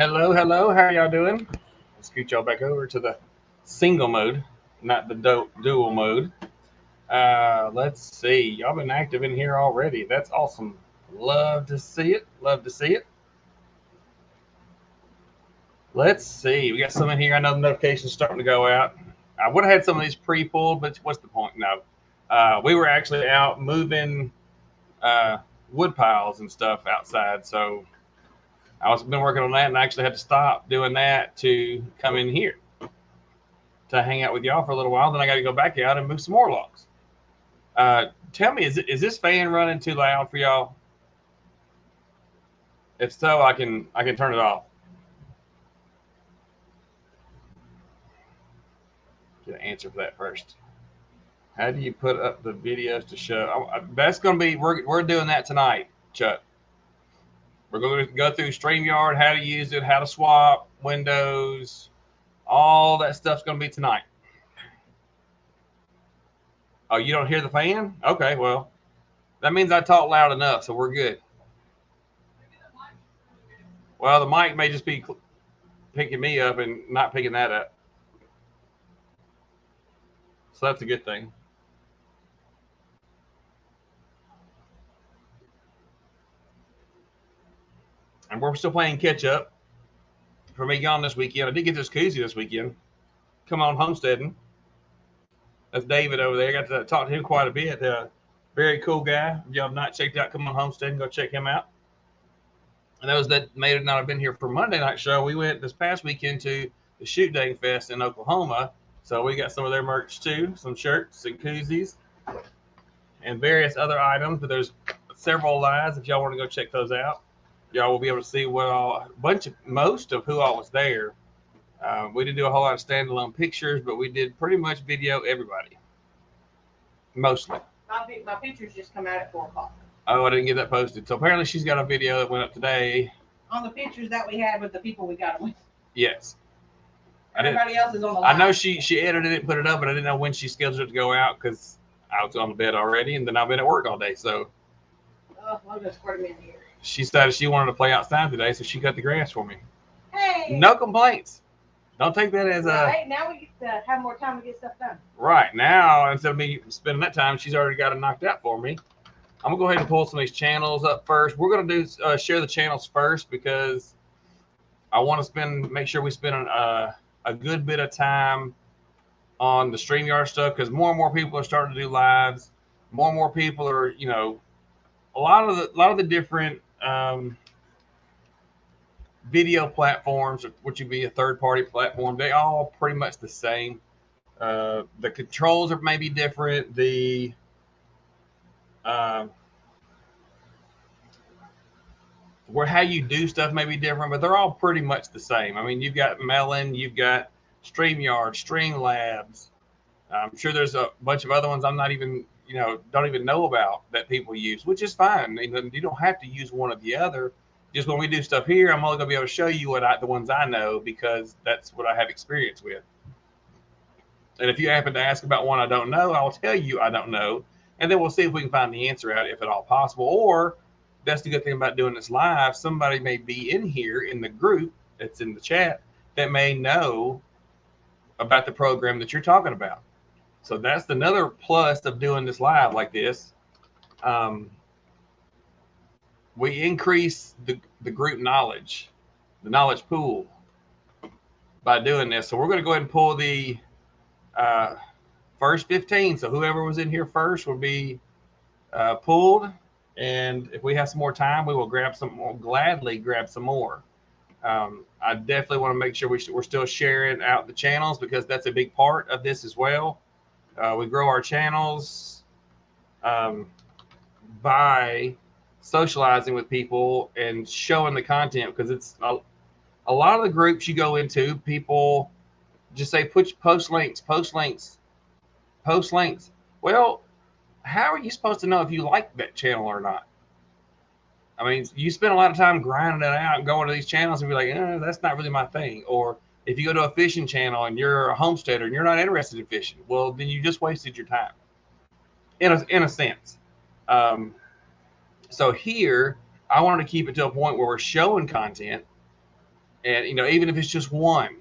Hello, hello. How are y'all doing? Let's scoot y'all back over to the single mode, not the dual mode. Let's see. Y'all been active in here already. That's awesome. Love to see it. Love to see it. Let's see. We got some in here. I know the notifications starting to go out. I would have had some of these pre-pulled, but what's the point? No. We were actually out moving uh, wood piles and stuff outside, so I was been working on that, and I actually had to stop doing that to come in here to hang out with y'all for a little while. Then I got to go back out and move some more logs. Tell me, is this fan running too loud for y'all? If so, I can turn it off. Get an answer for that first. How do you put up the videos to show? That's going to be we're doing that tonight, Chuck. We're going to go through Streamyard, how to use it, how to swap windows, all that stuff's going to be tonight. Oh, you don't hear the fan? Okay, well, that means I talk loud enough, so we're good. Well, the mic may just be picking me up and not picking that up. So that's a good thing. And we're still playing catch up for me gone this weekend. I did get this koozie this weekend. Come on, homesteading. That's David over there. I got to talk to him quite a bit. Very cool guy. If y'all have not checked out Come on Homesteading, go check him out. And those that may not have been here for Monday night show, we went this past weekend to the Shoot Dang Fest in Oklahoma. So we got some of their merch too, some shirts and koozies and various other items. But there's several lives if y'all want to go check those out. Y'all will be able to see most of who all was there. We didn't do a whole lot of standalone pictures, but we did pretty much video everybody, mostly. My pictures just come out at 4 o'clock. Oh, I didn't get that posted. So apparently she's got a video that went up today. On the pictures that we had with the people we got with. Yes. Everybody else is on the line. I know she edited it and put it up, but I didn't know when she scheduled it to go out because I was on the bed already, and then I've been at work all day. So I'll just squirt them in here. She decided she wanted to play outside today, so she cut the grass for me. Hey! No complaints. Don't take that as a... Hey, now we get to have more time to get stuff done. Right. Now, instead of me spending that time, she's already got it knocked out for me. I'm going to go ahead and pull some of these channels up first. We're going to do share the channels first because I want to make sure we spend a good bit of time on the StreamYard stuff because more and more people are starting to do lives. More and more people are, a lot of the different video platforms, which would be a third-party platform, they all pretty much the same. The controls are maybe different. The where how you do stuff may be different, but they're all pretty much the same. I mean, you've got Melon, you've got StreamYard, Streamlabs. I'm sure there's a bunch of other ones I'm not even, don't even know about that people use, which is fine. You don't have to use one or the other. Just when we do stuff here, I'm only going to be able to show you the ones I know because that's what I have experience with. And if you happen to ask about one I don't know, I'll tell you I don't know. And then we'll see if we can find the answer out if at all possible. Or that's the good thing about doing this live. Somebody may be in here in the group that's in the chat that may know about the program that you're talking about. So that's another plus of doing this live like this. We increase the group knowledge, the knowledge pool by doing this. So we're going to go ahead and pull the first 15. So whoever was in here first will be pulled. And if we have some more time, we will gladly grab some more. I definitely want to make sure we're still sharing out the channels because that's a big part of this as well. We grow our channels by socializing with people and showing the content because it's a lot of the groups you go into, people just say post links. Well, how are you supposed to know if you like that channel or not? I mean, you spend a lot of time grinding it out and going to these channels and be like, that's not really my thing. Or if you go to a fishing channel and you're a homesteader and you're not interested in fishing, well, then you just wasted your time in a sense. So here, I wanted to keep it to a point where we're showing content And, even if it's just one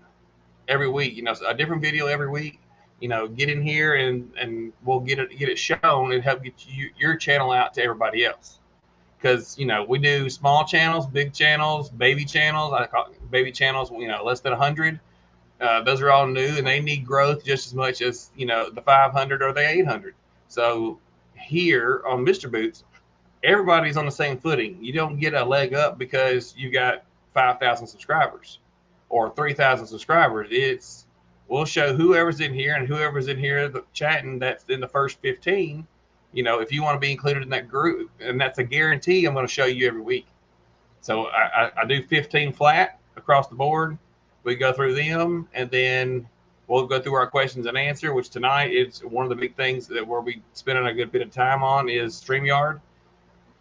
every week, a different video every week, get in here and we'll get it shown and help get your channel out to everybody else. Because, we do small channels, big channels, baby channels. I call baby channels, less than 100. Those are all new and they need growth just as much as, the 500 or the 800. So here on Mr. Boots, everybody's on the same footing. You don't get a leg up because you got 5,000 subscribers or 3,000 subscribers. We'll show whoever's in here and whoever's in here chatting that's in the first 15. If you want to be included in that group, and that's a guarantee, I'm going to show you every week. So I do 15 flat across the board. We go through them, and then we'll go through our questions and answer, which tonight is one of the big things that we'll be spending a good bit of time on is Streamyard.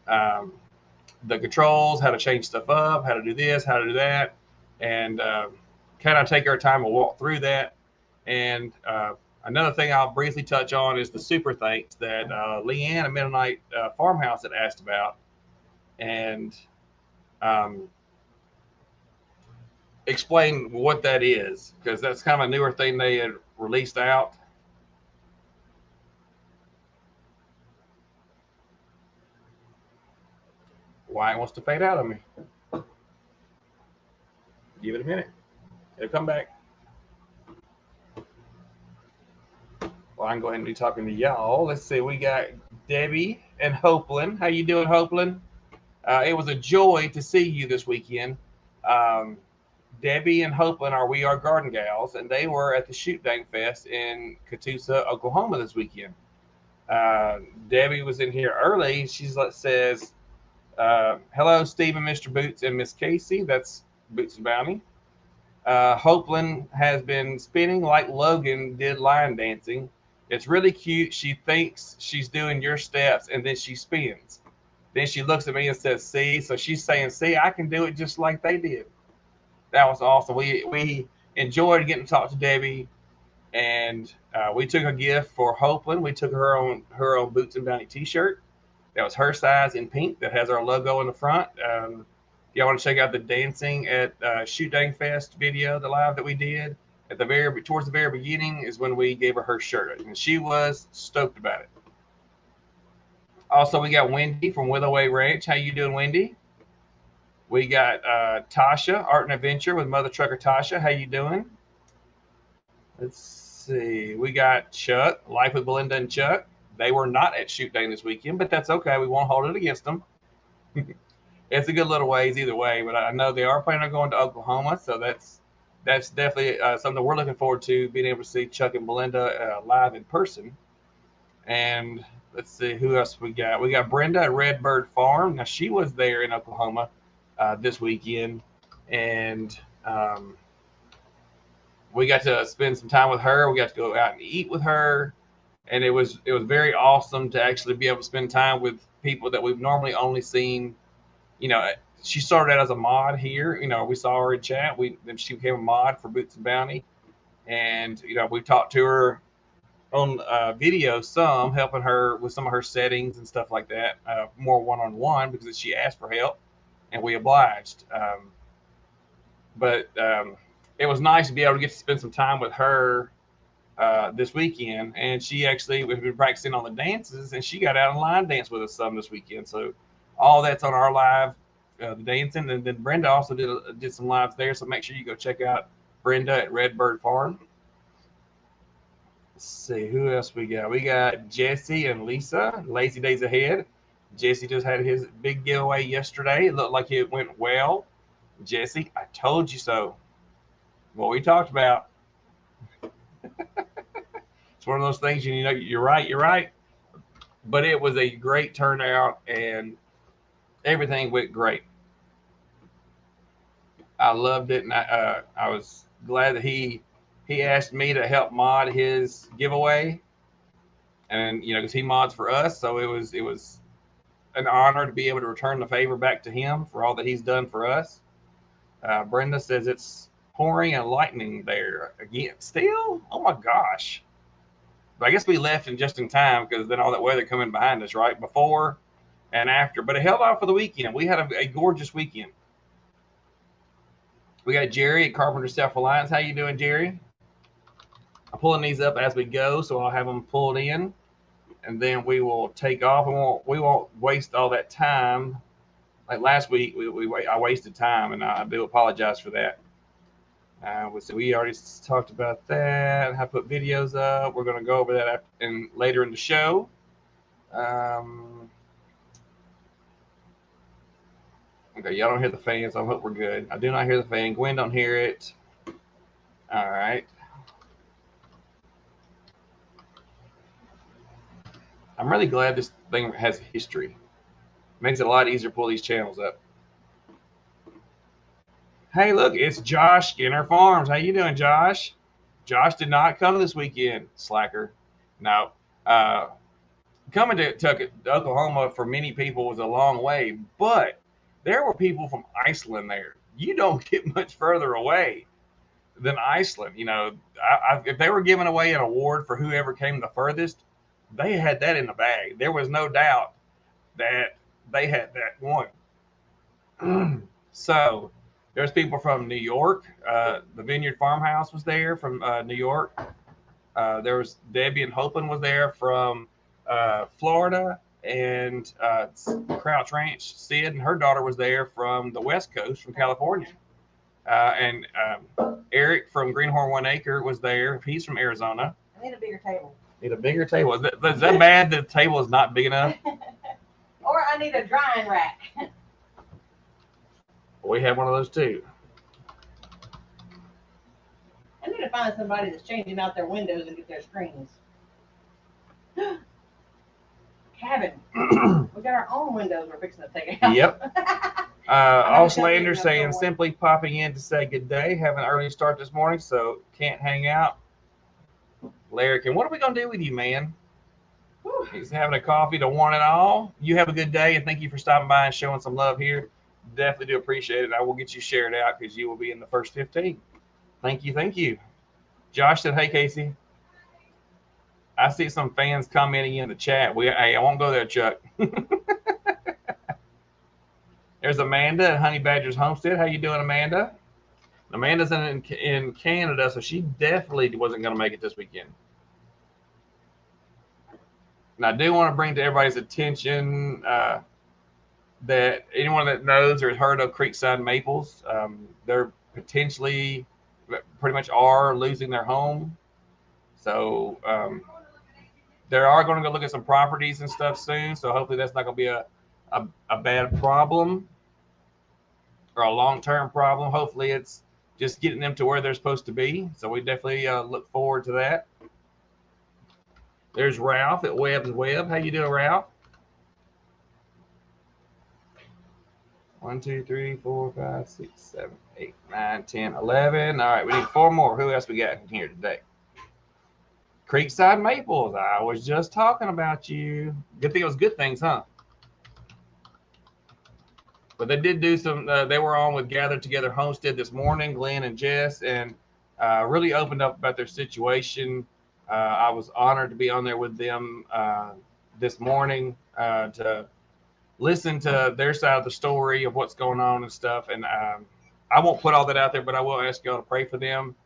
The controls, how to change stuff up, how to do this, how to do that, and kind of take our time and walk through that. And another thing I'll briefly touch on is the super thanks that Leanne at Mennonite Farmhouse had asked about, and explain what that is, because that's kind of a newer thing they had released out. Wyatt wants to fade out on me. Give it a minute. It'll come back. Well, I can go ahead and be talking to y'all. Let's see. We got Debbie and Hopeland. How you doing, Hopeland? It was a joy to see you this weekend. Debbie and Hopeland are We Are Garden Gals, and they were at the Shoot Dang Fest in Catoosa, Oklahoma this weekend. Debbie was in here early. She says, hello, Steve and Mr. Boots and Miss Casey. That's Boots and Bounty. Hopeland has been spinning like Logan did line dancing. It's really cute. She thinks she's doing your steps, and then she spins. Then she looks at me and says, see? So she's saying, see, I can do it just like they did. That was awesome. We enjoyed getting to talk to Debbie, and we took a gift for Hopeland. We took her own Boots and Bounty t-shirt. That was her size in pink that has our logo in the front. Y'all want to check out the dancing at Shoot Dang Fest video, the live that we did at towards the very beginning is when we gave her shirt, and she was stoked about it. Also, we got Wendy from Withaway Ranch. How you doing, Wendy? We got Tasha, Art and Adventure with Mother Trucker Tasha. How you doing? Let's see. We got Chuck, Life with Belinda and Chuck. They were not at Shoot Dang this weekend, but that's okay. We won't hold it against them. It's a good little ways either way, but I know they are planning on going to Oklahoma, so that's definitely something we're looking forward to, being able to see Chuck and Belinda live in person. And let's see who else we got. We got Brenda at Redbird Farm. Now, she was there in Oklahoma this weekend, and we got to spend some time with her. We got to go out and eat with her, and it was very awesome to actually be able to spend time with people that we've normally only seen. She started out as a mod here. We saw her in chat. Then she became a mod for Boots and Bounty, and we talked to her on video, some helping her with some of her settings and stuff like that, more one-on-one because she asked for help, and we obliged. But it was nice to be able to get to spend some time with her this weekend, and she actually we've been practicing on the dances, and she got out and line dance with us some this weekend. So all that's on our live, the dancing, and then Brenda also did some lives there. So make sure you go check out Brenda at Redbird Farm. Let's see who else we got. We got Jesse and Lisa. Lazy Days Ahead. Jesse just had his big giveaway yesterday. It looked like it went well. Jesse, I told you so. What we talked about. It's one of those things you're right. But it was a great turnout, and everything went great. I loved it, and I was glad that he asked me to help mod his giveaway, and because he mods for us, so it was an honor to be able to return the favor back to him for all that he's done for us. Brenda says it's pouring and lightning there again. Still? Oh my gosh! But I guess we left just in time because then all that weather coming behind us, right before and after. But it held on for the weekend. We had a gorgeous weekend. We got Jerry at Carpenter Self-Reliance. How you doing, Jerry? I'm pulling these up as we go, so I'll have them pulled in, and then we will take off. We won't waste all that time. Like last week, I wasted time, and I do apologize for that. We already talked about that. How to put videos up. We're going to go over that later in the show. Okay, y'all don't hear the fans. I hope we're good. I do not hear the fan. Gwen don't hear it. All right. I'm really glad this thing has history. Makes it a lot easier to pull these channels up. Hey, look, it's Josh Skinner Farms. How you doing, Josh? Josh did not come this weekend, slacker. No. Coming to Oklahoma for many people was a long way, but there were people from Iceland there. You don't get much further away than Iceland. You know, if they were giving away an award for whoever came the furthest, they had that in the bag. There was no doubt that they had that one. So there's people from New York. The Vineyard Farmhouse was there from New York. There was Debbie and Hopin was there from Florida, and Crouch Ranch. Sid and her daughter was there from the West Coast, from California. And Eric from Greenhorn One Acre was there. He's from Arizona. I need a bigger table. Need a bigger table. Is that bad that the table is not big enough? Or I need a drying rack. We have one of those too. I need to find somebody that's changing out their windows and get their screens. Cabin. We got our own windows we're fixing to take out. Yep. Auslander saying simply popping in to say good day. Have an early start this morning, so can't hang out. Larry, what are we going to do with you, man? He's having a coffee to want it all. You have a good day, and thank you for stopping by and showing some love here. Definitely do appreciate it. I will get you shared out because you will be in the first 15. Thank you. Thank you. Josh said, hey, Casey. I see some fans commenting in the chat. Hey, I won't go there, Chuck. There's Amanda at Honey Badger's Homestead. How you doing, Amanda? Amanda's in Canada, so she definitely wasn't going to make it this weekend. And I do want to bring to everybody's attention that anyone that knows or has heard of Creekside Maples, they're potentially, pretty much are losing their home. So they are going to go look at some properties and stuff soon. So hopefully that's not going to be a bad problem or a long-term problem. Hopefully it's just getting them to where they're supposed to be. So we definitely look forward to that. There's Ralph at Webb's Web. How you doing, Ralph? 1, 2, 3, 4, 5, 6, 7, 8, 9, 10, 11. All right, we need 4 more. Who else we got in here today? Creekside Maples. I was just talking about you. Good thing it was good things, huh? But they did do some, they were on with Gathered Together Homestead this morning, Glenn and Jess, and really opened up about their situation. I was honored to be on there with them this morning to listen to their side of the story of what's going on and stuff. And I won't put all that out there, but I will ask y'all to pray for them.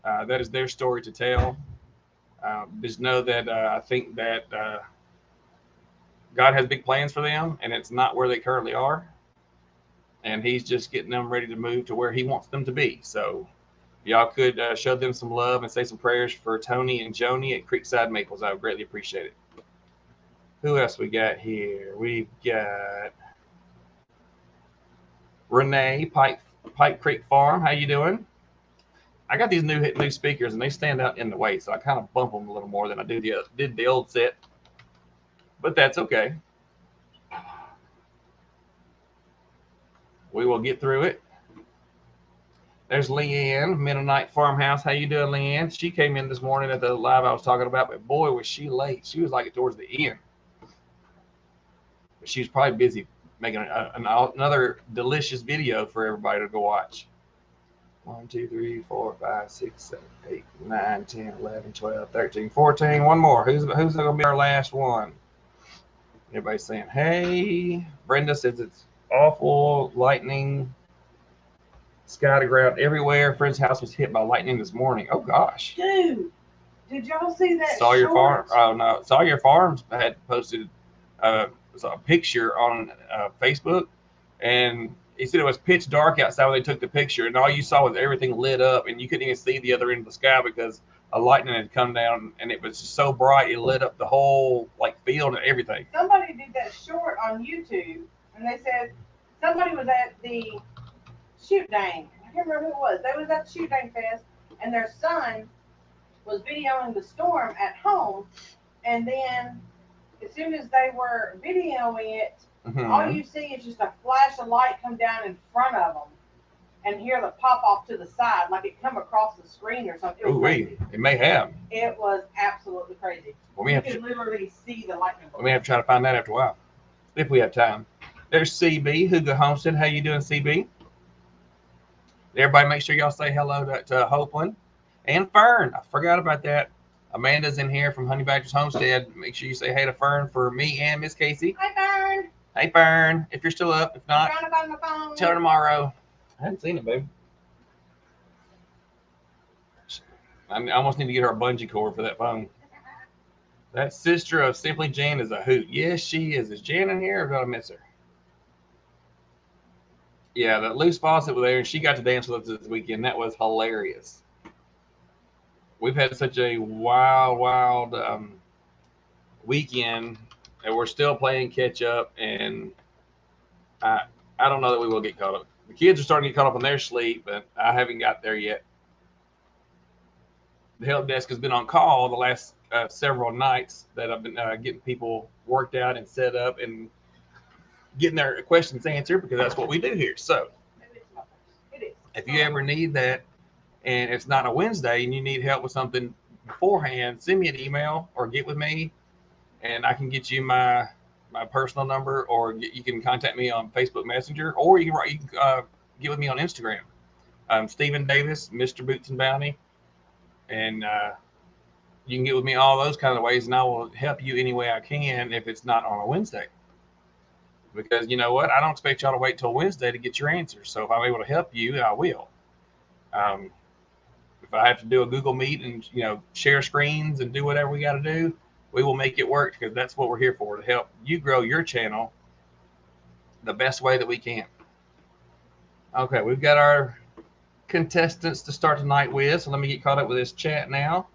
That is their story to tell. Just know that I think that God has big plans for them, and it's not where they currently are. And he's just getting them ready to move to where he wants them to be. So y'all could show them some love and say some prayers for Tony and Joni at Creekside Maples. I would greatly appreciate it. Who else we got here? We've got Renee, Pike Creek Farm. How you doing? I got these new speakers, and they stand out in the way, so I kind of bump them a little more than I did the old set. But that's okay. We will get through it. There's Leanne, Mennonite Farmhouse. How you doing, Leanne? She came in this morning at the live I was talking about, but boy, was she late. She was like towards the end. But she was probably busy making another delicious video for everybody to go watch. 1, 2, 3, 4, 5, 6, 7, 8, 9, 10, 11, 12, 13, 14. One more. Who's going to be our last one? Everybody's saying, hey. Brenda says it's awful lightning. Sky to ground everywhere. Friend's house was hit by lightning this morning. Oh gosh. Dude, did y'all see that? Sawyer Farm. short? Oh no, Sawyer Farms had posted a picture on Facebook, and he said it was pitch dark outside when they took the picture, and all you saw was everything lit up, and you couldn't even see the other end of the sky because a lightning had come down, and it was just so bright it lit up the whole like field and everything. Somebody did that short on YouTube, and they said somebody was at the Shoot Dang. I can't remember who it was. They was at the Shoot Dang Fest, and their son was videoing the storm at home, and then as soon as they were videoing it, all you see is just a flash of light come down in front of them, and hear the pop off to the side, like it come across the screen or something. It was crazy. It may have. It was absolutely crazy. Well, we you have could literally see the lightning. We have to try to find that after a while, if we have time. There's CB, Hugo Homestead. How you doing, CB? Everybody make sure y'all say hello to Hopeland and Fern. I forgot about that. Amanda's in here from Honey Badger's Homestead. Make sure you say hey to Fern for me and Miss Casey. Hi, Fern. Hey, Fern. If you're still up. If not, I'm trying to find my phone. tell her tomorrow. I hadn't seen it, babe. I almost need to get her a bungee cord for that phone. That sister of Simply Jan is a hoot. Yes, she is. Is Jan in here or did I miss her? Yeah, the loose faucet was there, and she got to dance with us this weekend. That was hilarious. We've had such a wild weekend, and we're still playing catch up. And I don't know that we will get caught up. The kids are starting to get caught up on their sleep, but I haven't got there yet. The help desk has been on call the last several nights that I've been getting people worked out and set up and getting their questions answered, because that's what we do here. So if you ever need that and it's not a Wednesday and you need help with something beforehand, send me an email or get with me, and I can get you my personal number, or you can contact me on Facebook Messenger, or you can get with me on Instagram. Stephen Davis, Mr. Boots and Bounty, and you can get with me all those kind of ways, and I will help you any way I can if it's not on a Wednesday. Because you know what? I don't expect y'all to wait till Wednesday to get your answers. So if I'm able to help you, I will. If I have to do a Google Meet and share screens and do whatever we got to do, we will make it work, because that's what we're here for, to help you grow your channel the best way that we can. Okay, we've got our contestants to start tonight with, so let me get caught up with this chat now.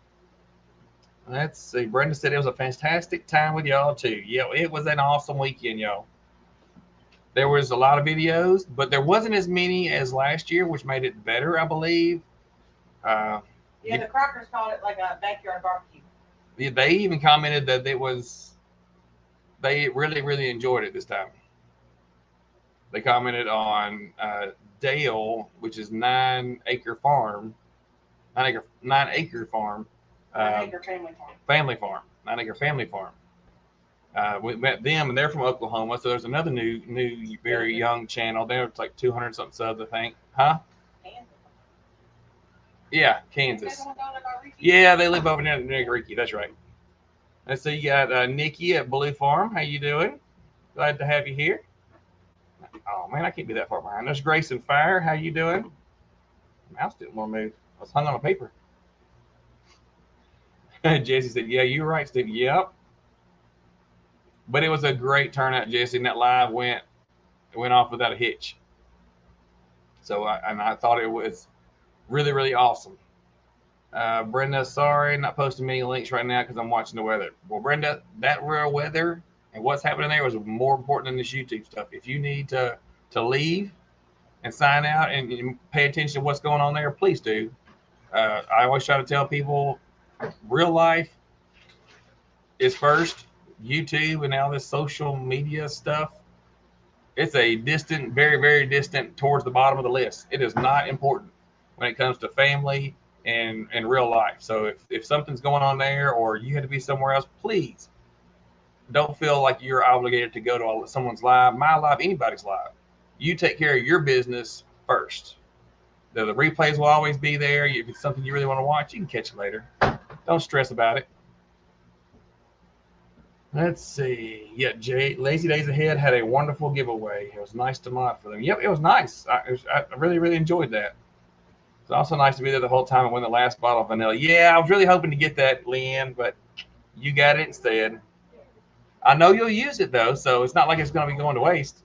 Let's see. Brenda said it was a fantastic time with y'all too. Yeah, it was an awesome weekend, y'all. There was a lot of videos, but there wasn't as many as last year, which made it better, I believe. Yeah, the Crockers called it like a backyard barbecue. Yeah, they even commented that they really enjoyed it this time. They commented on Dale, which is 9 acre farm. Family farm. 9 acre family farm. We met them, and they're from Oklahoma. So there's another new, very young channel. They're like 200 something subs, I think. Huh? Kansas. Yeah, Kansas. Yeah, they live over near Niggeriki. That's right. Let's see. You got Nikki at Blue Farm. How you doing? Glad to have you here. Oh man, I can't be that far behind. There's Grace and Fire. How you doing? Mouse didn't want to move. I was hung on a paper. Jesse said, "Yeah, you're right, Steve." Yep. But it was a great turnout, Jesse, and that live went off without a hitch. So I thought it was really awesome. Brenda, sorry, not posting many links right now because I'm watching the weather. Well, Brenda, that real weather and what's happening there was more important than this YouTube stuff. If you need to leave and sign out and pay attention to what's going on there, please do. I always try to tell people, real life is first. YouTube and all this social media stuff, it's a distant, very distant, towards the bottom of the list. It is not important when it comes to family and real life. So if something's going on there, or you had to be somewhere else, please don't feel like you're obligated to go to someone's live, my live, anybody's live. You take care of your business first. The replays will always be there. If it's something you really want to watch, you can catch it later. Don't stress about it. Let's see. Yeah, Lazy Days Ahead had a wonderful giveaway. It was nice to mod for them. Yep, it was nice. I really, really enjoyed that. It's also nice to be there the whole time and win the last bottle of vanilla. Yeah, I was really hoping to get that, Leanne, but you got it instead. I know you'll use it, though, so it's not like it's going to be going to waste.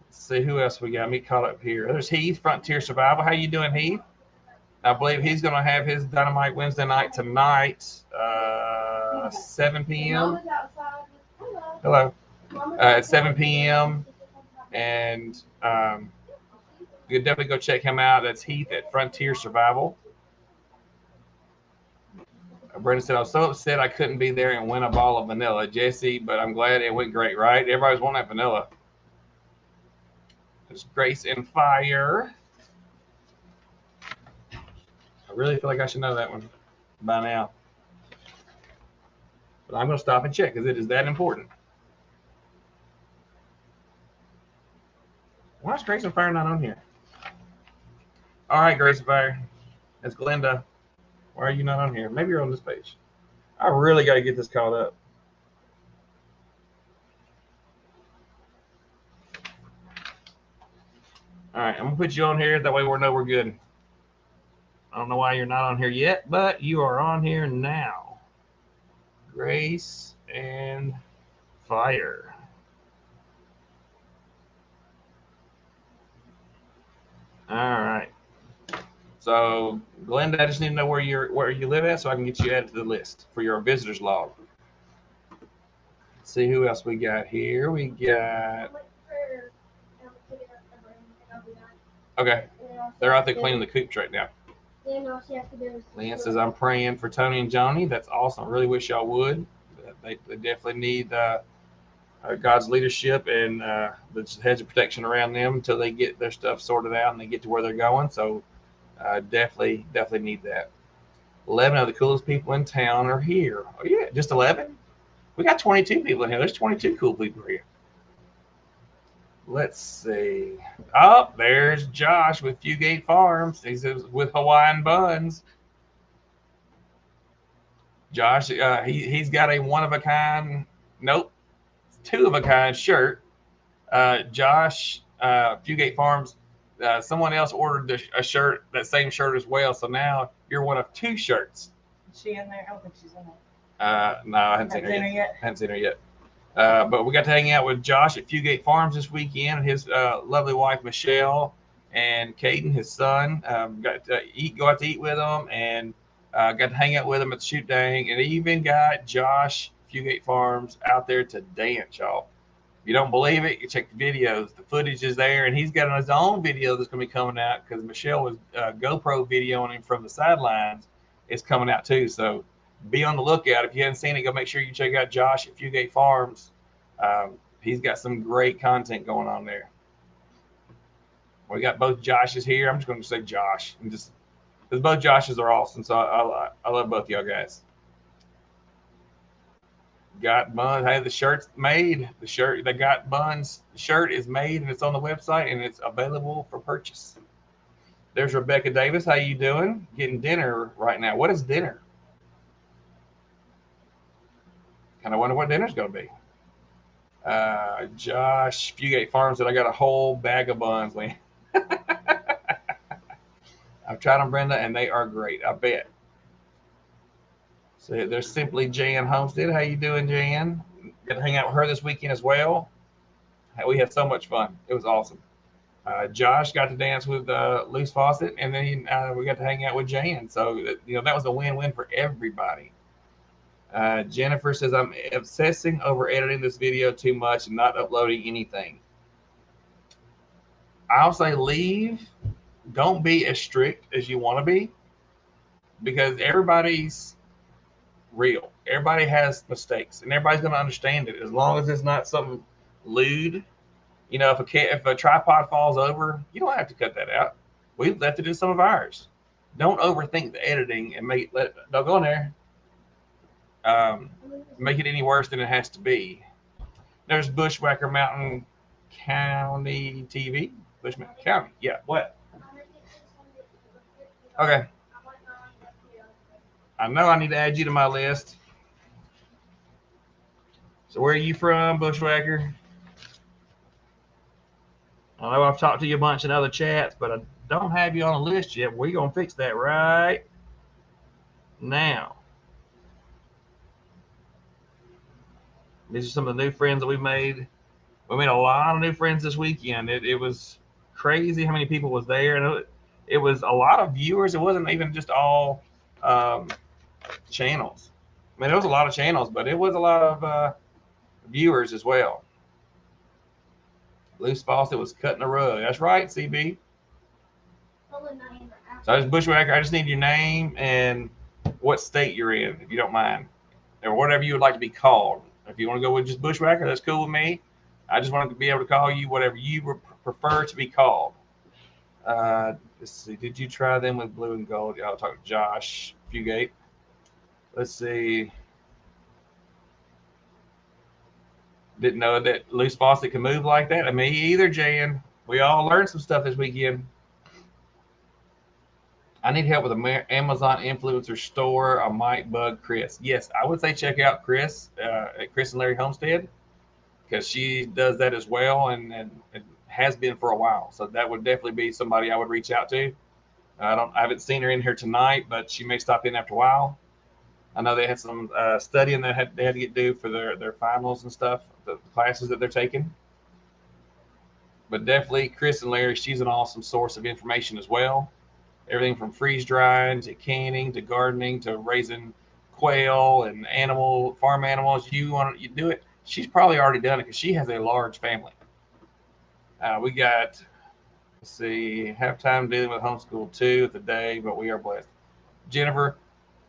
Let's see who else we got. Me caught up here. There's Heath, Frontier Survival. How you doing, Heath? I believe he's going to have his Dynamite Wednesday night tonight, 7 p.m. Hello. At 7 p.m. And you can definitely go check him out. That's Heath at Frontier Survival. Brenda said, I was so upset I couldn't be there and win a ball of vanilla, Jesse, but I'm glad it went great, right? Everybody's wanting that vanilla. There's Grace and Fire. I really feel like I should know that one by now. But I'm going to stop and check because it is that important. Why is Grace and Fire not on here? All right, Grace and Fire. That's Glenda. Why are you not on here? Maybe you're on this page. I really got to get this caught up. All right, I'm going to put you on here. That way we'll know we're good. I don't know why you're not on here yet, but you are on here now. Grace and Fire. All right. So, Glenda, I just need to know where you live at so I can get you added to the list for your visitors log. Let's see who else we got here. We got. Okay. They're out there cleaning the coops right now. Leanne says, I'm praying for Tony and Joni. That's awesome. I really wish y'all would. They definitely need God's leadership and the hedge of protection around them until they get their stuff sorted out and they get to where they're going. So definitely need that. 11 of the coolest people in town are here. Oh, yeah, just 11? We got 22 people in here. There's 22 cool people here. Let's see. Oh, there's Josh with Fugate Farms. He's with Hawaiian Buns. Josh, he's got a one-of-a-kind, nope, two-of-a-kind shirt. Josh, Fugate Farms, someone else ordered a shirt, that same shirt as well. So now you're one of two shirts. Is she in there? I don't think she's in there. No, I haven't seen her yet. Haven't seen her yet. But we got to hang out with Josh at Fugate Farms this weekend, and his lovely wife Michelle and Caden, his son. Got to go out to eat with them, and got to hang out with them at the shoot dang, and even got Josh Fugate Farms out there to dance, y'all. If you don't believe it, you check the videos. The footage is there, and he's got his own video that's going to be coming out because Michelle was GoPro videoing him from the sidelines. It's coming out too, so be on the lookout. If you haven't seen it, go make sure you check out Josh at Fugate Farms. He's got some great content going on there. We got both Joshes here. I'm just going to say Josh, and just because both Joshes are awesome, so I love both y'all guys. Got Buns. Hey, the shirt's made. The shirt that Got Buns shirt is made, and it's on the website, and it's available for purchase. There's Rebecca Davis. How you doing? Getting dinner right now. What is dinner? Kind of wonder what dinner's going to be. Josh Fugate Farms said, I got a whole bag of buns, Lee. I've tried them, Brenda, and they are great. I bet. So there's Simply Jan Homestead. How you doing, Jan? Got to hang out with her this weekend as well. We had so much fun. It was awesome. Josh got to dance with Loose Faucet, and then we got to hang out with Jan. So that was a win-win for everybody. Jennifer says, I'm obsessing over editing this video too much and not uploading anything. I'll say leave. Don't be as strict as you want to be, because everybody's real. Everybody has mistakes, and everybody's going to understand it as long as it's not something lewd. If a tripod falls over, you don't have to cut that out. We've left it in some of ours. Don't overthink the editing and don't go in there. Make it any worse than it has to be. There's Bushwhacker Mountain County TV. Bushwhacker County. Yeah. What? Okay. I know I need to add you to my list. So where are you from, Bushwhacker? I know I've talked to you a bunch in other chats, but I don't have you on a list yet. We're going to fix that right now. These are some of the new friends that we made. We made a lot of new friends this weekend. It was crazy how many people was there. And it was a lot of viewers. It wasn't even just all channels. I mean, it was a lot of channels, but it was a lot of viewers as well. Loose Faucet was cutting the rug. That's right, CB. So I just Bushwhacker. I just need your name and what state you're in, if you don't mind, or whatever you would like to be called. If you want to go with just Bushwhacker, that's cool with me. I just wanted to be able to call you whatever you prefer to be called. Let's see. Did you try them with blue and gold? I'll talk to Josh Fugate. Let's see. Didn't know that Loose Faucet can move like that. I mean, either, Jan. We all learned some stuff this weekend. I need help with an Amazon influencer store. I might bug Chris. Yes, I would say check out Chris at Chris and Larry Homestead, because she does that as well and has been for a while. So that would definitely be somebody I would reach out to. I haven't seen her in here tonight, but she may stop in after a while. I know they had some studying that they had to get due for their finals and stuff, the classes that they're taking. But definitely Chris and Larry, she's an awesome source of information as well. Everything from freeze drying to canning to gardening to raising quail and farm animals. You do it. She's probably already done it because she has a large family. We got, let's see, have time dealing with homeschool too the day, but we are blessed. Jennifer,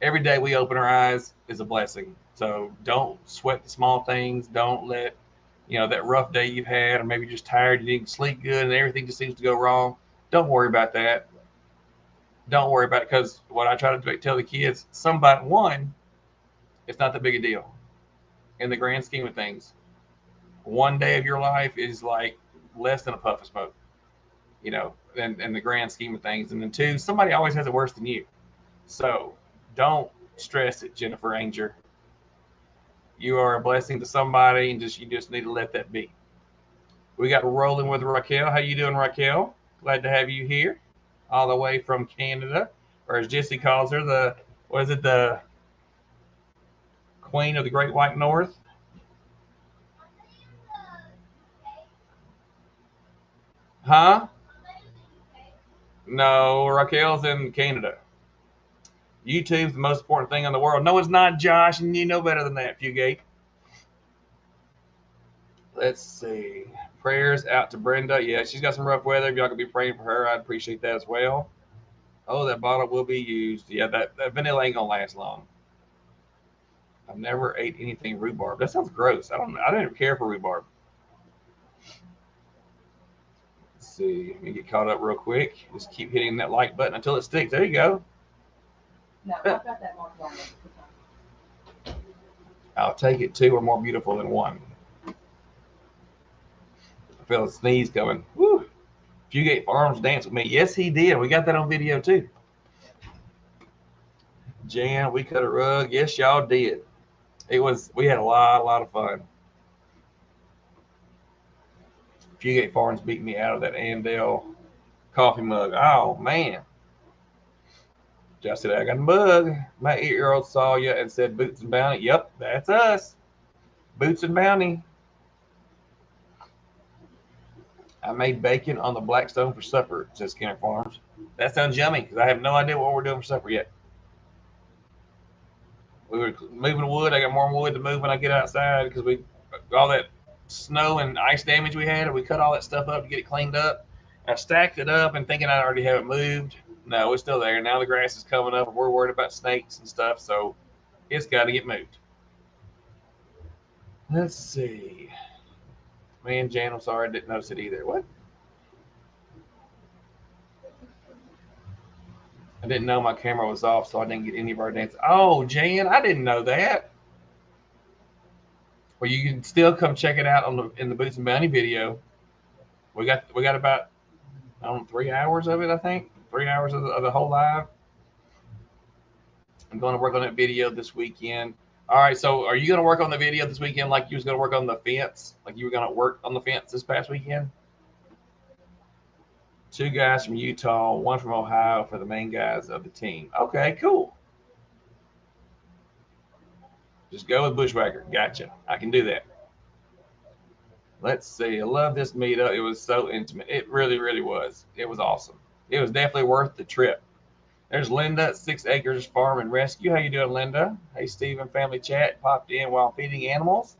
every day we open our eyes is a blessing. So don't sweat the small things. Don't let, that rough day you've had, or maybe you're just tired, you didn't sleep good and everything just seems to go wrong. Don't worry about that. Don't worry about it, because what I try to tell the kids, it's not that big a deal in the grand scheme of things. One day of your life is like less than a puff of smoke, in the grand scheme of things. And then two, somebody always has it worse than you. So don't stress it, Jennifer Anger. You are a blessing to somebody, and you just need to let that be. We got rolling with Raquel. How you doing, Raquel? Glad to have you here, all the way from Canada, or as Jesse calls her, the Queen of the Great White North. Huh? No, Raquel's in Canada. YouTube's the most important thing in the world. No, it's not, Josh, and you know better than that, Fugate. Let's see. Prayers out to Brenda. Yeah, she's got some rough weather. If y'all could be praying for her, I'd appreciate that as well. Oh, that bottle will be used. Yeah, that vanilla ain't gonna last long. I've never ate anything rhubarb. That sounds gross. I didn't care for rhubarb. Let's see. Let me get caught up real quick. Just keep hitting that like button until it sticks. There you go. No, I've got that marked on it. I'll take it. Two are more beautiful than one. I feel a sneeze coming. Woo! Fugate Farms dance with me. Yes, he did. We got that on video too. Jan, we cut a rug. Yes, y'all did. We had a lot of fun. Fugate Farms beat me out of that Andale coffee mug. Oh man. Just said, I got a bug. My 8-year-old saw you and said Boots and Bounty. Yep, that's us. Boots and Bounty. I made bacon on the Blackstone for supper, says Skinner Farms. That sounds yummy, because I have no idea what we're doing for supper yet. We were moving wood. I got more wood to move when I get outside, because all that snow and ice damage we had, and we cut all that stuff up to get it cleaned up. I stacked it up and thinking I already have it moved. No, it's still there. Now the grass is coming up. We're worried about snakes and stuff, so it's got to get moved. Let's see. Man, Jan, I'm sorry I didn't notice it either. What? I didn't know my camera was off, so I didn't get any of our dances. Oh, Jan, I didn't know that. Well, you can still come check it out in the Boots and Bounty video. We got about 3 hours of it, I think. 3 hours of the whole live. I'm going to work on that video this weekend. All right, so are you going to work on the video this weekend like you was going to work on the fence? Like you were going to work on the fence this past weekend? 2 guys from Utah, 1 from Ohio for the main guys of the team. Okay, cool. Just go with Bushwhacker. Gotcha. I can do that. Let's see. I love this meetup. It was so intimate. It really, really was. It was awesome. It was definitely worth the trip. There's Linda at 6 Acres Farm and Rescue. How you doing, Linda? Hey, Stephen, family chat popped in while feeding animals.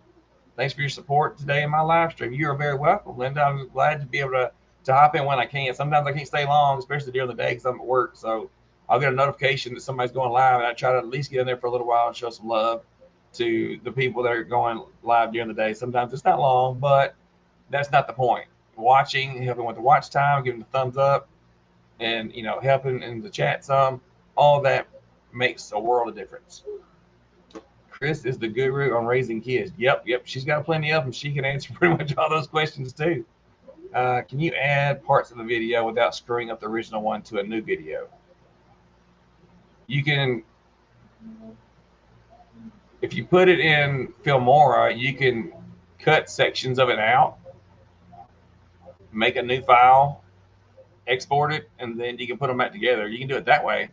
Thanks for your support today in my live stream. You are very welcome, Linda. I'm glad to be able to hop in when I can. Sometimes I can't stay long, especially during the day because I'm at work. So I'll get a notification that somebody's going live, and I try to at least get in there for a little while and show some love to the people that are going live during the day. Sometimes it's not long, but that's not the point. Watching, helping with the watch time, giving the thumbs up, and helping in the chat some, all that makes a world of difference. Chris is the guru on raising kids. Yep. She's got plenty of them. She can answer pretty much all those questions too. Can you add parts of the video without screwing up the original one to a new video? You can, if you put it in Filmora, you can cut sections of it out, make a new file, export it, and then you can put them back together. You can do it that way.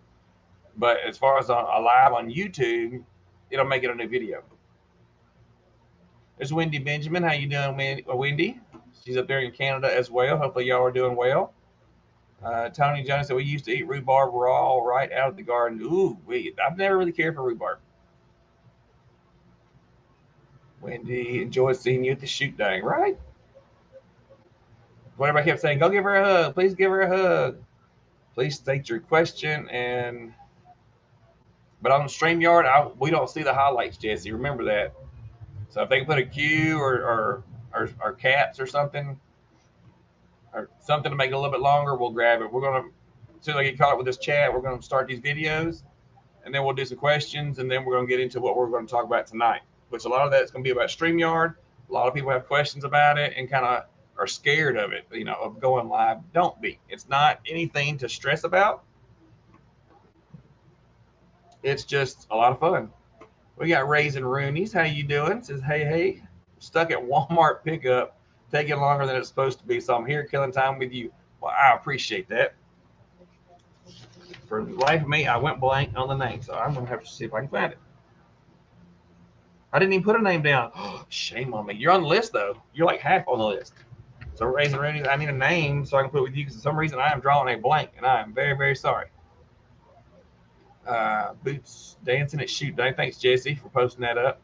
But as far as a live on YouTube, it'll make it a new video. There's Wendy Benjamin. How you doing, Wendy? She's up there in Canada as well. Hopefully y'all are doing well. Tony Jones said we used to eat rhubarb raw right out of the garden. Ooh, I've never really cared for rhubarb. Wendy, enjoy seeing you at the shoot day, right? What everybody kept saying, go give her a hug. Please give her a hug. Please state your question. But on StreamYard, we don't see the highlights, Jesse. Remember that. So if they can put a Q or caps or something to make it a little bit longer, we'll grab it. We're going to, as soon as I get caught up with this chat, we're going to start these videos, and then we'll do some questions, and then we're going to get into what we're going to talk about tonight, which a lot of that is going to be about StreamYard. A lot of people have questions about it and kind of are scared of it, of going live. Don't be. It's not anything to stress about. It's just a lot of fun. We got Raisin Rooney's. How you doing? Says, hey. Stuck at Walmart pickup, taking longer than it's supposed to be. So I'm here killing time with you. Well, I appreciate that. For the life of me, I went blank on the name. So I'm going to have to see if I can find it. I didn't even put a name down. Oh, shame on me. You're on the list, though. You're like half on the list. So Raisin Rooney's, I need a name so I can put it with you because for some reason I am drawing a blank, and I am very, very sorry. Boots dancing at shoot day. Thanks, Jesse, for posting that up.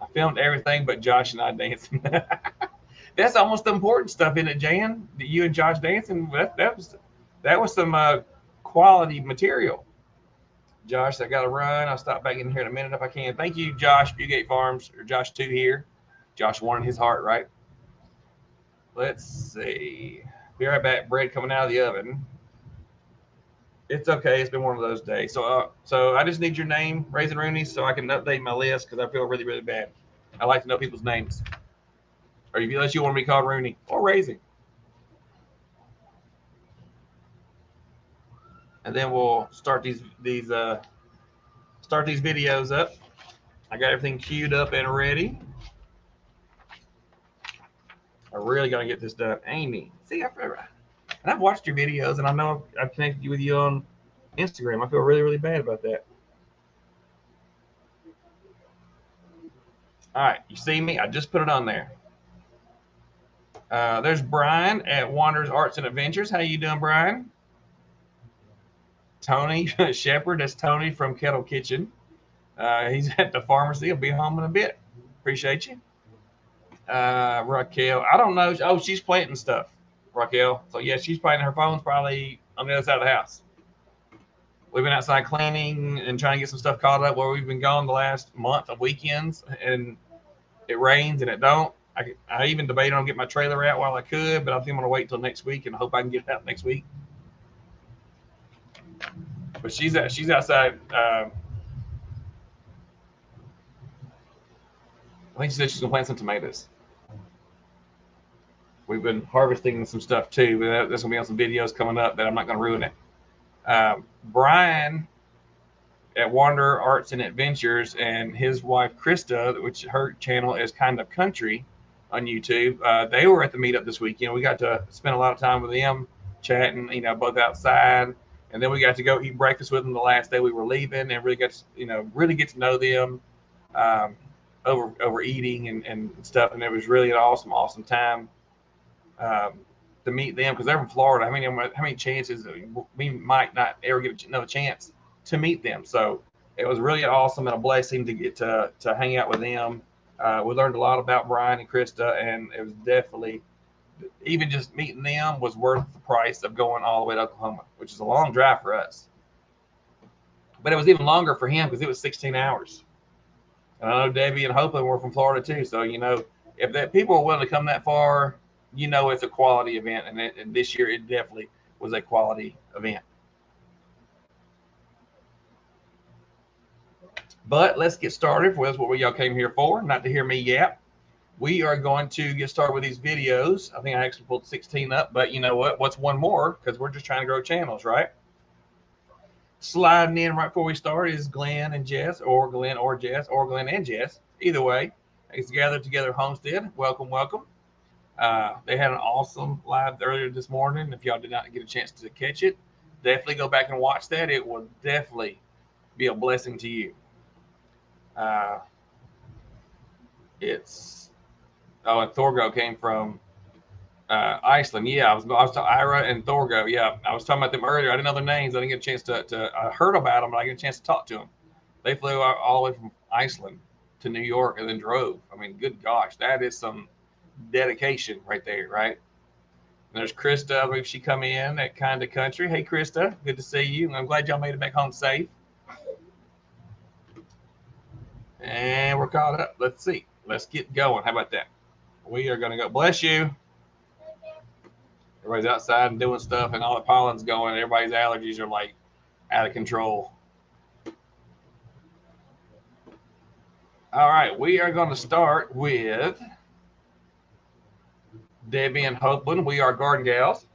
I filmed everything but Josh and I dancing. That's almost the important stuff, isn't it, Jan? You and Josh dancing. That was some quality material. Josh, I got to run. I'll stop back in here in a minute if I can. Thank you, Josh, Bugate Farms, or Josh 2 here. Josh 1 in his heart, right? Let's see. Be right back. Bread coming out of the oven. It's okay. It's been one of those days. So I just need your name, Raisin Rooney, so I can update my list because I feel really, really bad. I like to know people's names. Or unless you want to be called Rooney or Raisin. And then we'll start these videos up. I got everything queued up and ready. I'm really gonna get this done. Amy, see, I've watched your videos, and I know I've connected with you on Instagram. I feel really, really bad about that. All right, you see me? I just put it on there. There's Brian at Wanderers Arts and Adventures. How you doing, Brian? Tony Shepard. That's Tony from Kettle Kitchen. He's at the pharmacy. He'll be home in a bit. Appreciate you. Raquel, I don't know. Oh, she's planting stuff, Raquel. So yeah, she's planting. Her phone's probably on the other side of the house. We've been outside cleaning and trying to get some stuff caught up where we've been gone the last month of weekends, and it rains and it don't. I even debated on getting my trailer out while I could, but I think I'm going to wait till next week and hope I can get it out next week. But she's outside. I think she said she's going to plant some tomatoes. We've been harvesting some stuff too, but there's going to be on some videos coming up that I'm not going to ruin it. Brian at Wander Arts and Adventures, and his wife Krista, which her channel is Kind of Country on YouTube. They were at the meetup this weekend. We got to spend a lot of time with them, chatting, both outside, and then we got to go eat breakfast with them the last day we were leaving, and really got to, really get to know them um, over eating and stuff. And it was really an awesome time um, to meet them because they're from Florida. How many chances we might not ever get another chance to meet them? So it was really awesome and a blessing to get to hang out with them. We learned a lot about Brian and Krista, and it was definitely, even just meeting them was worth the price of going all the way to Oklahoma, which is a long drive for us. But it was even longer for him because it was 16 hours. And I know Debbie and Hopeland were from Florida too. So, if that people are willing to come that far, it's a quality event. And this year it definitely was a quality event. But let's get started. Well, that's what y'all came here for, not to hear me yap. We are going to get started with these videos. I think I actually pulled 16 up, but you know what? What's one more? Because we're just trying to grow channels, right? Sliding in right before we start is Glenn and Jess, or Glenn or Jess, or Glenn and Jess. Either way, it's Gathered Together Homestead. Welcome. They had an awesome live earlier this morning. If y'all did not get a chance to catch it, definitely go back and watch that. It will definitely be a blessing to you. And Thorgo came from Iceland. Yeah, I was talking Ira and Thorgo. Yeah, I was talking about them earlier. I didn't know their names. I didn't get a chance to I heard about them, but I didn't get a chance to talk to them. They flew all the way from Iceland to New York and then drove. I mean, good gosh, that is some dedication right there, right? And there's Krista. I believe she come in at Kind of Country. Hey, Krista, good to see you. I'm glad y'all made it back home safe. And we're caught up. Let's see. Let's get going. How about that? We are going to go. Bless you. Everybody's outside and doing stuff, and all the pollen's going. Everybody's allergies are like out of control. All right. We are going to start with Debbie and Hopeland. We are garden gals.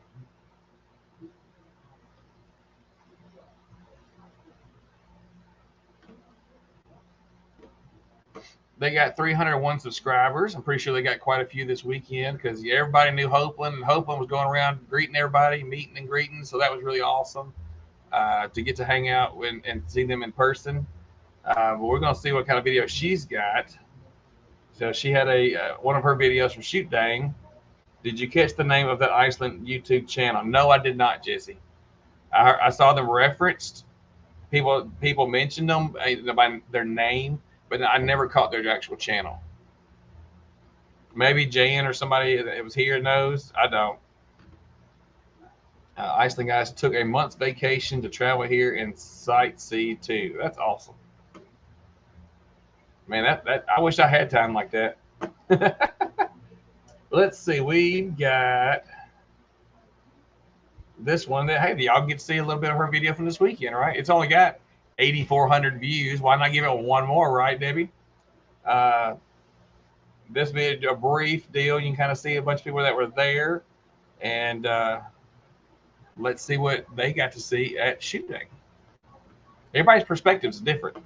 They got 301 subscribers. I'm pretty sure they got quite a few this weekend because everybody knew Hopeland, and Hopeland was going around greeting everybody, meeting and greeting. So that was really awesome to get to hang out and see them in person. But we're going to see what kind of video she's got. So she had one of her videos from Shoot Dang. Did you catch the name of that Iceland YouTube channel? No, I did not, Jesse. I saw them referenced. People mentioned them by their name, but I never caught their actual channel. Maybe Jan or somebody that was here knows. I don't. Iceland guys took a month's vacation to travel here and sightsee too. That's awesome. Man, that I wish I had time like that. Let's see. We got this one that, hey, y'all get to see a little bit of her video from this weekend, right? It's only got 8,400 views. Why not give it one more, right, Debbie? This be a brief deal. You can kind of see a bunch of people that were there, and let's see what they got to see at shooting. Everybody's perspective is different.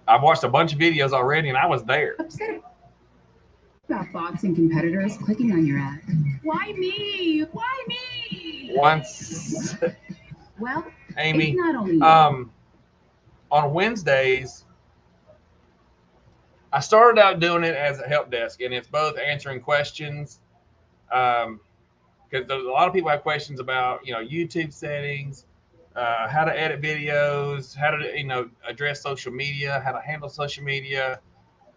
I've watched a bunch of videos already, and I was there. Upset about bots and competitors clicking on your ad. Why me? Why me? Once, well, Amy, it's not only on Wednesdays, I started out doing it as a help desk, and it's both answering questions, because there's a lot of people have questions about, YouTube settings, how to edit videos, how to, address social media, how to handle social media,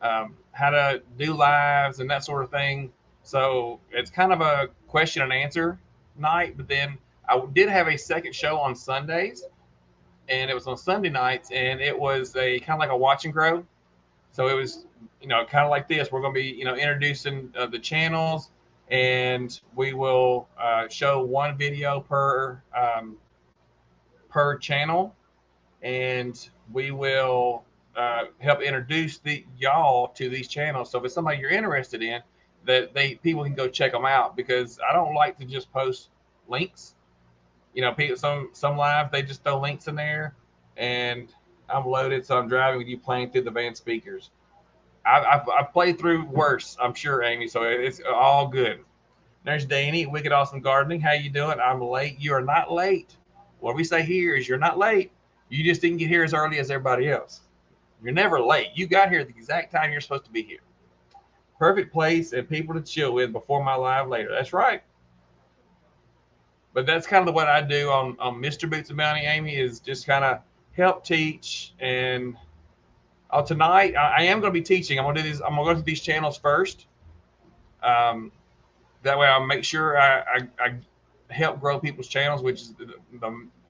how to do lives and that sort of thing. So it's kind of a question and answer night, but then I did have a second show on Sundays, and it was on Sunday nights, and it was a kind of like a watch and grow. So it was, kind of like this. We're going to be, introducing the channels, and we will show one video per channel, and we will help introduce y'all to these channels. So if it's somebody you're interested in, that people can go check them out, because I don't like to just post links. People, some lives they just throw links in there, and I'm loaded, so I'm driving with you playing through the van speakers. I've played through worse, I'm sure, Amy. So it's all good. There's Danny, Wicked Awesome Gardening. How you doing? I'm late. You are not late. What we say here is you're not late. You just didn't get here as early as everybody else. You're never late. You got here at the exact time you're supposed to be here. Perfect place and people to chill with before my live later. That's right. But that's kind of what I do on Mr. Boots and Bounty, Amy, is just kind of help teach. And tonight I am going to be teaching. I'm going to do these. I'm going to go to these channels first. That way I'll make sure I help grow people's channels, which is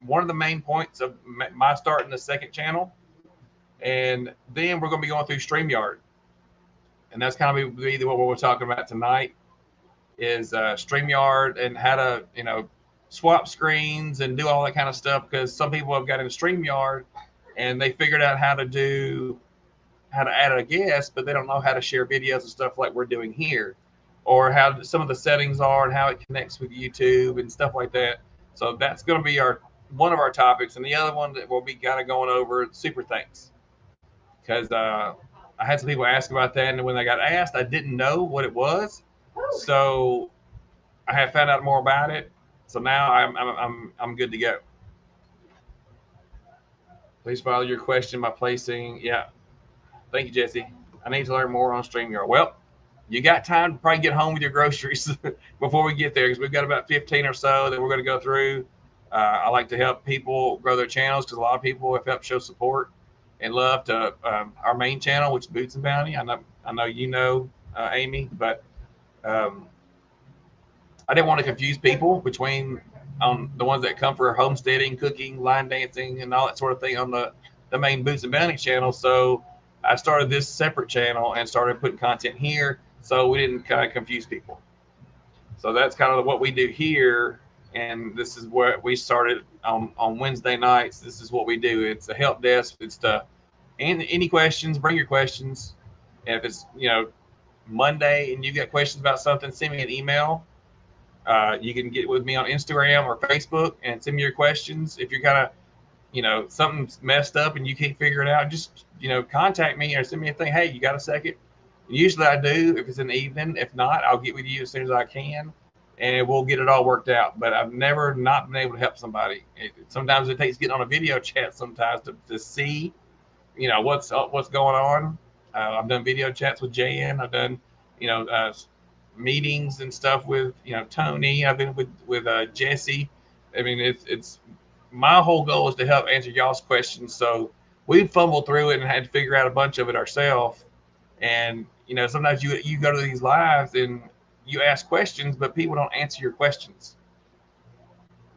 one of the main points of my starting the second channel. And then we're going to be going through Streamyard. And that's kind of what we're talking about tonight is Streamyard and how to, swap screens and do all that kind of stuff, because some people have got in Streamyard and they figured out how to add a guest, but they don't know how to share videos and stuff like we're doing here, or how some of the settings are and how it connects with YouTube and stuff like that. So that's going to be one of our topics. And the other one that we'll be kind of going over super thanks, because I had some people ask about that, and when I got asked, I didn't know what it was. So I have found out more about it. So now I'm good to go. Please follow your question by placing. Yeah. Thank you, Jesse. I need to learn more on StreamYard. Well, you got time to probably get home with your groceries before we get there, because we've got about 15 or so that we're going to go through. I like to help people grow their channels, because a lot of people have helped show support and love to our main channel, which is Boots and Bounty. I know Amy, but I didn't want to confuse people between the ones that come for homesteading, cooking, line dancing, and all that sort of thing on the main Boots and Bounty channel. So I started this separate channel and started putting content here, so we didn't kind of confuse people. So that's kind of what we do here, and this is what we started on Wednesday nights. This is what we do. It's a help desk. It's any questions, bring your questions. And if it's Monday and you got questions about something, send me an email. You can get with me on Instagram or Facebook and send me your questions. If you're kind of, something's messed up and you can't figure it out, just, contact me or send me a thing. Hey, you got a second? And usually I do if it's in the evening. If not, I'll get with you as soon as I can, and we'll get it all worked out. But I've never not been able to help somebody. Sometimes it takes getting on a video chat sometimes to see, what's going on. I've done video chats with Jan. I've done, meetings and stuff with Tony. I've been with Jesse. I mean, it's my whole goal is to help answer y'all's questions. So we fumbled through it and had to figure out a bunch of it ourselves. And sometimes you go to these lives and you ask questions, but people don't answer your questions,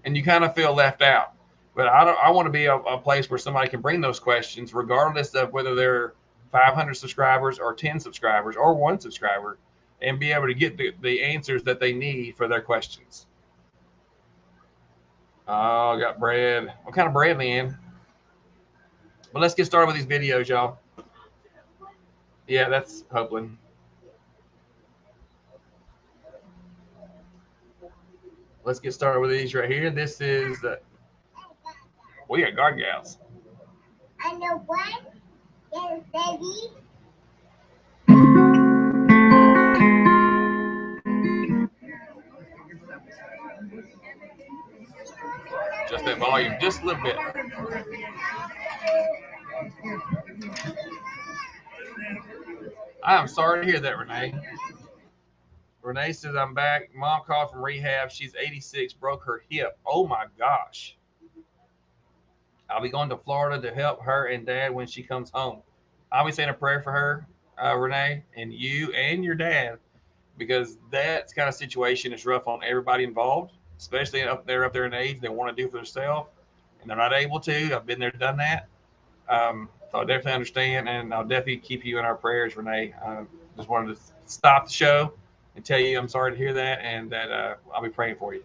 and you kind of feel left out. But I want to be a place where somebody can bring those questions, regardless of whether they're 500 subscribers or 10 subscribers or 1 subscriber, and be able to get the answers that they need for their questions. Oh, I got bread. What kind of bread, man? But let's get started with these videos, y'all. Yeah, that's Hopeland. Let's get started with these right here. This is we got garden gals. I know what? Yes, baby. Just that volume, just a little bit. I am sorry to hear that, Renee. Renee says, I'm back. Mom called from rehab. She's 86, broke her hip. Oh my gosh. I'll be going to Florida to help her and Dad when she comes home. I'll be saying a prayer for her, Renee, and you and your dad, because that kind of situation is rough on everybody involved, especially up there in age. They want to do for themselves, and they're not able to. I've been there, done that. So I definitely understand, and I'll definitely keep you in our prayers, Renee. Just wanted to stop the show and tell you I'm sorry to hear that, and that I'll be praying for you.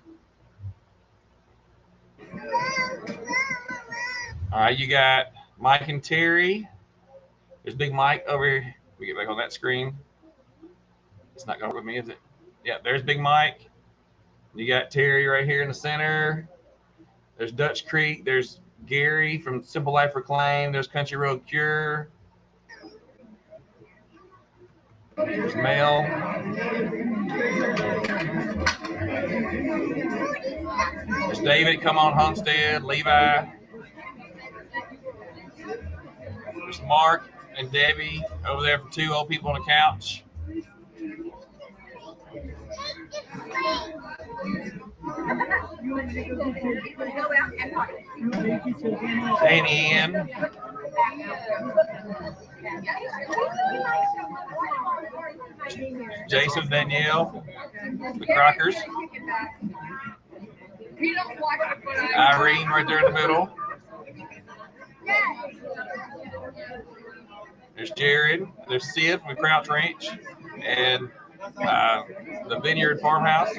All right, you got Mike and Terry. There's Big Mike over here. We get back on that screen. It's not going to work with me, is it? Yeah, there's Big Mike. You got Terry right here in the center. There's Dutch Creek. There's Gary from Simple Life Reclaim. There's Country Road Cure. There's Mel. There's David, Come On Homestead, Levi. There's Mark and Debbie over there for 2 old people on the couch. Danny Ann. Jason, Danielle, the Crockers. Irene right there in the middle. There's Jared. There's Sid from the Crouch Ranch and the Vineyard Farmhouse.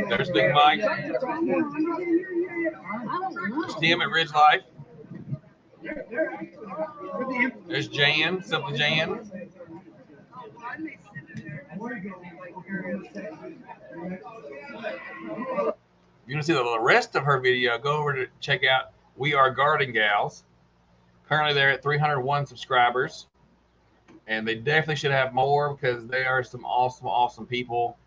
There's Big Mike. There's Tim at Ridge Life. There's Jan, Simple Jan. If you want to see the rest of her video, go over to check out We Are Garden Gals. Currently, they're at 301 subscribers, and they definitely should have more because they are some awesome people.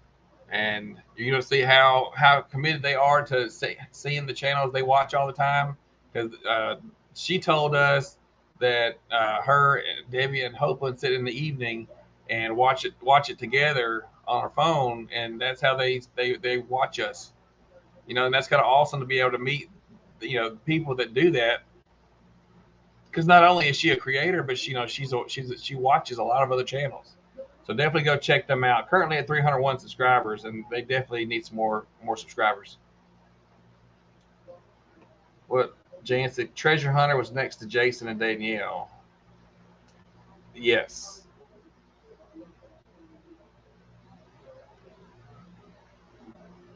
And you're going to see how committed they are to seeing the channels they watch all the time. Because she told us that her, Debbie, and Hopeland sit in the evening and watch it together on her phone, and that's how they watch us. You know, and that's kind of awesome to be able to meet, you know, people that do that. Because not only is she a creator, but she watches a lot of other channels. So definitely go check them out. Currently at 301 subscribers, and they definitely need some more subscribers. What Jan said, Treasure Hunter was next to Jason and Danielle. Yes.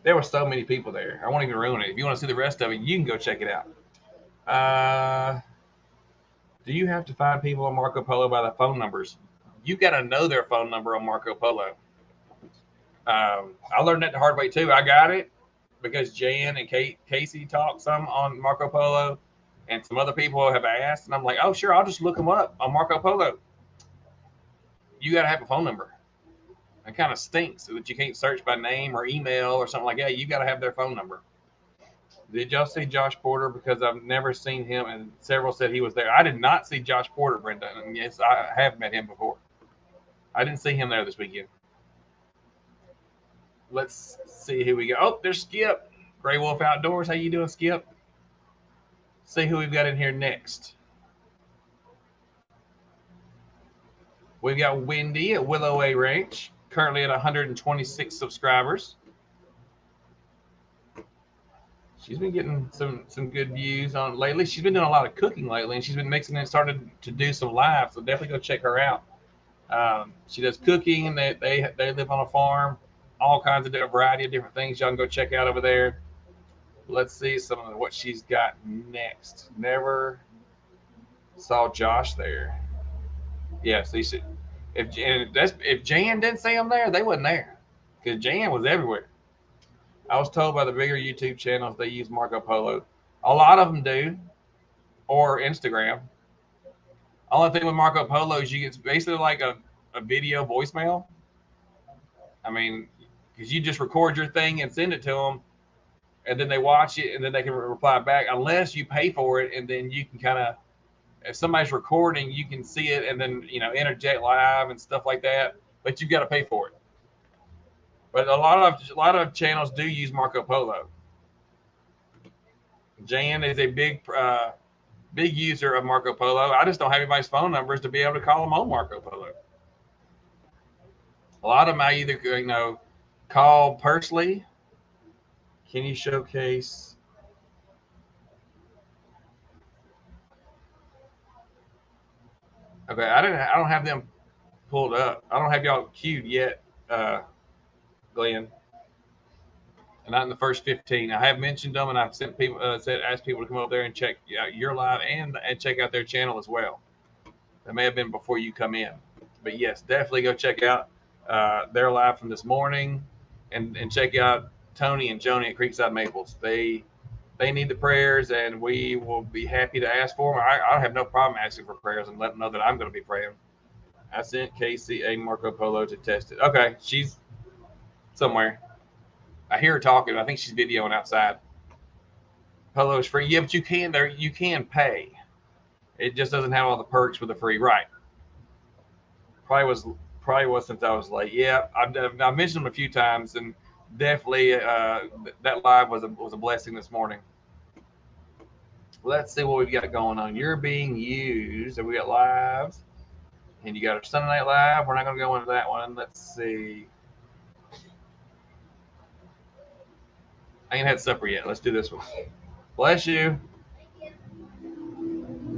There were so many people there. I won't even ruin it. If you want to see the rest of it, you can go check it out. Do you have to find people on Marco Polo by the phone numbers? You got to know their phone number on Marco Polo. I learned that the hard way too. I got it because Jan and Casey talked some on Marco Polo, and some other people have asked, and I'm like, oh, sure, I'll just look them up on Marco Polo. You got to have a phone number. It kind of stinks that you can't search by name or email or something like that. You got to have their phone number. Did y'all see Josh Porter? Because I've never seen him, and several said he was there. I did not see Josh Porter, Brenda. And yes, I have met him before. I didn't see him there this weekend. Let's see who we got. Oh, there's Skip. Gray Wolf Outdoors. How you doing, Skip? See who we've got in here next. We've got Wendy at Willow A Ranch, currently at 126 subscribers. She's been getting some good views on lately. She's been doing a lot of cooking lately, and she's been mixing and started to do some live. So definitely go check her out. She does cooking, and they live on a farm, all kinds of different variety of different things. Y'all can go check out over there. Let's see some of what she's got next. Never saw Josh there. Yeah, so you see, if Jan didn't see him there, they wasn't there, because Jan was everywhere. I was told by the bigger YouTube channels they use Marco Polo. A lot of them do, or Instagram. Only thing with Marco Polo is it's basically like a video voicemail. I mean, because you just record your thing and send it to them, and then they watch it, and then they can reply back, unless you pay for it, and then you can kind of, if somebody's recording, you can see it and then, you know, interject live and stuff like that, but you've got to pay for it. But a lot of channels do use Marco Polo. Jan is a big user of Marco Polo. I just don't have anybody's phone numbers to be able to call them on Marco Polo. A lot of them I either, you know, call personally. Can you showcase? Okay, I don't have them pulled up. I don't have y'all queued yet, Glenn. And not in the first 15. I have mentioned them, and I've sent people asked people to come over there and check out your live and check out their channel as well. That may have been before you come in, but yes, definitely go check out their live from this morning, and check out Tony and Joni at Creekside Maples. They need the prayers, and we will be happy to ask for them. I have no problem asking for prayers and let them know that I'm going to be praying. I sent Casey a Marco Polo to test it. Okay, she's somewhere. I hear her talking. I think she's videoing outside. Polo is free. Yeah, but you can pay. It just doesn't have all the perks with the free. Right. Probably was since I was late. Yeah, I've mentioned them a few times, and definitely that live was a blessing this morning. Let's see what we've got going on. You're being used, and we got lives, and you got our Sunday Night Live. We're not going to go into that one. Let's see. I ain't had supper yet. Let's do this one. Bless you.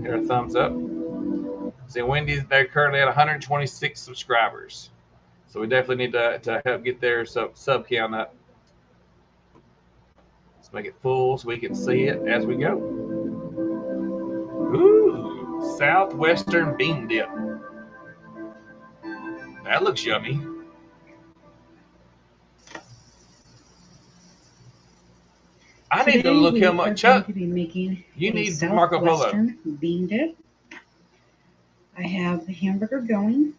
Here, a thumbs up. See, Wendy's, they're currently at 126 subscribers. So we definitely need to help get their sub count up. Let's make it full so we can see it as we go. Ooh, Southwestern bean dip. That looks yummy. I need to look him up. Chuck, you need Marco Polo. Bean dip. I have the hamburger going.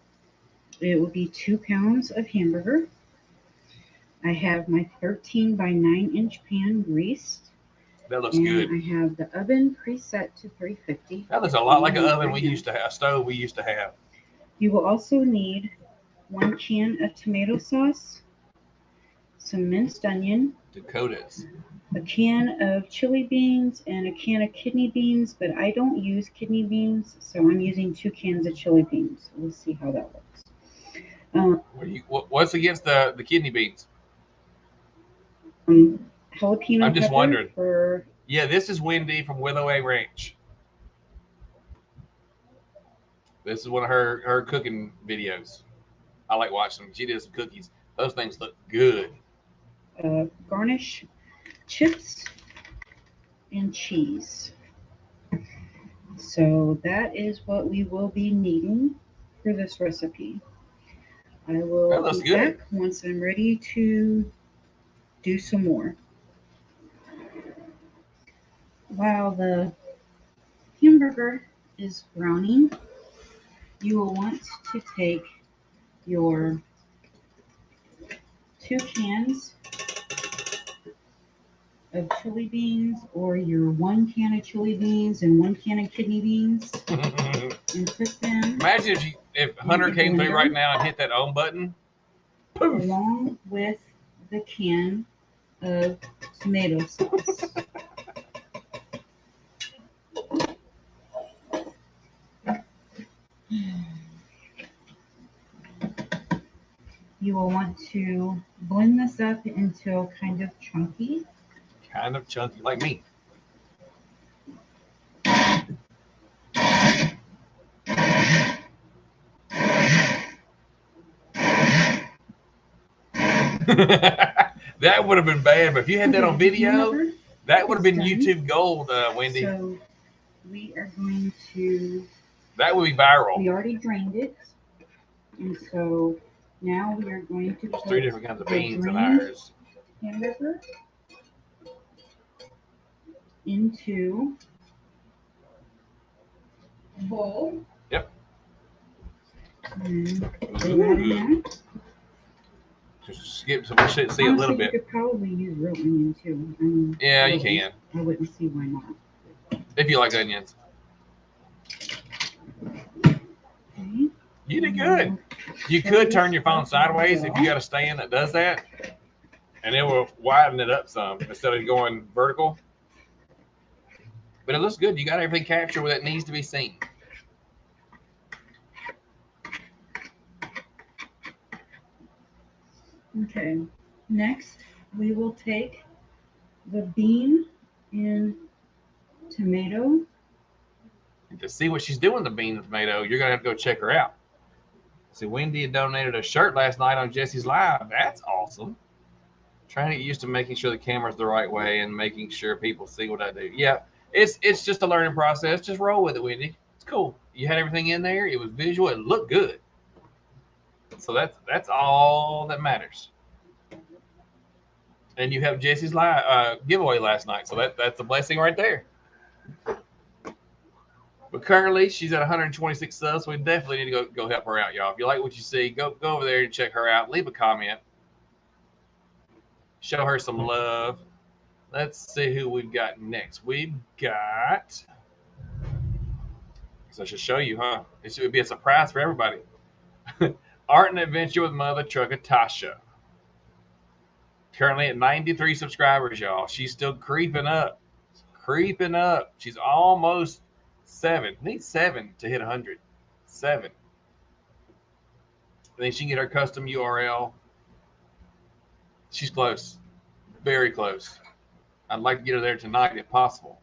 It will be 2 pounds of hamburger. I have my 13 by 9-inch pan greased. That looks good. I have the oven preset to 350. That looks a lot like an oven we used to have, a stove we used to have. You will also need 1 can of tomato sauce, some minced onion, Dakotas, a can of chili beans, and a can of kidney beans, but I don't use kidney beans, so I'm using 2 cans of chili beans. We'll see how that works. What's against the kidney beans? Jalapeno. I'm just wondering. For... Yeah, this is Wendy from Willow A Ranch. This is one of her cooking videos. I like watching them. She did some cookies. Those things look good. Garnish chips and cheese. So that is what we will be needing for this recipe. I will be back once I'm ready to do some more. While the hamburger is browning, you will want to take your 2 cans of chili beans, or your 1 can of chili beans and 1 can of kidney beans, and put them. Imagine if Hunter came through right now and hit that on button. Poof. Along with the can of tomato sauce. You will want to blend this up until kind of chunky. Kind of chunky, like me. That would have been bad, but if you had that on video, that would have been YouTube gold, Wendy. So we are going to... That would be viral. We already drained it. And so now we are going to put 3 different kinds of beans in ours. Hamburger into bowl. Yep. Just skip so we should see a little bit. You could probably use real onion too. Yeah, you can. I wouldn't see why not. If you like onions. Okay. You did good. You could turn your phone sideways if you got a stand that does that, and it will widen it up some instead of going vertical. But it looks good. You got everything captured where it needs to be seen. Okay. Next, we will take the bean and tomato. And to see what she's doing with the bean and tomato, you're going to have to go check her out. See, Wendy had donated a shirt last night on Jesse's Live. That's awesome. Trying to get used to making sure the camera's the right way and making sure people see what I do. Yeah, it's just a learning process. Just roll with it, Wendy. It's cool. You had everything in there. It was visual. It looked good. So that's all that matters. And you have Jesse's giveaway last night, so that's a blessing right there. But currently, she's at 126 subs, so we definitely need to go help her out, y'all. If you like what you see, go over there and check her out. Leave a comment. Show her some love. Let's see who we've got next. We've got... So I should show you, huh? It should be a surprise for everybody. Art and Adventure with Mother Trucker Tasha. Currently at 93 subscribers, y'all. She's still creeping up. Creeping up. She's almost 7. Needs 7 to hit 100. 7. Then she can get her custom URL. She's close. Very close. I'd like to get her there tonight if possible.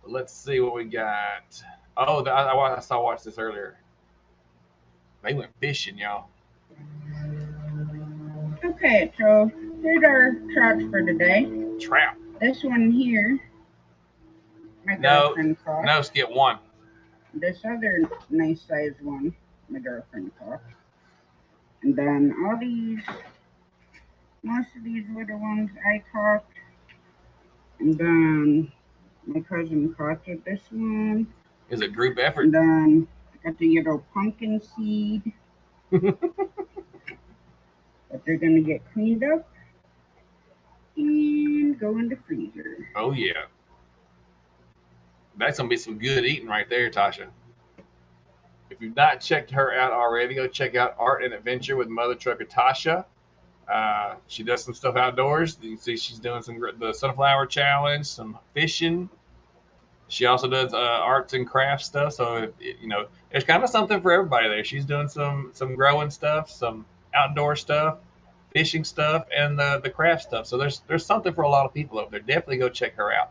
But let's see what we got. Oh, I saw watch this earlier. They went fishing, y'all. Okay, so here's our trout for today. Trout. This one here, my girlfriend caught. No, skip one. This other nice sized one, my girlfriend caught. And then all these, most of these little ones I caught. And then my cousin caught this one. It's a group effort. And then I got the yellow pumpkin seed. But they're going to get cleaned up and go in the freezer. Oh, yeah. That's going to be some good eating right there, Tasha. If you've not checked her out already, go check out Art and Adventure with Mother Trucker Tasha. She does some stuff outdoors. You can see she's doing the sunflower challenge, some fishing. She also does arts and crafts stuff. So, there's kind of something for everybody there. She's doing some growing stuff, some outdoor stuff, fishing stuff, and the craft stuff. So there's something for a lot of people over there. Definitely go check her out.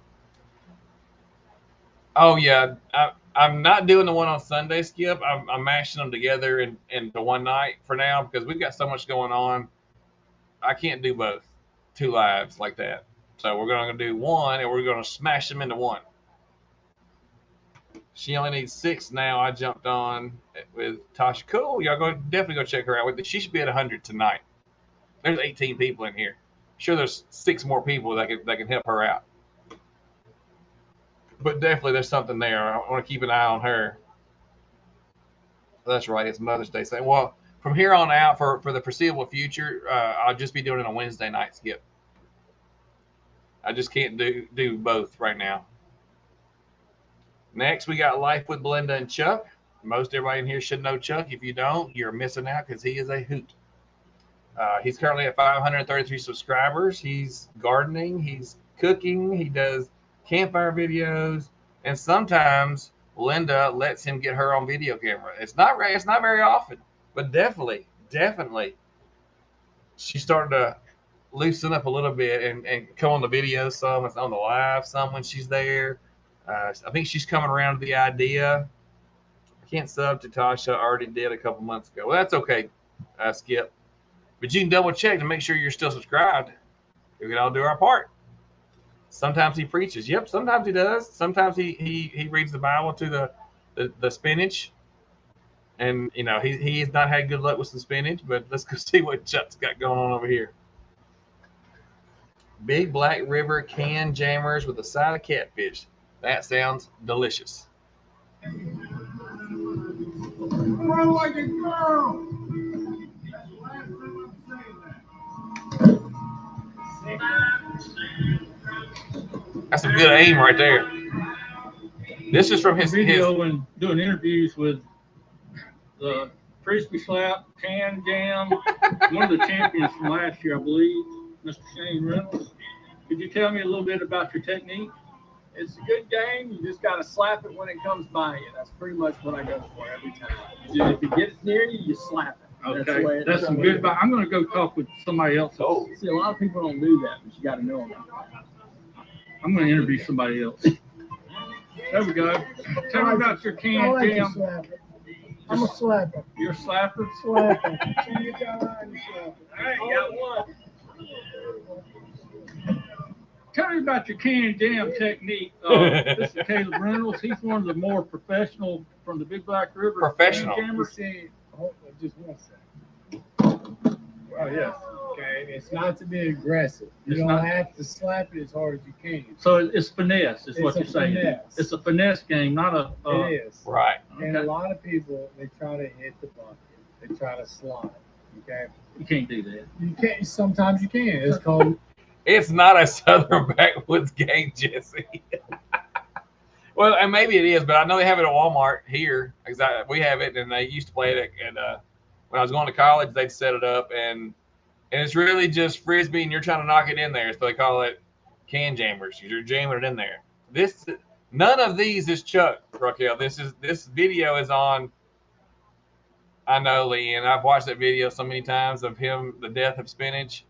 Oh yeah, I'm not doing the one on Sunday, Skip. I'm mashing them together into one night for now because we've got so much going on. I can't do both 2 lives like that. So we're going to do one, and we're going to smash them into one. She only needs 6 now. I jumped on with Tasha. Cool. Y'all definitely go check her out. She should be at 100 tonight. There's 18 people in here. I'm sure there's 6 more people that can help her out. But definitely there's something there. I want to keep an eye on her. That's right. It's Mother's Day. So, well, from here on out, for the foreseeable future, I'll just be doing it on Wednesday night, Skip. I just can't do both right now. Next, we got Life with Belinda and Chuck. Most everybody in here should know Chuck. If you don't, you're missing out because he is a hoot. He's currently at 533 subscribers. He's gardening. He's cooking. He does campfire videos. And sometimes Linda lets him get her on video camera. It's not very often, but definitely, she started to loosen up a little bit and come on the video some. It's on the live some when she's there. I think she's coming around to the idea. I can't sub to Tasha. I already did a couple months ago. Well, that's okay, Skip. But you can double check to make sure you're still subscribed. We can all do our part. Sometimes he preaches. Yep, sometimes he does. Sometimes he reads the Bible to the spinach. And, he's not had good luck with some spinach, but let's go see what Chuck's got going on over here. Big Black River canned jammers with a side of catfish. That sounds delicious. Run like a girl. That's some good aim right there. This is from his video and doing interviews with the Frisbee Slap, Can Jam, one of the champions from last year, I believe, Mr. Shane Reynolds. Could you tell me a little bit about your technique? It's a good game. You just got to slap it when it comes by you. That's pretty much what I go for every time. If it gets near you, you slap it. Okay, that's some good advice. I'm going to go talk with somebody else. Oh, see, a lot of people don't do that, but you got to know about that. I'm going to interview somebody else. There we go. Tell me about your can jam. I'm a slapper. You're a slapper? Slapper. All right, you got one. Tell me about your can jam technique. This is Caleb Reynolds. He's one of the more professional from the Big Black River. Professional. Can jammers. Just one second. Oh, yes. Okay, it's not to be aggressive. You It's don't not- have to slap it as hard as you can. So it's finesse, is what It's you're a saying. finesse. It's a finesse game, not a. It is. Right. And a Okay. lot of people, they try to hit the bucket. They try to slide. Okay. You can't do that. You can't. Sometimes you can. It's called. It's not a Southern backwoods game, Jesse. Well, and maybe it is, but I know they have it at Walmart here. We have it, and they used to play it at when I was going to college. They'd set it up, and it's really just frisbee, and you're trying to knock it in there. So they call it can jammers. You're jamming it in there. None of these is Chuck, Raquel. This video is on. I know, Lee, and I've watched that video so many times of him, the death of spinach.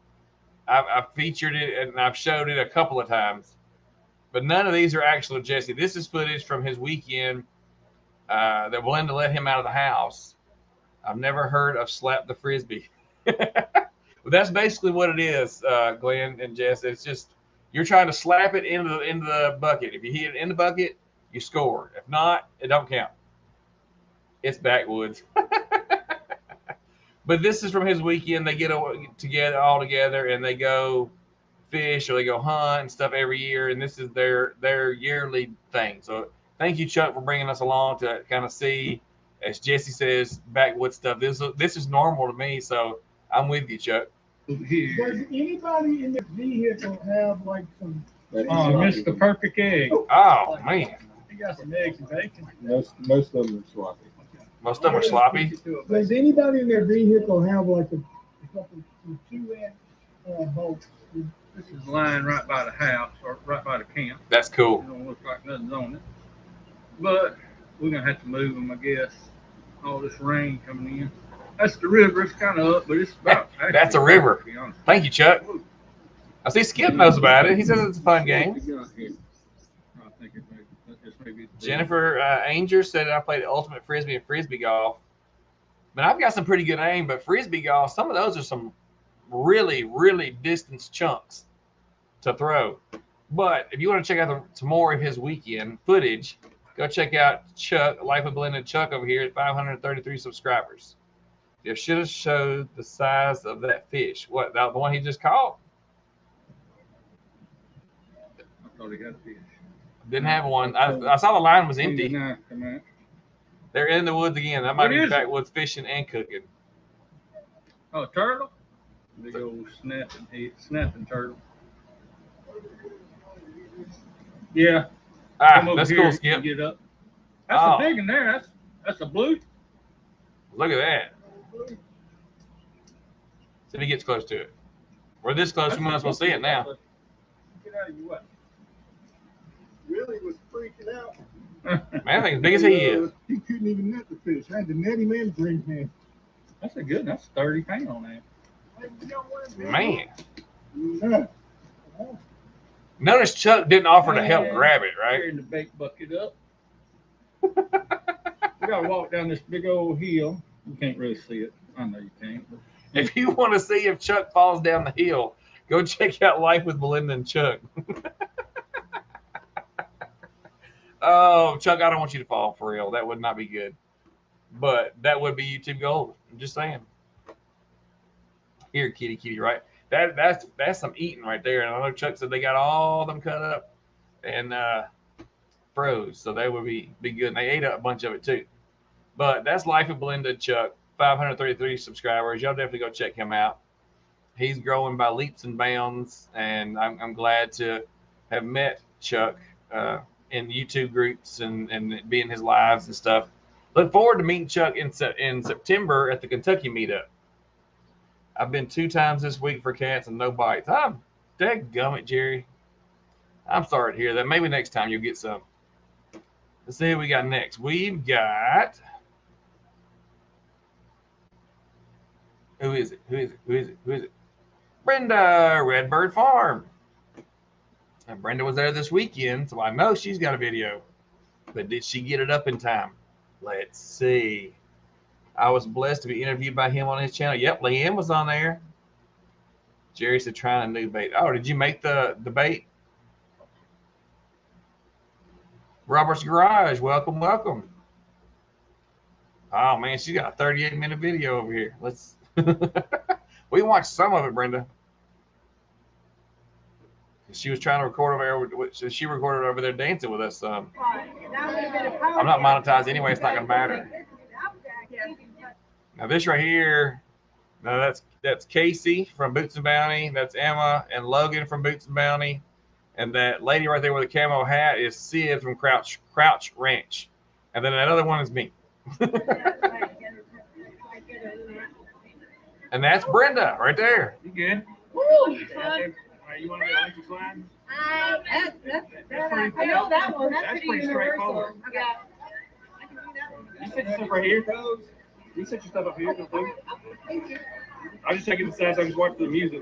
I've featured it and I've showed it a couple of times, but none of these are actual Jesse. This is footage from his weekend that Belinda let him out of the house. I've never heard of slap the frisbee. But that's basically what it is, Glenn and Jess. It's just you're trying to slap it into the bucket. If you hit it in the bucket, you score. If not, it don't count. It's backwoods. But this is from his weekend. They get all together and they go fish or they go hunt and stuff every year. And this is their yearly thing. So thank you, Chuck, for bringing us along to kind of see, as Jesse says, backwoods stuff. This is normal to me. So I'm with you, Chuck. Does anybody in the vehicle have like some? Mr. Perfect Egg. Oh, man. You got some eggs and bacon. Most of them are sloppy. Most of them are sloppy. Does anybody in their vehicle have like a couple 2-inch bolts? This is lying right by the house or right by the camp. That's cool. It don't look like nothing's on it. But we're going to have to move them, I guess. All this rain coming in. That's the river. It's kind of up, but it's about. That's a river. Thank you, Chuck. I see Skip knows about it. He says it's a fun game. I think it maybe Jennifer Anger said I played ultimate frisbee and frisbee golf. But I've got some pretty good aim, but frisbee golf, some of those are some really, really distance chunks to throw. But if you want to check out some more of his weekend footage, go check out Chuck, Life with Belinda Chuck over here at 533 subscribers. You should have showed the size of that fish. What, the one he just caught? I thought he had a fish. Didn't have one. I saw the line was empty. Nah, come on. They're in the woods again. That might What be is it? backwoods fishing and cooking. Oh, a turtle? Big old snapping turtle. Yeah. Come over That's here cool, and Skip. Get up. That's Oh. a big one there. That's a blue. Look at that. See if he gets close to it. We're this close, we might as well see it now. Get out of your way. Really was freaking out. Man, I think as big as he is. He couldn't even net the fish. I had to net him and bring him. That's a good. That's 30 pound on that. Man. Yeah. Notice Chuck didn't offer to help grab it, right? Carrying the bait bucket up. We gotta walk down this big old hill. You can't really see it. I know you can't. But If you want to see if Chuck falls down the hill, go check out Life with Belinda and Chuck. Oh, Chuck, I don't want you to fall for real. That would not be good. But that would be YouTube gold. I'm just saying. Here, kitty, right? That's some eating right there. And I know Chuck said they got all them cut up and froze, so they would be good. And they ate a bunch of it too. But that's Life of Belinda and Chuck, 533 subscribers. Y'all definitely go check him out. He's growing by leaps and bounds, and I'm glad to have met Chuck in YouTube groups and be in his lives and stuff. Look forward to meeting Chuck in September at the Kentucky meetup. I've been 2 times this week for cats and no bites. I'm dadgummit, Jerry. I'm sorry to hear that. Maybe next time you'll get some. Let's see who we got next. We've got. Who is it? Brenda, Redbird Farm. And Brenda was there this weekend, so I know she's got a video. But did she get it up in time? Let's see. I was blessed to be interviewed by him on his channel. Yep, Leanne was on there. Jerry said trying a new bait. Oh, did you make the bait? Robert's Garage, welcome. Oh man, she's got a 38-minute video over here. Let's We watched some of it, Brenda. She was trying to record over there. She recorded over there dancing with us. I'm not monetized anyway. It's not going to matter. Now this right here, now that's Casey from Boots and Bounty. That's Emma and Logan from Boots and Bounty. And that lady right there with a camo hat is Sid from Crouch Ranch. And then that other one is me. And that's Brenda right there. You good? Woo, Alright, you want to get electric slide? I know that one. That's pretty straightforward. Yeah. You set your stuff right here. You set your stuff up here. Thank you. I was just checking the stats. I was watching the music.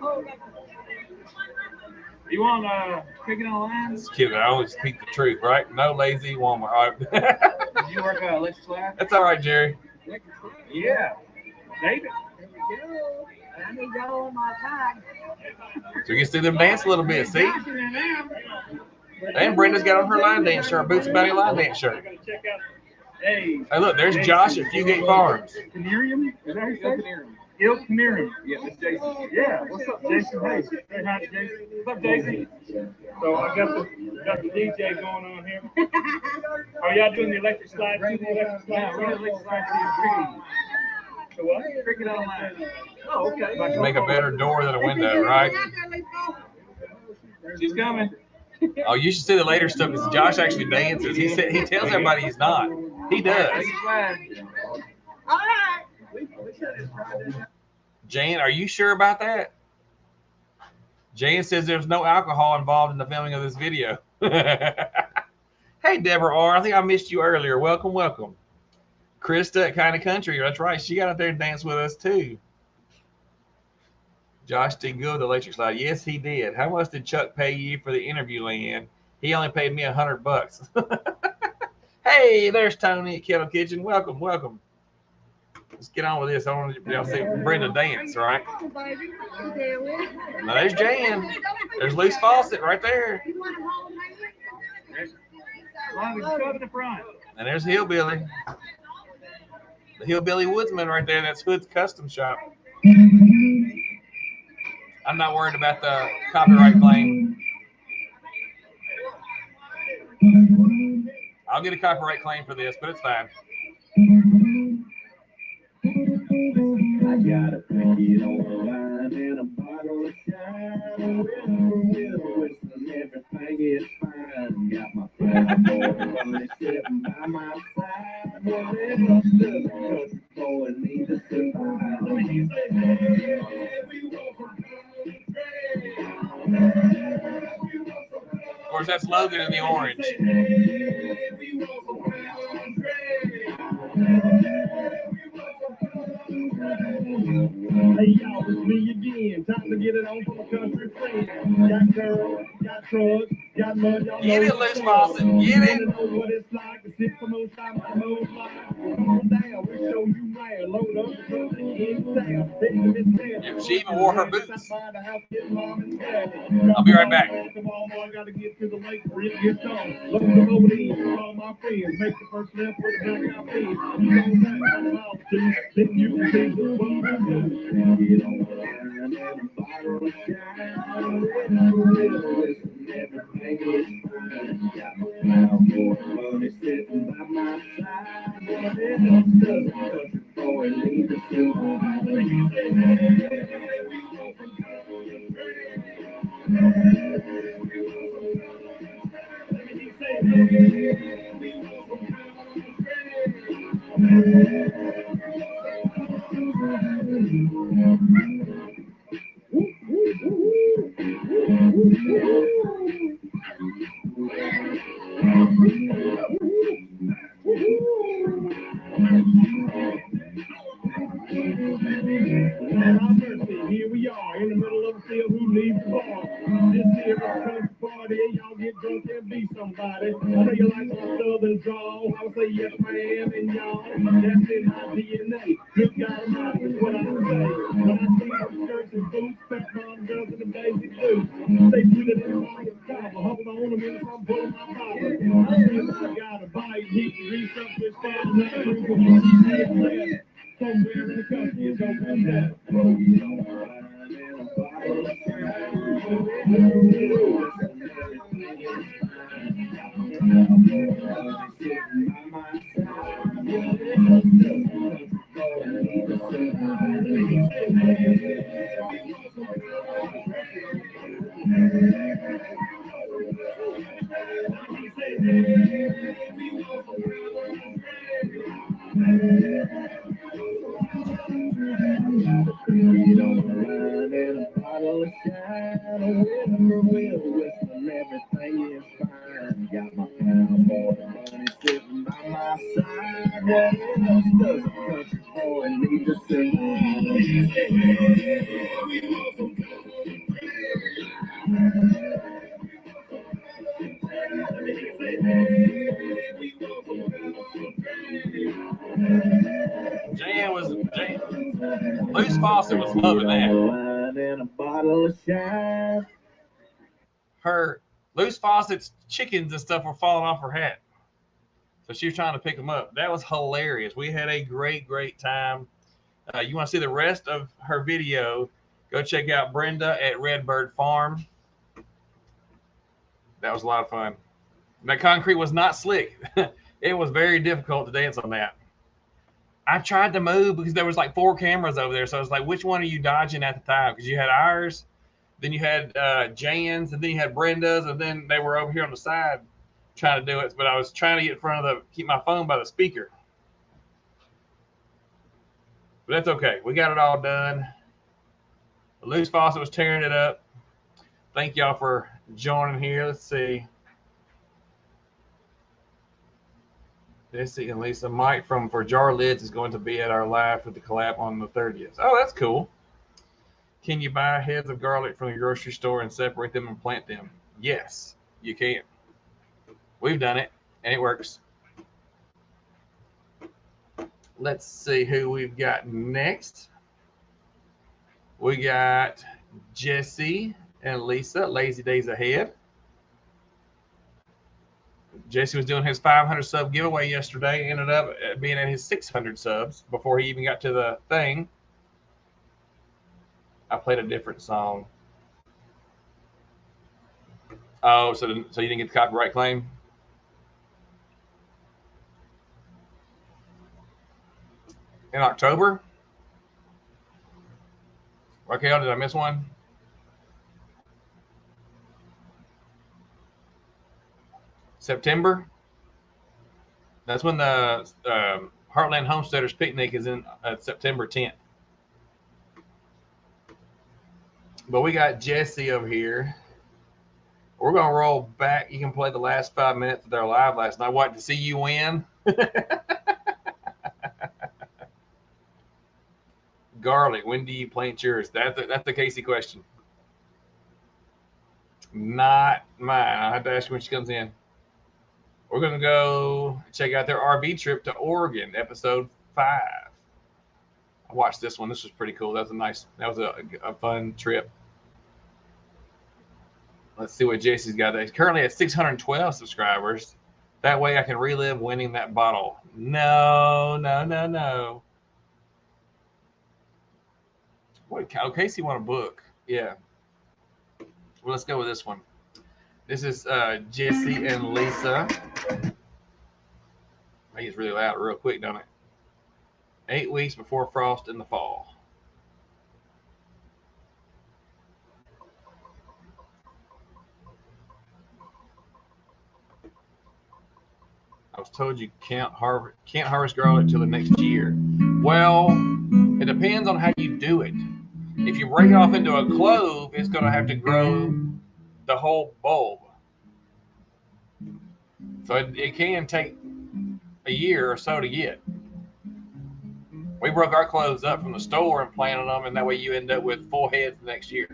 You want cricket online? This kid, I always speak the truth, right? No lazy Walmart. All right. Did you work electric slide? That's all right, Jerry. Yeah. David. I need y'all on my time. So you can see them dance a little bit, see? And Brenda's got on her line dance shirt, Boots and Bounty line dance shirt. Check out. Hey. Hey, look, there's Josh at Fugate Farms. Canarium? Is that how you say it? Il Canarium. Yeah, it's Jason. Yeah, what's up, Jason? Hey, say hi to Jason. What's up, Jason? So I got the DJ going on here. Are y'all doing the electric slide? We're the electric slide. So what? Cricket online. Oh, okay. Make a better door than a window, right? She's coming. Oh, you should see the later stuff because Josh actually dances. He tells everybody he's not. He does. All right. Jan, are you sure about that? Jan says there's no alcohol involved in the filming of this video. Hey, Deborah R. I think I missed you earlier. Welcome, welcome. Krista at Kind of Country. That's right. She got out there and danced with us, too. Josh did good with the electric slide. Yes, he did. How much did Chuck pay you for the interview, Leanne? He only paid me $100. Hey, there's Tony at Kettle Kitchen. Welcome, welcome. Let's get on with this. I want y'all to see Brenda dance, right? Now there's Jan. There's Loose Faucet right there. And there's Hillbilly. The Hillbilly Woodsman right there. That's Hood's Custom Shop. I'm not worried about the copyright claim. I'll get a copyright claim for this, but it's fine. I got a ticket on the line and a bottle of shine. Whistling, everything is fine. Got my family sitting by my side. Whatever the country boy need to survive. Of course, that's Logan in the orange. Hey y'all, it's me again. Time to get it on from a country friend. Got girls, got trucks, got mud. Y'all Get it, Loose Faucet. Get it. know what it's like to sit for most time on the road line. Come on down, we'll show you man. Load up the truck in town. She even wore her boots. I'll be right back. I gotta get to the lake where it gets on. Load them over there, all my friends. Make the first left with the back out feet. You know that I'm out to, then you can see the one. Get on the line and a bottle of shine. Everything is fine. Got my cowboy money sitting by my side. Whatever does country boy need to survive. Here we are in the middle of a field. Who needs the bar? This here is a country party. Y'all get drunk and be somebody. I know you like my southern drawl. I would say yes, ma'am, and y'all. That's in my DNA. Good God Almighty is what I say. When I see the skirts and boots, fat mom girls in the basic boots. They put it in my copper. Hold on a minute, I'm pulling my collar. I got a bite, heat, grease up this fast, somewhere in the country, it's gonna come down. Loose Faucet was loving that. Her Loose Faucet's chickens and stuff were falling off her hat. So she was trying to pick them up. That was hilarious. We had a great, great time. You want to see the rest of her video, go check out Brenda at Redbird Farm. That was a lot of fun. That concrete was not slick. It was very difficult to dance on that. I tried to move because there was like 4 cameras over there. So I was like, which one are you dodging at the time? Because you had ours, then you had Jan's, and then you had Brenda's, and then they were over here on the side trying to do it. But I was trying to get in front of keep my phone by the speaker. But that's okay. We got it all done. The Loose Faucet was tearing it up. Thank y'all for joining here. Let's see. Jesse and Lisa. Mike from For Jar Lids is going to be at our live for the collab on the 30th. Oh, that's cool. Can you buy heads of garlic from the grocery store and separate them and plant them? Yes, you can. We've done it, and it works. Let's see who we've got next. We got Jesse and Lisa, Lazy Days Ahead. Jesse was doing his 500 sub giveaway yesterday. Ended up being at his 600 subs before he even got to the thing. I played a different song. Oh, so you didn't get the copyright claim? In October? Raquel, did I miss one? September? That's when the Heartland Homesteaders Picnic is in September 10th. But we got Jesse over here. We're going to roll back. You can play the last 5 minutes of their live last night. What, to see you win? Garlic, when do you plant yours? That's the Casey question. Not mine. I'll have to ask her when she comes in. We're going to go check out their RV trip to Oregon, episode 5. I watched this one. This was pretty cool. That was a fun trip. Let's see what Jesse's got. He's currently at 612 subscribers. That way I can relive winning that bottle. No. What? Oh, Casey want a book. Yeah. Well, let's go with this one. This is Jesse and Lisa. I think it's really loud real quick, don't it? 8 weeks before frost in the fall. I was told you can't harvest garlic until the next year. Well, it depends on how you do it. If you break it off into a clove, it's going to have to grow the whole bulb. So it can take a year or so to get. We broke our cloves up from the store and planted them, and that way you end up with full heads the next year.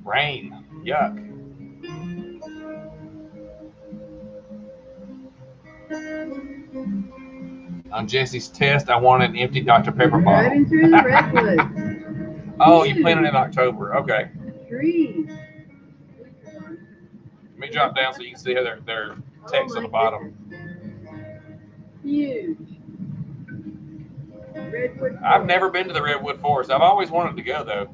Rain. Yuck. On Jesse's test, I wanted an empty Dr. Pepper bottle. Driving through the redwoods. Oh, you planted in October. Okay. Trees. Let me drop down so you can see how their text on the bottom. Huge. Redwood I've never been to the Redwood Forest. I've always wanted to go though.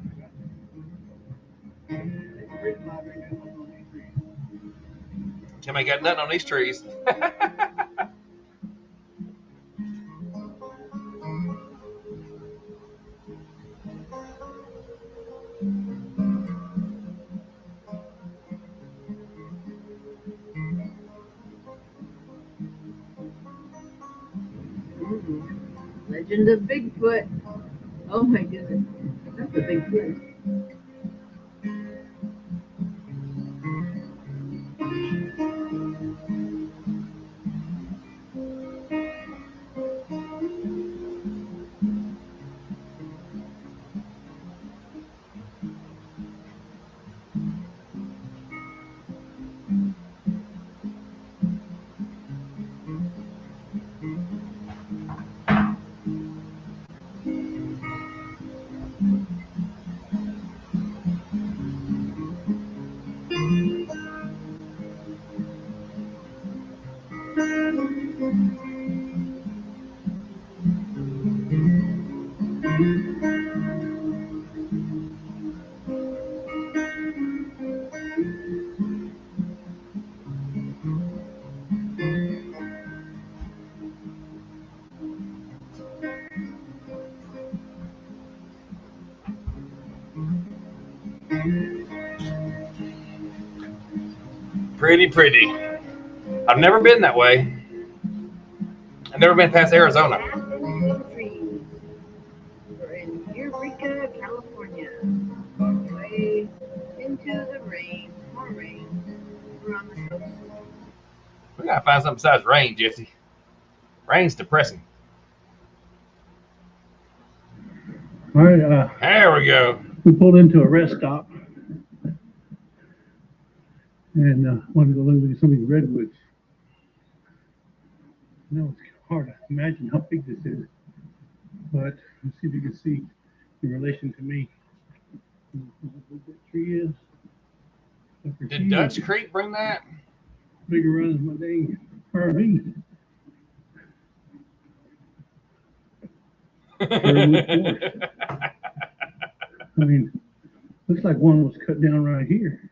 Tim ain't got nothing on these trees. Legend of Bigfoot. Oh my goodness. That's a Bigfoot. Pretty. I've never been that way. I've never been past Arizona. We're in Eureka, California. Way into the rain. More rain. We're on the coast. We gotta find something besides rain, Jesse. Rain's depressing. All right, There we go. we pulled into a rest stop and wanted to go look at some of these redwoods. I know it's hard to imagine how big this is, but let's see if you can see in relation to me how big that tree is. Did Dutch Creek bring that? Bigger around as my dang RV. I mean, looks like one was cut down right here.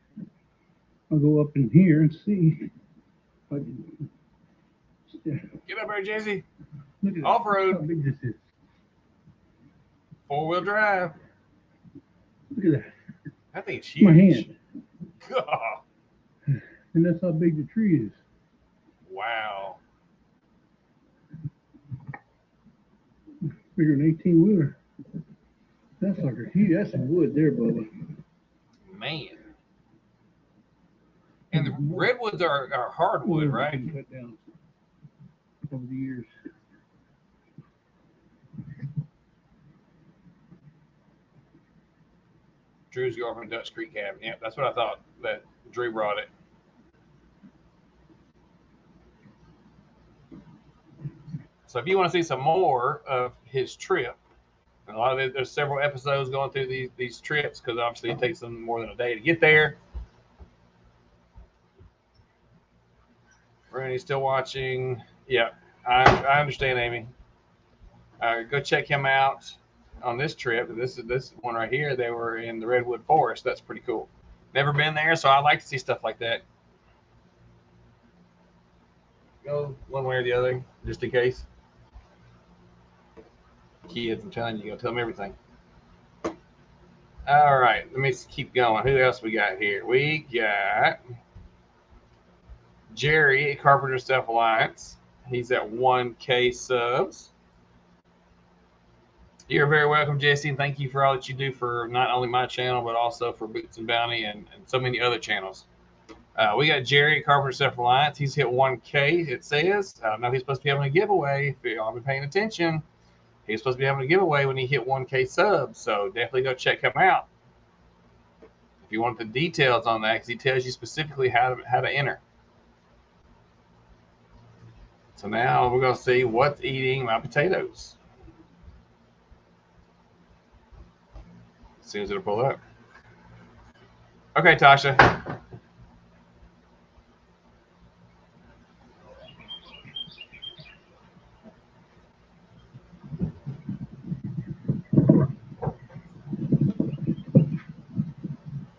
I'll go up in here and see if I can. Get up there, Jesse. Look at Off-road. how big this is. 4-wheel drive. Look at that. That thing's huge. My hand. God. And that's how big the tree is. Wow. Bigger than 18-wheeler. That's like that's some wood there, Bubba. Man. And the redwoods are hardwood, right? Cut down over the years. Drew's girlfriend, Dutch Creek Cabin. Yeah, that's what I thought, that Drew brought it. So if you want to see some more of his trip, and a lot of it, there's several episodes going through these trips because obviously it takes them more than a day to get there. Randy's still watching. Yeah, I understand, Amy. Go check him out on this trip. This one right here. They were in the Redwood Forest. That's pretty cool. Never been there, so I like to see stuff like that. Go one way or the other, just in case. Kids, I'm telling you, you gotta tell them everything. All right, let me keep going. Who else we got here? We got Jerry at Carpenter Self Alliance. He's at 1K subs. You're very welcome, Jesse, and thank you for all that you do for not only my channel, but also for Boots and Bounty and so many other channels. We got Jerry at Carpenter Self Alliance. He's hit 1K, it says. I don't know if he's supposed to be having a giveaway. If y'all been paying attention, he's supposed to be having a giveaway when he hit 1K subs. So definitely go check him out if you want the details on that, because he tells you specifically how to enter. So now we're going to see what's eating my potatoes. As soon as it'll pull up. Okay, Tasha.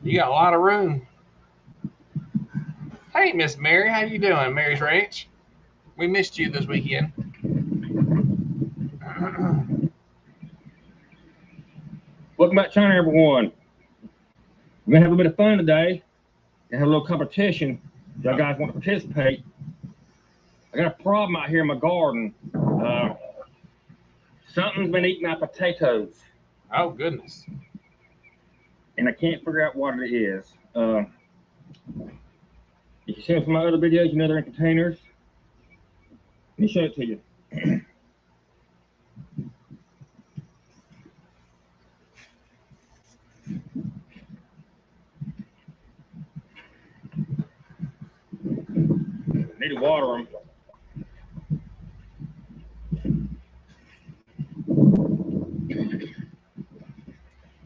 You got a lot of room. Hey, Miss Mary, how you doing? Mary's Ranch. We missed you this weekend. Welcome back to China, everyone. We're gonna have a bit of fun today. Have a little competition. Y'all guys want to participate? I got a problem out here in my garden. Something's been eating my potatoes. Oh, goodness. And I can't figure out what it is. If you see some of my other videos, you know they're in containers. Let me show it to you. Need to water them.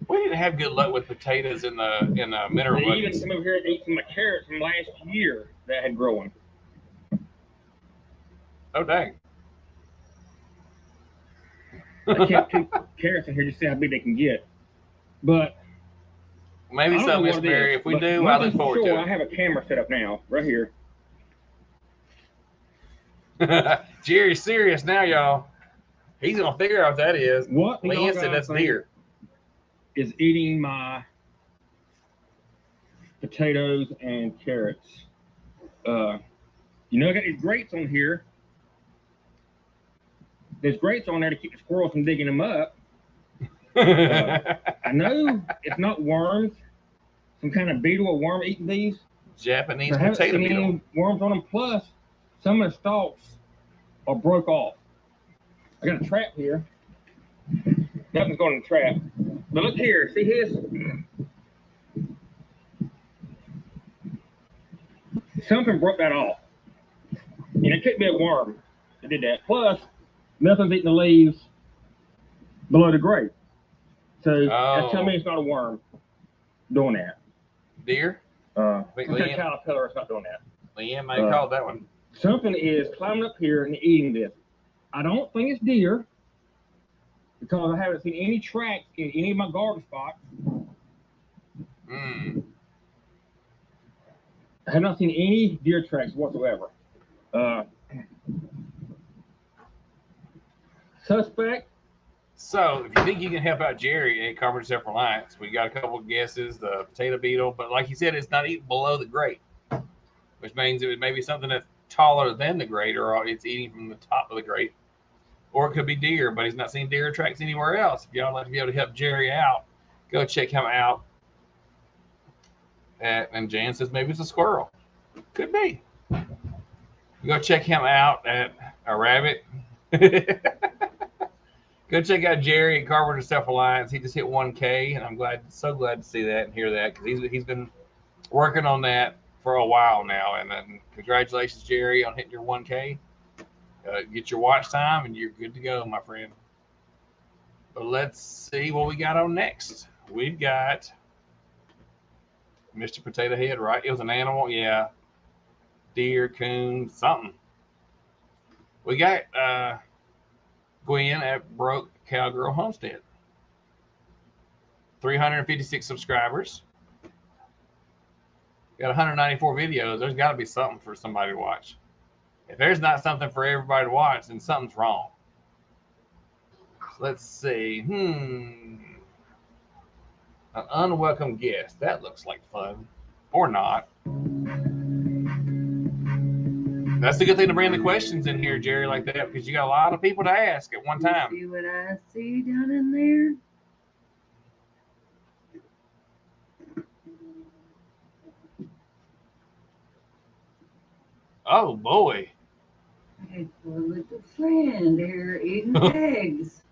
We didn't have good luck with potatoes in the mineral They even buckets. come over here and ate some of my carrots from last year that had grown. Oh, dang. I kept 2 carrots in here just to see how big they can get. But Maybe I don't so, know Miss what it Mary. is, If we but do, one I look thing's for forward sure, to I have a camera set up now, right here. it. Jerry's serious now, y'all. He's going to figure out what that is. What Leanne said that's deer. is eating my potatoes and carrots. You know, I got these grates on here. There's grates on there to keep the squirrels from digging them up. I know it's not worms, some kind of beetle or worm eating these. Japanese I haven't potato seen beetle. any worms on them. Plus, some of the stalks are broke off. I got a trap here. Nothing's going in the trap. But look here, see his? Something broke that off. And it could be a worm that did that. Plus, nothing's eating the leaves below the grate. So that's telling me it's not a worm doing that. Deer? It's a caterpillar, it's not doing that. Leanne may call that one. Something is climbing up here and eating this. I don't think it's deer because I haven't seen any tracks in any of my garden spots. I have not seen any deer tracks whatsoever. Suspect. So, if you think you can help out Jerry at Carpenter Self-Reliance, we got a couple of guesses. The potato beetle, but like you said, it's not eating below the grate, which means it may be something that's taller than the grate, or it's eating from the top of the grate. Or it could be deer, but he's not seeing deer tracks anywhere else. If y'all like to be able to help Jerry out, go check him out. And Jan says maybe it's a squirrel. Could be. Go check him out at a rabbit. Go check out Jerry at Carpenter Self-Reliance. He just hit 1K, and I'm so glad to see that and hear that, because he's been working on that for a while now. And then congratulations, Jerry, on hitting your 1K. Get your watch time, and you're good to go, my friend. But let's see what we got on next. We've got Mr. Potato Head, right? It was an animal, yeah. Deer, coon, something. We got Gwen at Broke Cowgirl Homestead. 356 subscribers. Got 194 videos. There's got to be something for somebody to watch. If there's not something for everybody to watch, then something's wrong. So let's see. An unwelcome guest. That looks like fun. Or not. That's the good thing to bring the questions in here, Jerry, like that, because you got a lot of people to ask at one time. See what I see down in there? Oh, boy. I had a little friend here eating eggs.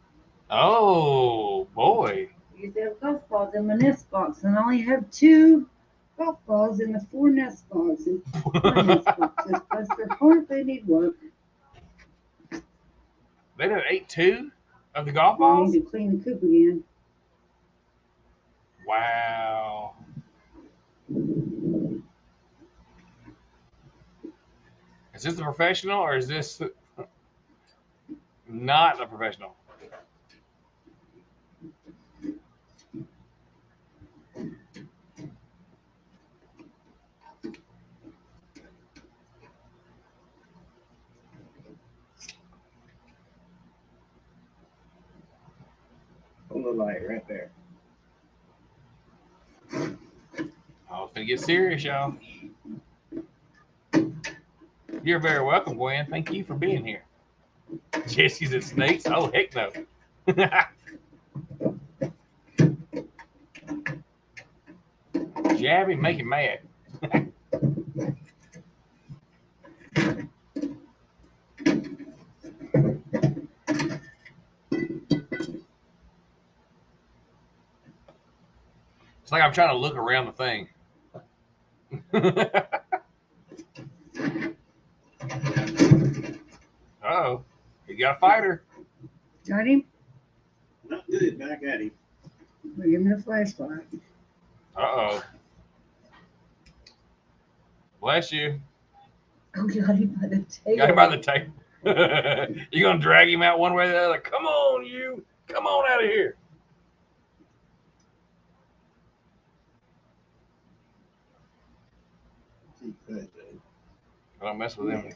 Oh, boy. I used to have golf balls in my nest box, and I only have 2 golf balls in the 4 nest boxes. 4 nest boxes, plus they're hard, they need work. They done ate 2 of the golf I balls? need to clean the coop again. Wow. Is this a professional, or is this not a professional? one look like right there? Oh, it's gonna get serious, y'all. You're very welcome, Gwen. Thank you for being here. Jesse's and snakes? Oh, heck no. Jabby, make him mad. It's like I'm trying to look around the thing. Uh-oh. He got a fighter. Got him? Not good, back at him. Well, give me the flashlight. Uh-oh. Bless you. Oh, got him by the tail. Got him by the tail. You gonna drag him out one way or the other? Come on, you. Come on out of here. I don't mess with him.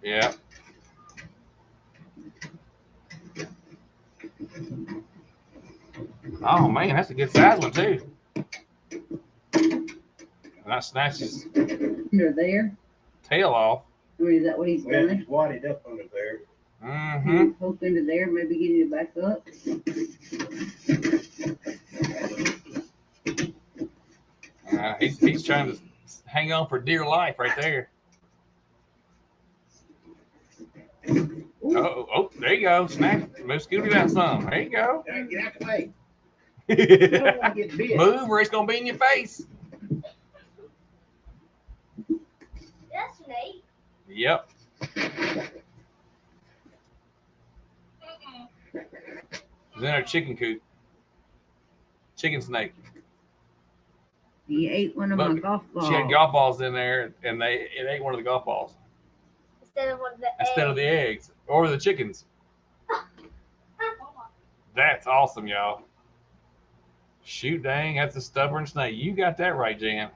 Yeah. Oh man, that's a good size one too. And that snatches Under there. tail off. I mean, is that what he's Well, doing? he's wadded up under there. Mm-hmm. Poke into there, maybe getting it back up. He's trying to hang on for dear life right there. Oh, there you go. Snap. Move Scooter down some. There you go. Get out the way. You don't want to get bit. Move or it's going to be in your face. That's neat. Yep. It's in our chicken coop. Chicken snake. He ate one of my golf balls. She had golf balls in there, and it ate one of the golf balls Instead of one of the instead of the eggs or the chickens. That's awesome, y'all. Shoot, dang, that's a stubborn snake. You got that right, Jan.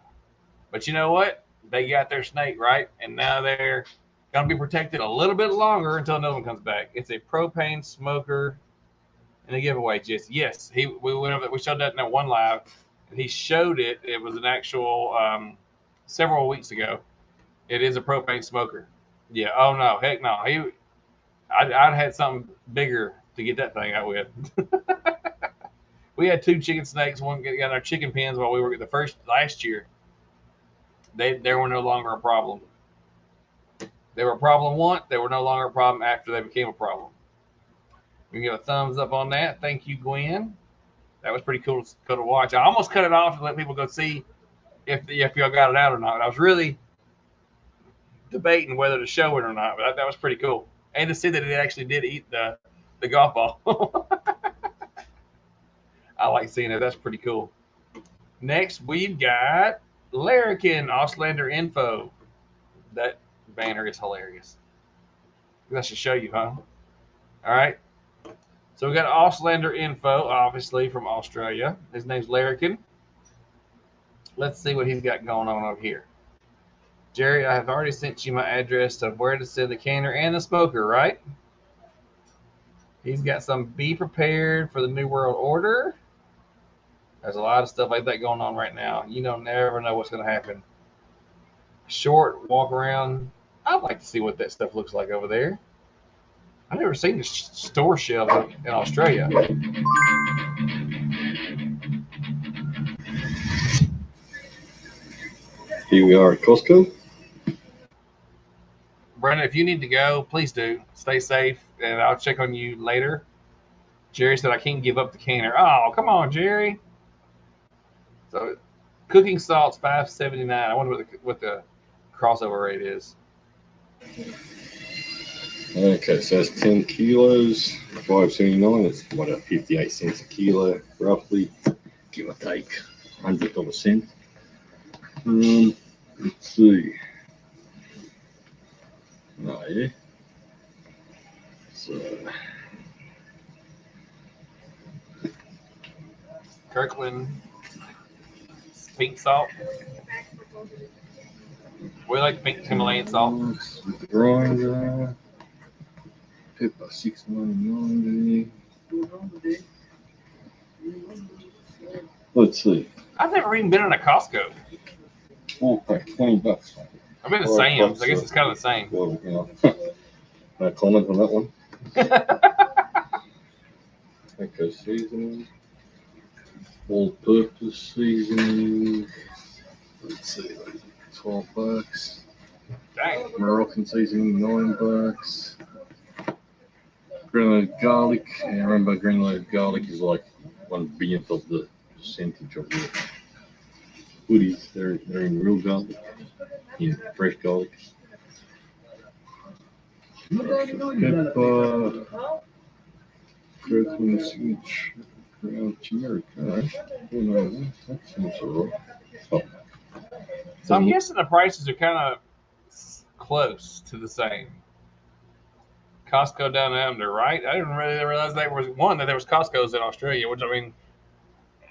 But you know what? They got their snake right, and now they're going to be protected a little bit longer until another one comes back. It's a propane smoker and a giveaway. Just yes, we showed that in that one live, and he showed it. It was an actual several weeks ago. It is a propane smoker. Yeah. Oh no, heck no. I'd had something bigger to get that thing out with. We had 2 chicken snakes. One got our chicken pens while we were last year. They were no longer a problem. They were a problem once. They were no longer a problem after they became a problem. We can give a thumbs up on that. Thank you, Gwen. That was pretty cool to watch. I almost cut it off to let people go see if y'all got it out or not. I was really debating whether to show it or not, but that was pretty cool. And to see that it actually did eat the golf ball. I like seeing it. That's pretty cool. Next, we've got Larrikin Auslander Info. That banner is hilarious. That should show you, huh? All right. So we got Auslander Info, obviously from Australia. His name's Larrikin. Let's see what he's got going on over here. Jerry, I have already sent you my address of where to send the canner and the smoker, right? He's got some Be Prepared for the New World Order. There's a lot of stuff like that going on right now. You don't never know what's going to happen. Short walk around. I'd like to see what that stuff looks like over there. I've never seen the store shelves in Australia. Here we are at Costco. Brandon, if you need to go, please do. Stay safe, and I'll check on you later. Jerry said I can't give up the canner. Oh, come on, Jerry. So, cooking salt's $5.79. I wonder what the crossover rate is. Okay, so that's 10 kilos, $5.79. It's what, 58 cents a kilo, roughly, give or take, $100 cent. Let's see. Oh, yeah. So, Kirkland pink salt. We like pink Himalayan salt. grinder, pepper $6.99. Let's see. I've never even been in a Costco. Oh, like $20. I've been to Well, Sam's. I that's, guess it's kind of the same. Well, you know, can I comment on that one? Eco seasoning, all-purpose seasoning. Let's see, $12. Dang. Moroccan seasoning, $9. Granulated garlic. And remember, granulated garlic is like 1/10 of the percentage of the goodies. They're in real garlic, in fresh garlic. Pepper. Kirkland signature ground turmeric. All right. Oh, no, that seems all right. Oh. So I'm guessing the prices are kind of close to the same. Costco down under, right? I didn't really realize that there was Costco's in Australia, which I mean,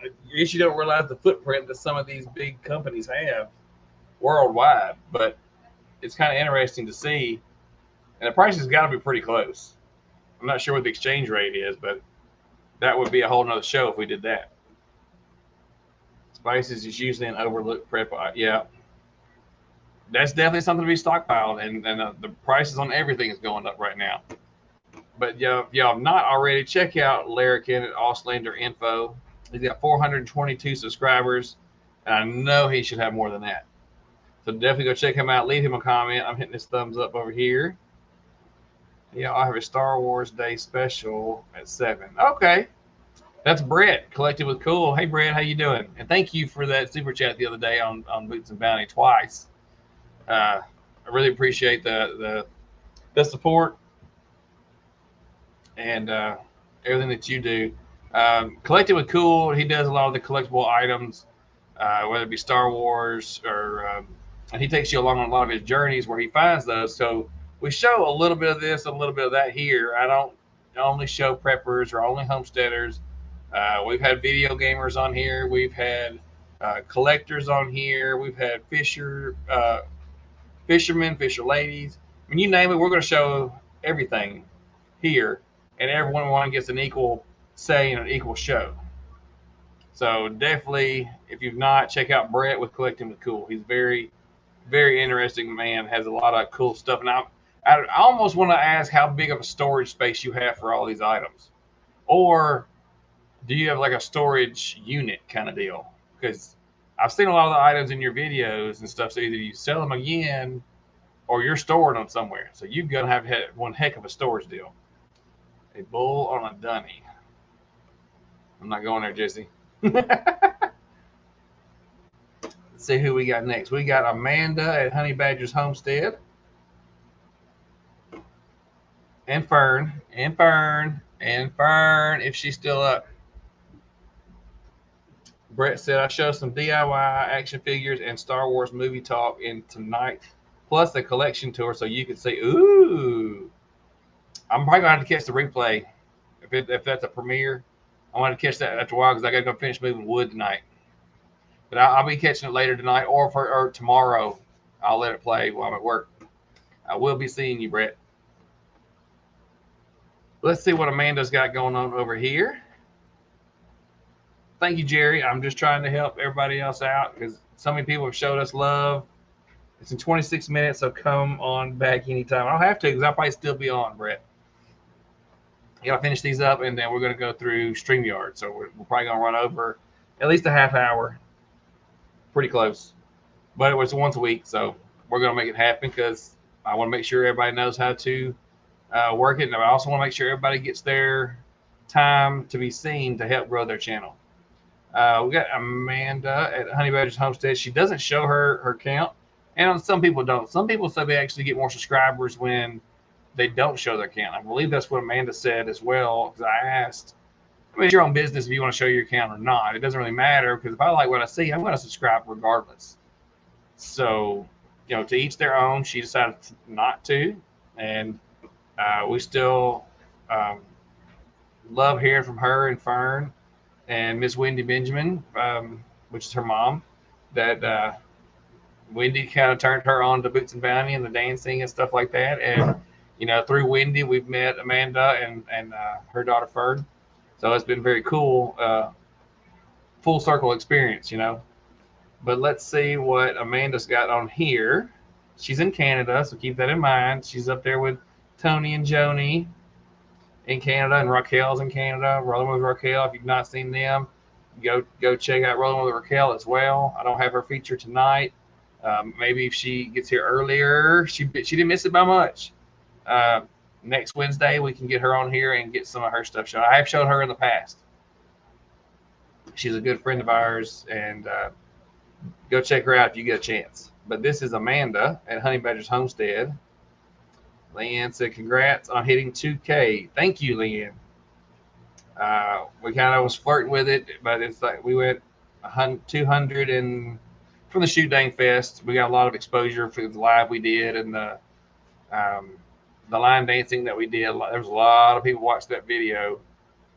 I guess you don't realize the footprint that some of these big companies have worldwide, but it's kind of interesting to see. And the prices got to be pretty close. I'm not sure what the exchange rate is, but that would be a whole nother show if we did that. Spices is usually an overlooked prep. Yeah. That's definitely something to be stockpiled, and the prices on everything is going up right now. But y'all have not already, check out Larrikin at Auslander Info. He's got 422 subscribers, and I know he should have more than that. So definitely go check him out. Leave him a comment. I'm hitting his thumbs up over here. Yeah, I have a Star Wars Day special at 7. Okay. That's Brett, Collected with Cool. Hey, Brett, how you doing? And thank you for that super chat the other day on Boots and Bounty twice. I really appreciate the support and everything that you do. Collected with Cool, he does a lot of the collectible items, whether it be Star Wars or and he takes you along on a lot of his journeys where he finds those. So we show a little bit of this, a little bit of that here. I don't only show preppers or only homesteaders. We've had video gamers on here. We've had collectors on here. We've had fishermen, fisher ladies. I mean, you name it, we're going to show everything here, and everyone gets an equal say in an equal show. So definitely, if you've not, check out Brett with Collecting with Cool. He's very, very interesting man. Has a lot of cool stuff. And I almost want to ask how big of a storage space you have for all these items, or do you have like a storage unit kind of deal? Because I've seen a lot of the items in your videos and stuff. So either you sell them again, or you're storing them somewhere. So you've got to have one heck of a storage deal. A bull on a dunny. I'm not going there, Jesse. Let's see who we got next. We got Amanda at Honey Badger's Homestead. And Fern, if she's still up. Brett said, I show some DIY action figures and Star Wars movie talk in tonight, plus a collection tour so you can see. Ooh. I'm probably going to have to catch the replay. If that's a premiere, I want to catch that after a while because I got to go finish moving wood tonight. But I'll be catching it later tonight or tomorrow. I'll let it play while I'm at work. I will be seeing you, Brett. Let's see what Amanda's got going on over here. Thank you, Jerry. I'm just trying to help everybody else out because so many people have showed us love. It's in 26 minutes, so come on back anytime. I don't have to because I'll probably still be on, Brett. I'll finish these up, and then we're going to go through StreamYard. So we're probably going to run over at least a half hour. Pretty close. But it was once a week, so we're going to make it happen because I want to make sure everybody knows how to work it. And I also want to make sure everybody gets their time to be seen to help grow their channel. We got Amanda at Honey Badger's Homestead. She doesn't show her count, and some people don't. Some people say they actually get more subscribers when they don't show their count. I believe that's what Amanda said as well, because I asked, I mean, it's your own business if you want to show your count or not. It doesn't really matter, because if I like what I see, I'm going to subscribe regardless. So, you know, to each their own. She decided not to, and we still love hearing from her and Fern and Miss Wendy Benjamin, which is her mom, that Wendy kind of turned her on to Boots and Bounty and the dancing and stuff like that. And, you know, through Wendy, we've met Amanda and her daughter Fern. So it's been very cool, full circle experience, you know. But let's see what Amanda's got on here. She's in Canada, so keep that in mind. She's up there with Tony and Joni in Canada, and Raquel's in Canada. Rolling with Raquel. If you've not seen them, go check out Rolling with Raquel as well. I don't have her feature tonight. Maybe if she gets here earlier, she didn't miss it by much. Next Wednesday we can get her on here and get some of her stuff shown. I have showed her in the past. She's a good friend of ours, and go check her out if you get a chance. But this is Amanda at Honey Badger's Homestead. Leanne said, congrats on hitting 2K. Thank you, Leanne. We kind of was flirting with it, but it's like we went 200, and from the Shoot Dang Fest, we got a lot of exposure for the live we did and the line dancing that we did. There was a lot of people watched that video.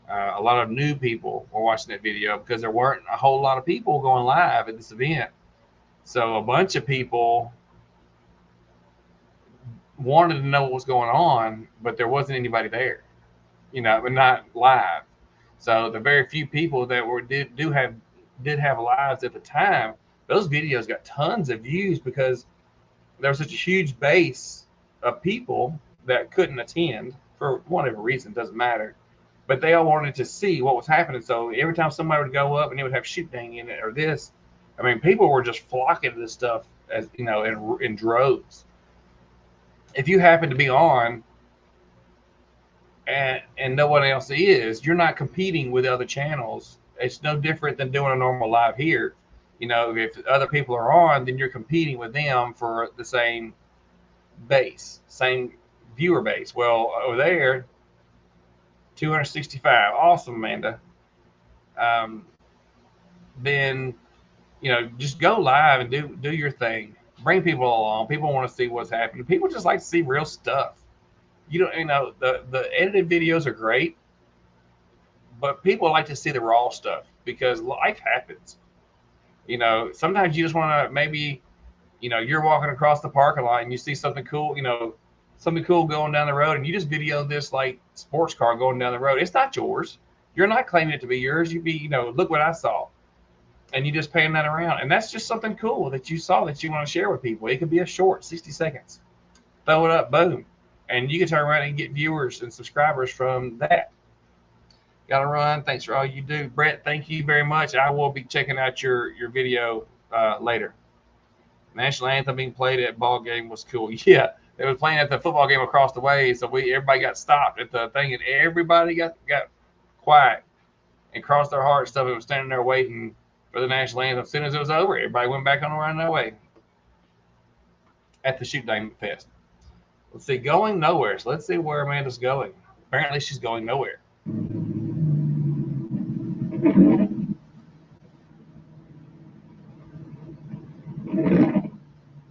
A lot of new people were watching that video because there weren't a whole lot of people going live at this event. So a bunch of people wanted to know what was going on, but there wasn't anybody there, you know, but not live. So the very few people that did have lives at the time, those videos got tons of views because there was such a huge base of people that couldn't attend for whatever reason, doesn't matter. But they all wanted to see what was happening. So every time somebody would go up and it would have Shoot Dang in it or this, I mean, people were just flocking to this stuff, as you know, in droves. If you happen to be on and no one else is, you're not competing with other channels. It's no different than doing a normal live here. You know, if other people are on, then you're competing with them for the same base, same viewer base. Well, over there, 265. Awesome, Amanda. Then, you know, just go live and do your thing. Bring people along. People want to see what's happening. People just like to see real stuff. You know, the edited videos are great, but people like to see the raw stuff because life happens. You know, sometimes you just want to maybe, you know, you're walking across the parking lot and you see something cool, you know, something cool going down the road, and you just video this like sports car going down the road. It's not yours. You're not claiming it to be yours. You be, you know, look what I saw. And you just pan that around. And that's just something cool that you saw that you want to share with people. It could be a short, 60 seconds. Throw it up, boom. And you can turn around and get viewers and subscribers from that. Got to run. Thanks for all you do. Brett, thank you very much. I will be checking out your video later. National anthem being played at ball game was cool. Yeah, they were playing at the football game across the way. So everybody got stopped at the thing, and everybody got quiet and crossed their hearts. Stuff. It was standing there waiting for the national anthem. As soon as it was over, everybody went back on around their way at the Shoot Dang Fest. Let's see, going nowhere. So let's see where Amanda's going. Apparently, she's going nowhere.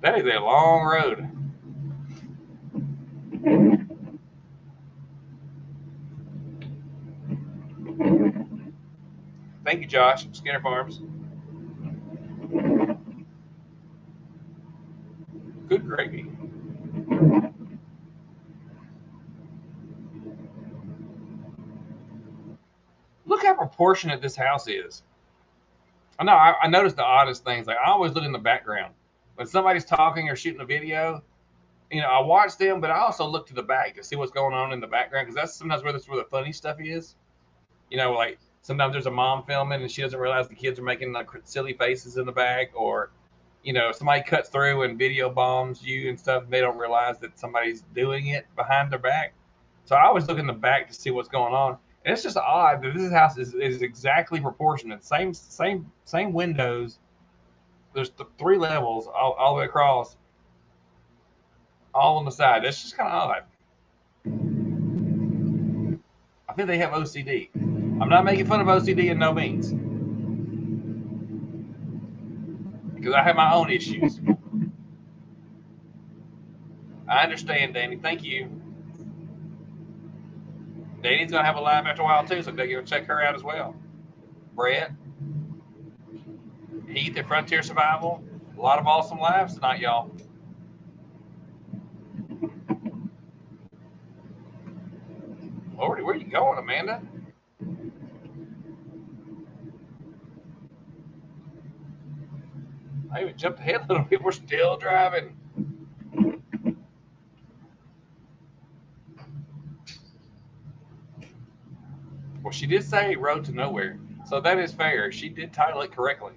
That is a long road. Thank you, Josh. Skinner Farms. Good gravy. Look how proportionate this house is. I know. I noticed the oddest things. Like I always look in the background when somebody's talking or shooting a video. You know, I watch them, but I also look to the back to see what's going on in the background because that's sometimes where the funny stuff is. You know, like sometimes there's a mom filming and she doesn't realize the kids are making like silly faces in the back, or you know, somebody cuts through and video bombs you and stuff. And they don't realize that somebody's doing it behind their back. So I always look in the back to see what's going on. And it's just odd that this house is exactly proportionate. Same windows. There's 3 levels all the way across, all on the side. That's just kind of odd. I think they have OCD. I'm not making fun of OCD in no means, because I have my own issues. I understand, Danny. Thank you. Danny's going to have a live after a while, too, so they're going to check her out as well. Brett, Heath at Frontier Survival. A lot of awesome lives tonight, y'all. Lordy, where are you going, Amanda? Maybe jumped ahead a little bit. We're still driving. Well, she did say road to nowhere, so that is fair. She did title it correctly.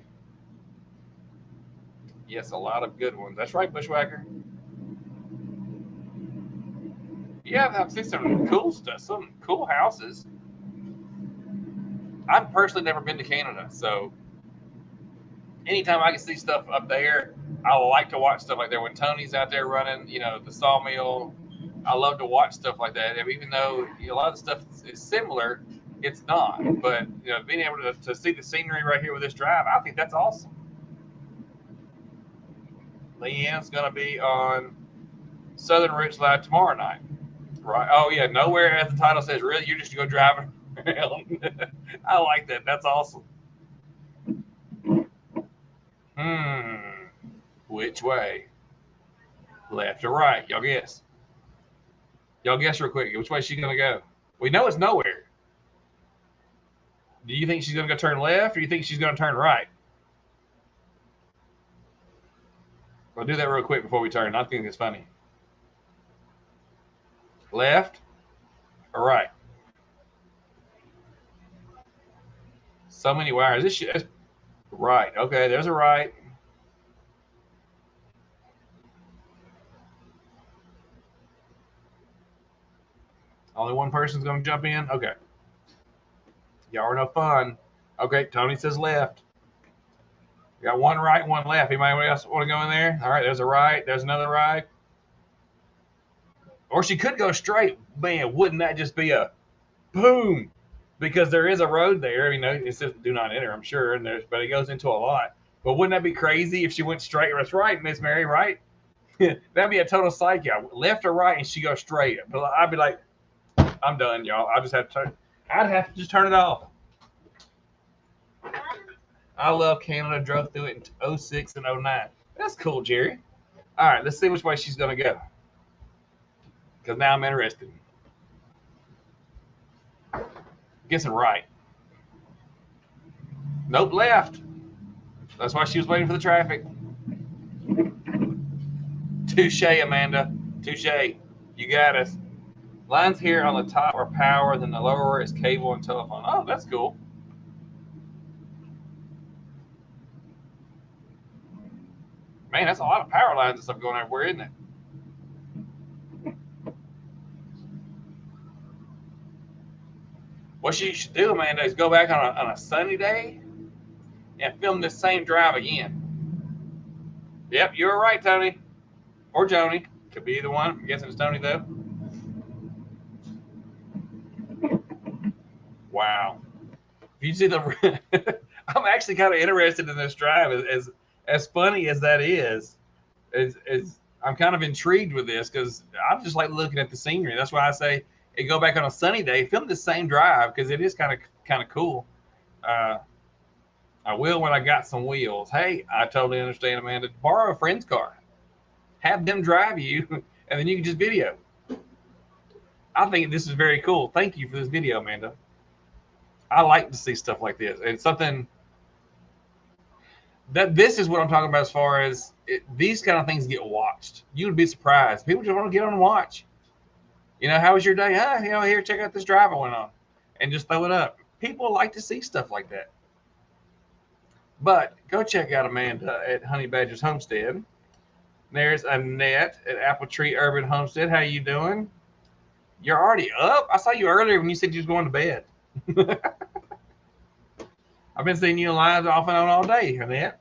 Yes, a lot of good ones. That's right, Bushwhacker. Yeah, I've seen some cool stuff, some cool houses. I've personally never been to Canada, so anytime I can see stuff up there, I like to watch stuff like that. When Tony's out there running, you know, the sawmill, I love to watch stuff like that. Even though a lot of the stuff is similar, it's not. But you know, being able to see the scenery right here with this drive, I think that's awesome. Leanne's going to be on Southern Roots Live tomorrow night. Right. Oh, yeah. Nowhere, as the title says, really, you're just going to go driving around. I like that. That's awesome. Which way? Left or right? Y'all guess. Y'all guess real quick. Which way is she going to go? We know it's nowhere. Do you think she's going to go turn left, or do you think she's going to turn right? We'll do that real quick before we turn. I think it's funny. Left or right? So many wires. This shit. Right. Okay, there's a right. Only one person's going to jump in? Okay. Y'all are no fun. Okay, Tony says left. We got one right, one left. Anybody else want to go in there? All right, there's a right. There's another right. Or she could go straight. Man, wouldn't that just be a boom? Because there is a road there. You know, it says do not enter, I'm sure, but it goes into a lot. But wouldn't that be crazy if she went straight? That's right, Miss Mary, right? That'd be a total psych out. Left or right, and she goes straight. But I'd be like, I'm done, y'all. I just have to turn. I'd have to just turn it off. I love Canada. Drove through it in 06 and 09. That's cool, Jerry. All right, let's see which way she's going to go. Because now I'm interested. Guessing right. Nope, left. That's why she was waiting for the traffic. Touche, Amanda. Touche. You got us. Lines here on the top are power, then the lower is cable and telephone. Oh, that's cool. Man, that's a lot of power lines and stuff going everywhere, isn't it? What you should do, Amanda, is go back on a sunny day and film this same drive again. Yep, you were right, Tony. Or Joni. Could be either one. I'm guessing it's Tony, though. Wow. If you see the... I'm actually kind of interested in this drive. As funny as that is I'm kind of intrigued with this because I'm just like looking at the scenery. That's why I say go back on a sunny day, film the same drive because it is kind of cool. I will when I got some wheels. Hey, I totally understand, Amanda. Borrow a friend's car, have them drive you, and then you can just video. I think this is very cool. Thank you for this video, Amanda. I like to see stuff like this. It's something that this is what I'm talking about as far as these kind of things get watched. You would be surprised. People just want to get on and watch. You know, how was your day? You know, here, check out this drive I went on. And just throw it up. People like to see stuff like that. But go check out Amanda at Honey Badger's Homestead. There's Annette at Apple Tree Urban Homestead. How you doing? You're already up? I saw you earlier when you said you was going to bed. I've been seeing you live off and on all day, Annette.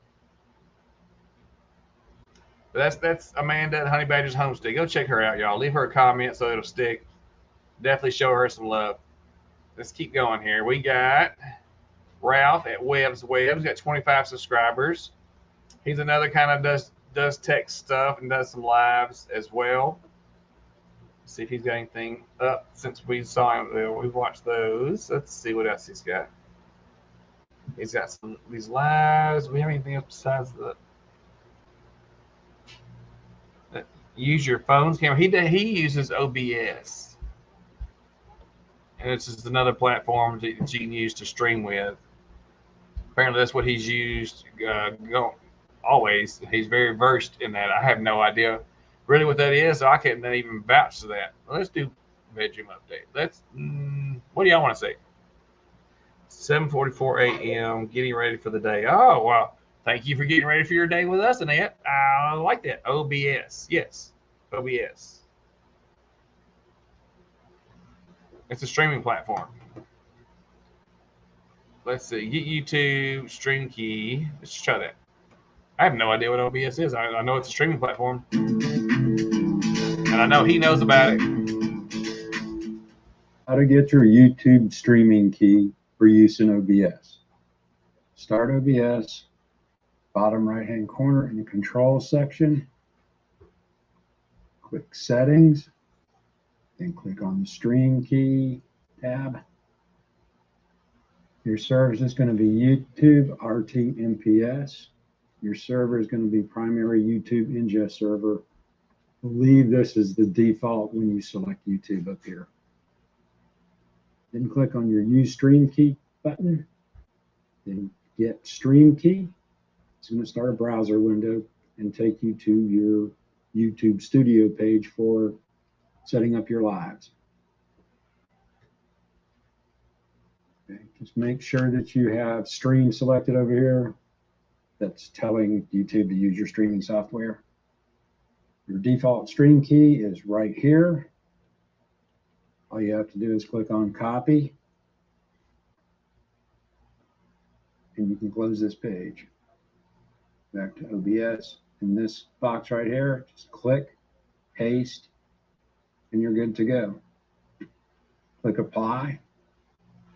But that's Amanda at Honey Badger's Homestead. Go check her out, y'all. Leave her a comment so it'll stick. Definitely show her some love. Let's keep going here. We got Ralph at Webb's. Webb's got 25 subscribers. He's another kind of does tech stuff and does some lives as well. Let's see if he's got anything up since we saw him. We've watched those. Let's see what else he's got. He's got some these lives. Do we have anything else besides the use your phone's camera? He uses OBS, and it's just another platform that you can use to stream with. Apparently, that's what he's used. always. He's very versed in that. I have no idea really what that is, so I can't even vouch to that. Let's do bedroom update. Let's. What do y'all want to say? 7:44 a.m. Getting ready for the day. Oh wow! Thank you for getting ready for your day with us, Annette. I like that. OBS. Yes, OBS. It's a streaming platform. Let's see. Get YouTube, Stream Key. Let's just try that. I have no idea what OBS is. I know it's a streaming platform. And I know he knows about it. How to get your YouTube streaming key for use in OBS. Start OBS, bottom right-hand corner in the control section. Click Settings, then click on the Stream Key tab. Your service is going to be YouTube RTMPS. Your server is going to be primary YouTube ingest server. I believe this is the default when you select YouTube up here. Then click on your Use Stream Key button. Then get Stream Key. It's going to start a browser window and take you to your YouTube Studio page for setting up your lives. Okay, just make sure that you have Stream selected over here. That's telling YouTube to use your streaming software. Your default stream key is right here. All you have to do is click on Copy. And you can close this page. Back to OBS. In this box right here, just click, paste, and you're good to go. Click Apply,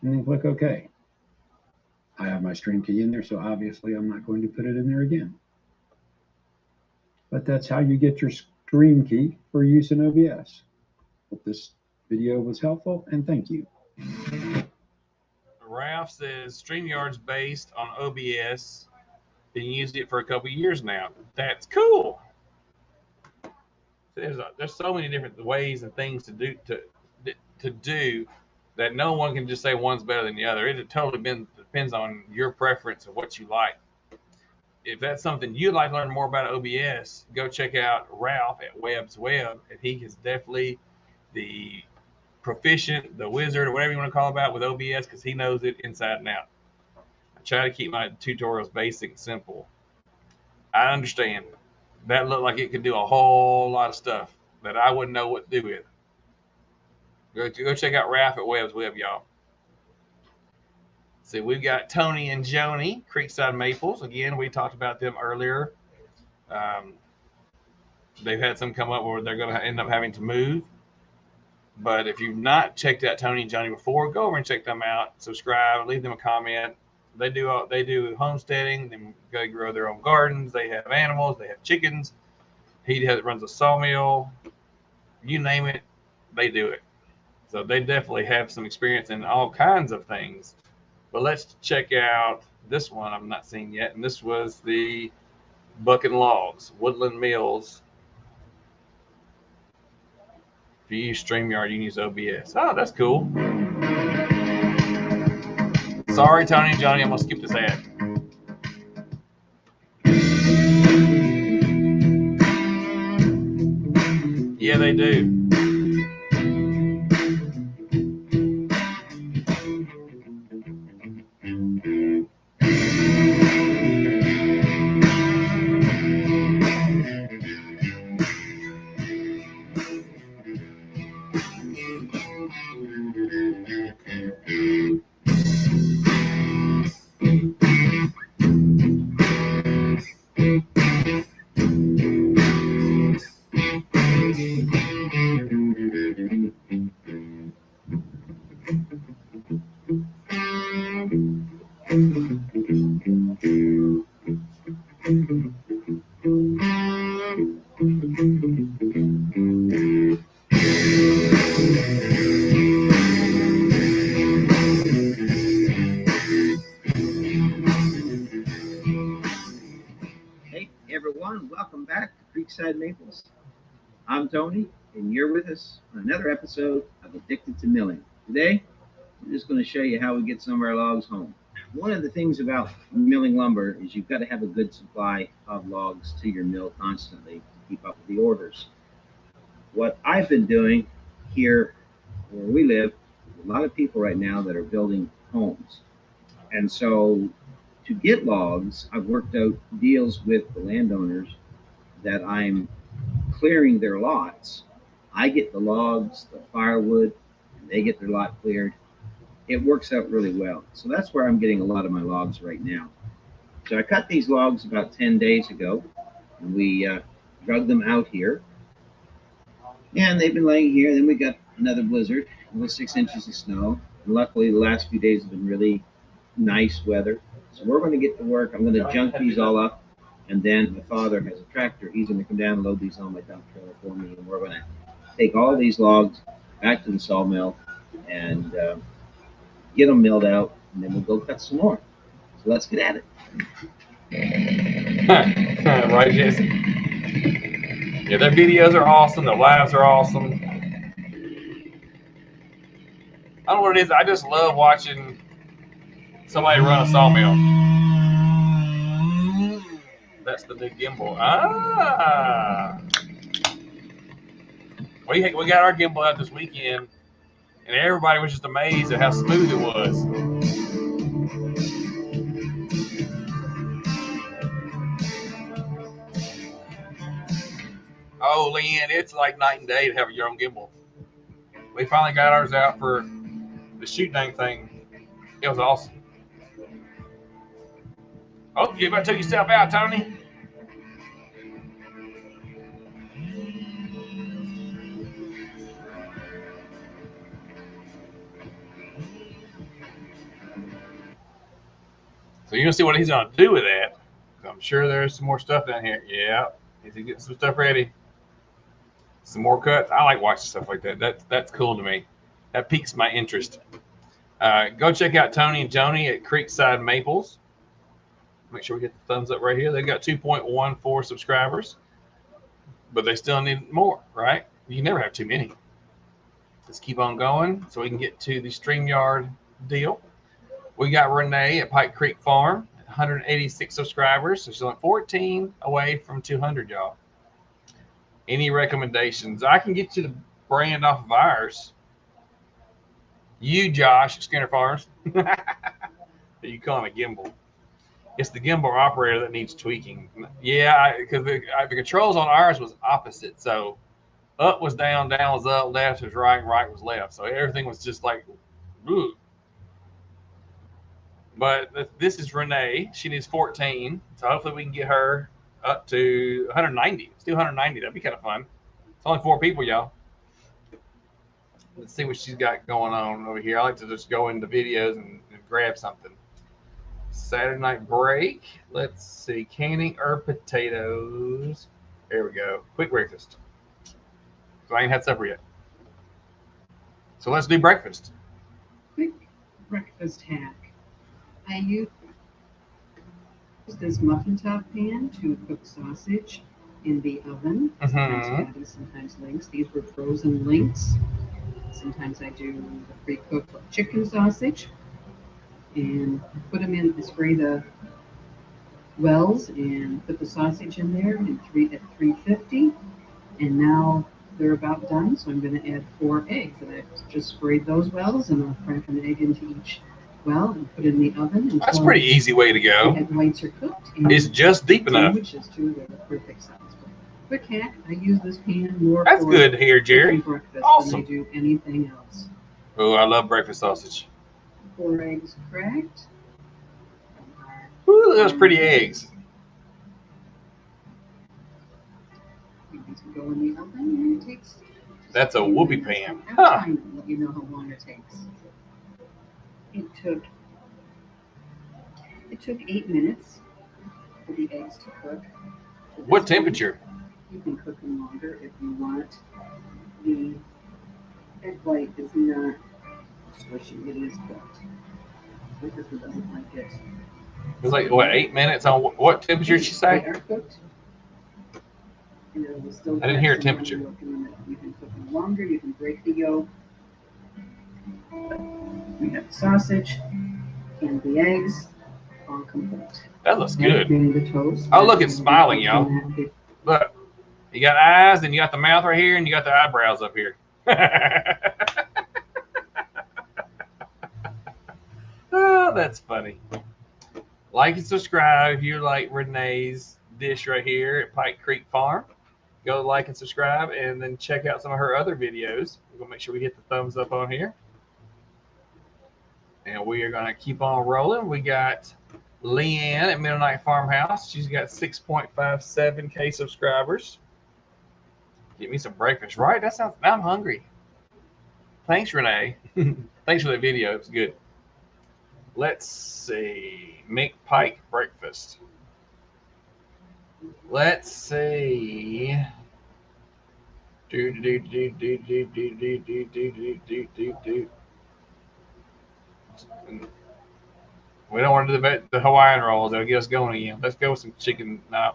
and then click OK. I have my stream key in there, so obviously I'm not going to put it in there again. But that's how you get your stream key for use in OBS. Hope this video was helpful, and thank you. Ralph says StreamYard's based on OBS. Been using it for a couple years now. That's cool. There's so many different ways and things to do that no one can just say one's better than the other. It totally depends on your preference of what you like. If that's something you'd like to learn more about OBS, go check out Ralph at Webb's Web, and he is definitely the proficient, the wizard, or whatever you want to call it with OBS, because he knows it inside and out. I try to keep my tutorials basic and simple. I understand that looked like it could do a whole lot of stuff that I wouldn't know what to do with. Go check out Ralph at Webb's Web, y'all. See, we've got Tony and Joni, Creekside Maples. Again, we talked about them earlier. They've had some come up where they're going to end up having to move. But if you've not checked out Tony and Joni before, go over and check them out. Subscribe, leave them a comment. They do homesteading. They grow their own gardens. They have animals. They have chickens. He runs a sawmill. You name it, they do it. So they definitely have some experience in all kinds of things. But let's check out this one I've not seen yet. And this was the Bucking Logs, Woodland Mills. If you use StreamYard, you can use OBS. Oh, that's cool. Sorry, Tony and Johnny, I'm going to skip this ad. Yeah, they do. Maples. I'm Tony, and you're with us on another episode of Addicted to Milling. Today, we're just going to show you how we get some of our logs home. one of the things about milling lumber is you've got to have a good supply of logs to your mill constantly to keep up with the orders. What I've been doing here where we live, a lot of people right now that are building homes. And so to get logs, I've worked out deals with the landowners that I'm clearing their lots. I get the logs, the firewood, and they get their lot cleared. It works out really well. So that's where I'm getting a lot of my logs right now. So I cut these logs about 10 days ago, and we drug them out here. And they've been laying here. Then we got another blizzard with 6 inches of snow. And luckily, the last few days have been really nice weather. So we're going to get to work. I'm going to junk these all up. And then my father has a tractor. He's going to come down and load these on my dump trailer for me. And we're going to take all these logs back to the sawmill and get them milled out. And then we'll go cut some more. So let's get at it. Right, Jesse? Yeah, their videos are awesome. Their lives are awesome. I don't know what it is. I just love watching somebody run a sawmill. That's the new gimbal. Ah. We got our gimbal out this weekend, and everybody was just amazed at how smooth it was. Oh, Leanne, it's like night and day to have your own gimbal. We finally got ours out for the shoot dang thing. It was awesome. Oh, you about to take yourself out, Tony? So you're gonna see what he's gonna do with that. I'm sure there's some more stuff down here. Yeah, he's getting some stuff ready. Some more cuts. I like watching stuff like that. That's cool to me. That piques my interest. Go check out Tony and Joni at Creekside Maples. Make sure we get the thumbs up right here. They've got 2.14 subscribers, but they still need more, right? You never have too many. Let's keep on going so we can get to the Streamyard deal. We got Renee at Pike Creek Farm, 186 subscribers. So she's only 14 away from 200, y'all. Any recommendations? I can get you the brand off of ours. You, Josh, at Skinner Farms. You call him a gimbal. It's the gimbal operator that needs tweaking. Yeah, because the controls on ours was opposite. So up was down, down was up, left was right, and right was left. So everything was just like, ooh. But this is Renee. She needs 14. So hopefully we can get her up to 190. Let's do 190. That'd be kind of fun. It's only 4 people, y'all. Let's see what she's got going on over here. I like to just go into videos and grab something. Saturday night break. Let's see. Canning herb potatoes. There we go. Quick breakfast. So I ain't had supper yet. So let's do breakfast. Quick breakfast hack. I use this muffin top pan to cook sausage in the oven. Sometimes patties, sometimes links. These were frozen links. Sometimes I do the pre-cooked chicken sausage and put them in. I spray the wells and put the sausage in there at 350. And now they're about done, so I'm going to add 4 eggs. And I've just sprayed those wells, and I'll crack an egg into each well and put it in the oven. That's a pretty easy way to go. The whites are cooked. It's just deep enough. Sandwiches too, they're the perfect size. Quick hack, I use this pan more That's for good here, Jerry. breakfast Awesome. than I do anything else. Oh, I love breakfast sausage. 4 eggs cracked. Ooh, those pretty eggs. These go in the oven, and it takes. That's a whoopee pan. Huh. Time to let you know how long it takes. It took 8 minutes for the eggs to cook. What temperature? You can cook them longer if you want. The egg white is not squishy, it is cooked. My husband doesn't like it. It's like, what, 8 minutes on what temperature did she say? They are cooked. And it will still I didn't hear a have some temperature. yolk in them. You can cook them longer, you can break the yolk. We have sausage, and the eggs are complete. That looks I've good. made the toast. Oh, look, it's smiling, y'all. Look, you got eyes, and you got the mouth right here, and you got the eyebrows up here. Oh, that's funny. Like and subscribe if you like Renee's dish right here at Pike Creek Farm. Go like and subscribe, and then check out some of her other videos. We're going to make sure we hit the thumbs up on here. And we are going to keep on rolling. We got Leanne at Midnight Farmhouse. She's got 6.57K subscribers. Get me some breakfast. Right? That sounds, I'm hungry. Thanks, Renee. Thanks for that video. It was good. Let's see. Mink Pike breakfast. Let's see. We don't want to do the Hawaiian rolls. That'll get us going again. Let's go with some chicken. No,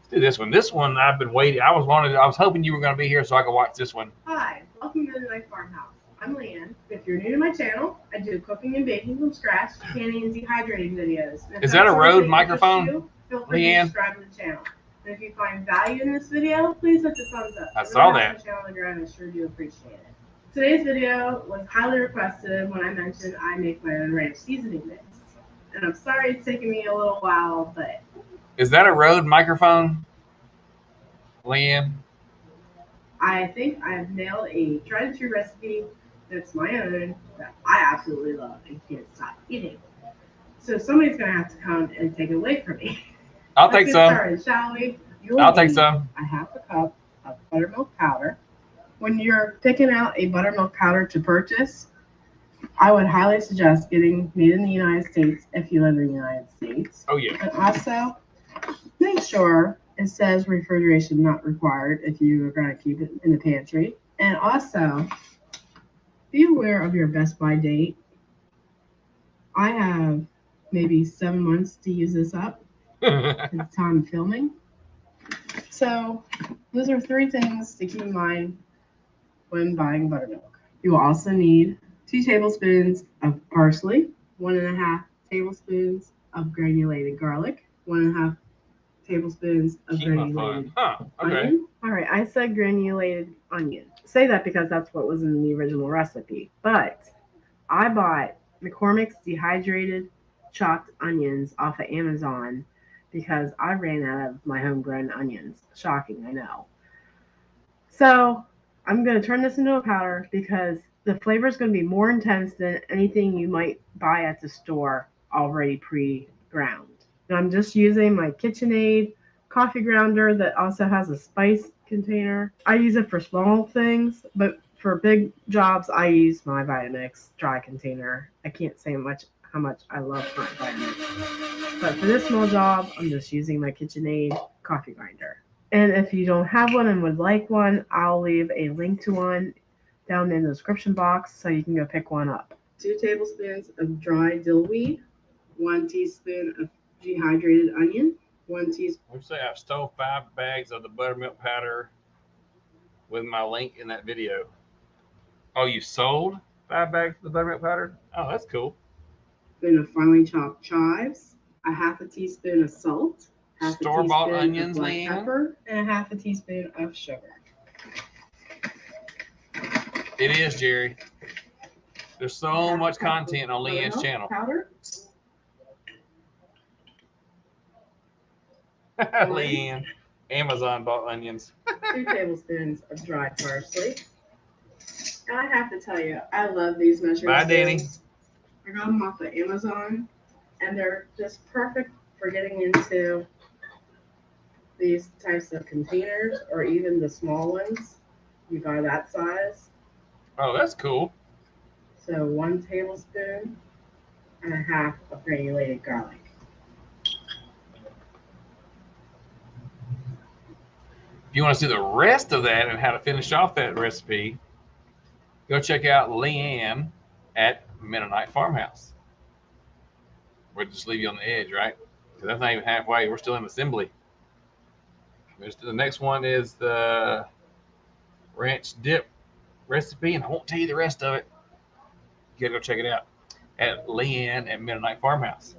let's do this one. This one I've been waiting. I was hoping you were going to be here so I could watch this one. Hi, welcome to Midnight Farmhouse. I'm Leanne. If you're new to my channel, I do cooking and baking from scratch, canning and dehydrating videos. Is that a Rode microphone, feel free Leanne? to subscribe to the channel. And if you find value in this video, please hit the thumbs up. I saw that. My channel to grow, and I sure do appreciate it. Today's video was highly requested when I mentioned I make my own ranch seasoning mix. And I'm sorry it's taken me a little while, but... Is that a Rode microphone, Leanne? I think I've nailed a tried and true recipe that's my own that I absolutely love and can't stop eating. So somebody's going to have to come and take it away from me. I'll take some. Started, shall we? I'll take some. A half a cup of buttermilk powder. When you're picking out a buttermilk powder to purchase, I would highly suggest getting made in the United States if you live in the United States. Oh, yeah. And also, make sure it says refrigeration not required if you are going to keep it in the pantry. And also, be aware of your Best By date. I have maybe 7 months to use this up at the time of filming. So those are 3 things to keep in mind when buying buttermilk. You will also need 2 tablespoons of parsley, 1.5 tablespoons of granulated garlic, 1.5 tablespoons of granulated onion. All right, I said granulated onion. Say that because that's what was in the original recipe. But I bought McCormick's dehydrated chopped onions off of Amazon because I ran out of my homegrown onions. Shocking, I know. So I'm going to turn this into a powder because the flavor is going to be more intense than anything you might buy at the store already pre-ground. And I'm just using my KitchenAid coffee grounder that also has a spice container. I use it for small things, but for big jobs, I use my Vitamix dry container. I can't say how much I love my Vitamix. But for this small job, I'm just using my KitchenAid coffee grinder. And if you don't have one and would like one, I'll leave a link to one down in the description box so you can go pick one up. 2 tablespoons of dry dill weed, 1 teaspoon of dehydrated onion, 1 teaspoon. Let's say I stole 5 bags of the buttermilk powder with my link in that video. Oh, you sold 5 bags of the buttermilk powder? Oh, that's cool. Then of finely chopped chives, a 1/2 teaspoon of salt, Store-bought onions, Leanne, pepper, and a 1/2 teaspoon of sugar. It is, Jerry. There's so much content on Leanne's channel. Powder. Leanne, Amazon bought onions. 2 tablespoons of dried parsley. And I have to tell you, I love these measuring Bye, Danny. scales. I got them off of Amazon, and they're just perfect for getting into these types of containers, or even the small ones. You buy that size. Oh, that's cool. So 1 tablespoon and a 1/2 of granulated garlic. If you want to see the rest of that and how to finish off that recipe, go check out Leanne at Mennonite Farmhouse. We'll just leave you on the edge, right? Because that's not even halfway. We're still in assembly. The next one is the ranch dip recipe, and I won't tell you the rest of it. You gotta go check it out. at Leanne at Midnight Farmhouse.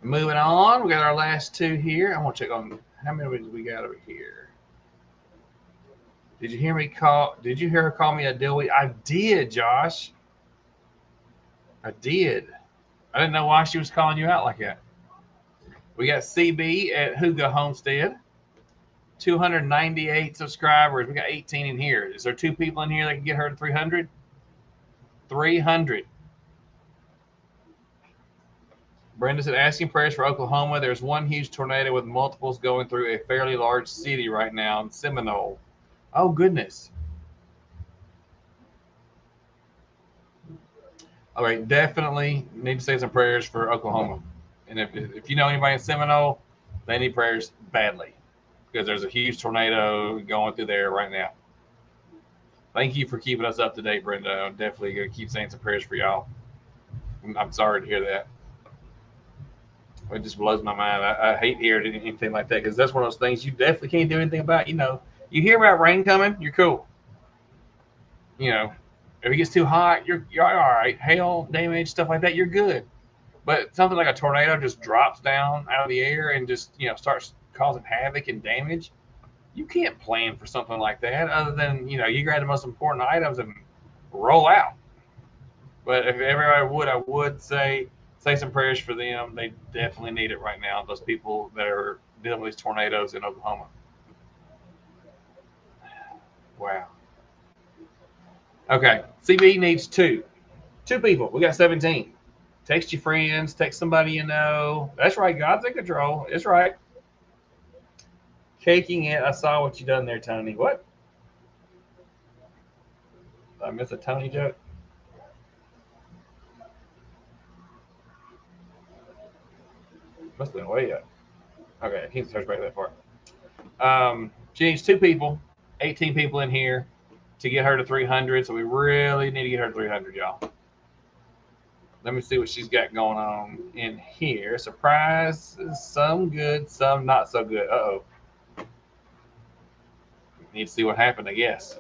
Moving on, we got our last two here. I want to check on how many we got over here. Did you hear her call me a dilly? I did, Josh. I did. I didn't know why she was calling you out like that. We got CB at Huga Homestead. 298 subscribers. We got 18 in here. Is there 2 people in here that can get her to 300? 300. Brenda said, asking prayers for Oklahoma. There's one huge tornado with multiples going through a fairly large city right now in Seminole. Oh, goodness. All right, definitely need to say some prayers for Oklahoma. And if you know anybody in Seminole, they need prayers badly because there's a huge tornado going through there right now. Thank you for keeping us up to date, Brenda. I'm definitely going to keep saying some prayers for y'all. I'm sorry to hear that. It just blows my mind. I hate hearing anything like that because that's one of those things you definitely can't do anything about. You know, you hear about rain coming, you're cool. You know, if it gets too hot, you're all right. Hail, damage, stuff like that, you're good. But something like a tornado just drops down out of the air and just, you know, starts causing havoc and damage. You can't plan for something like that other than, you know, you grab the most important items and roll out. But if everybody would, I would say some prayers for them. They definitely need it right now, those people that are dealing with these tornadoes in Oklahoma. Wow. Okay, CB needs 2 people. We got 17. Text your friends, text somebody you know. That's right, God's in control. It's right. Caking it. I saw what you done there, Tony. What? Did I miss a Tony joke? Must have been way up. Okay, I can't search back that far. She needs 2 people, 18 people in here to get her to 300. So we really need to get her to 300, y'all. Let me see what she's got going on in here. Surprise, some good, some not so good. Uh-oh. Need to see what happened, I guess.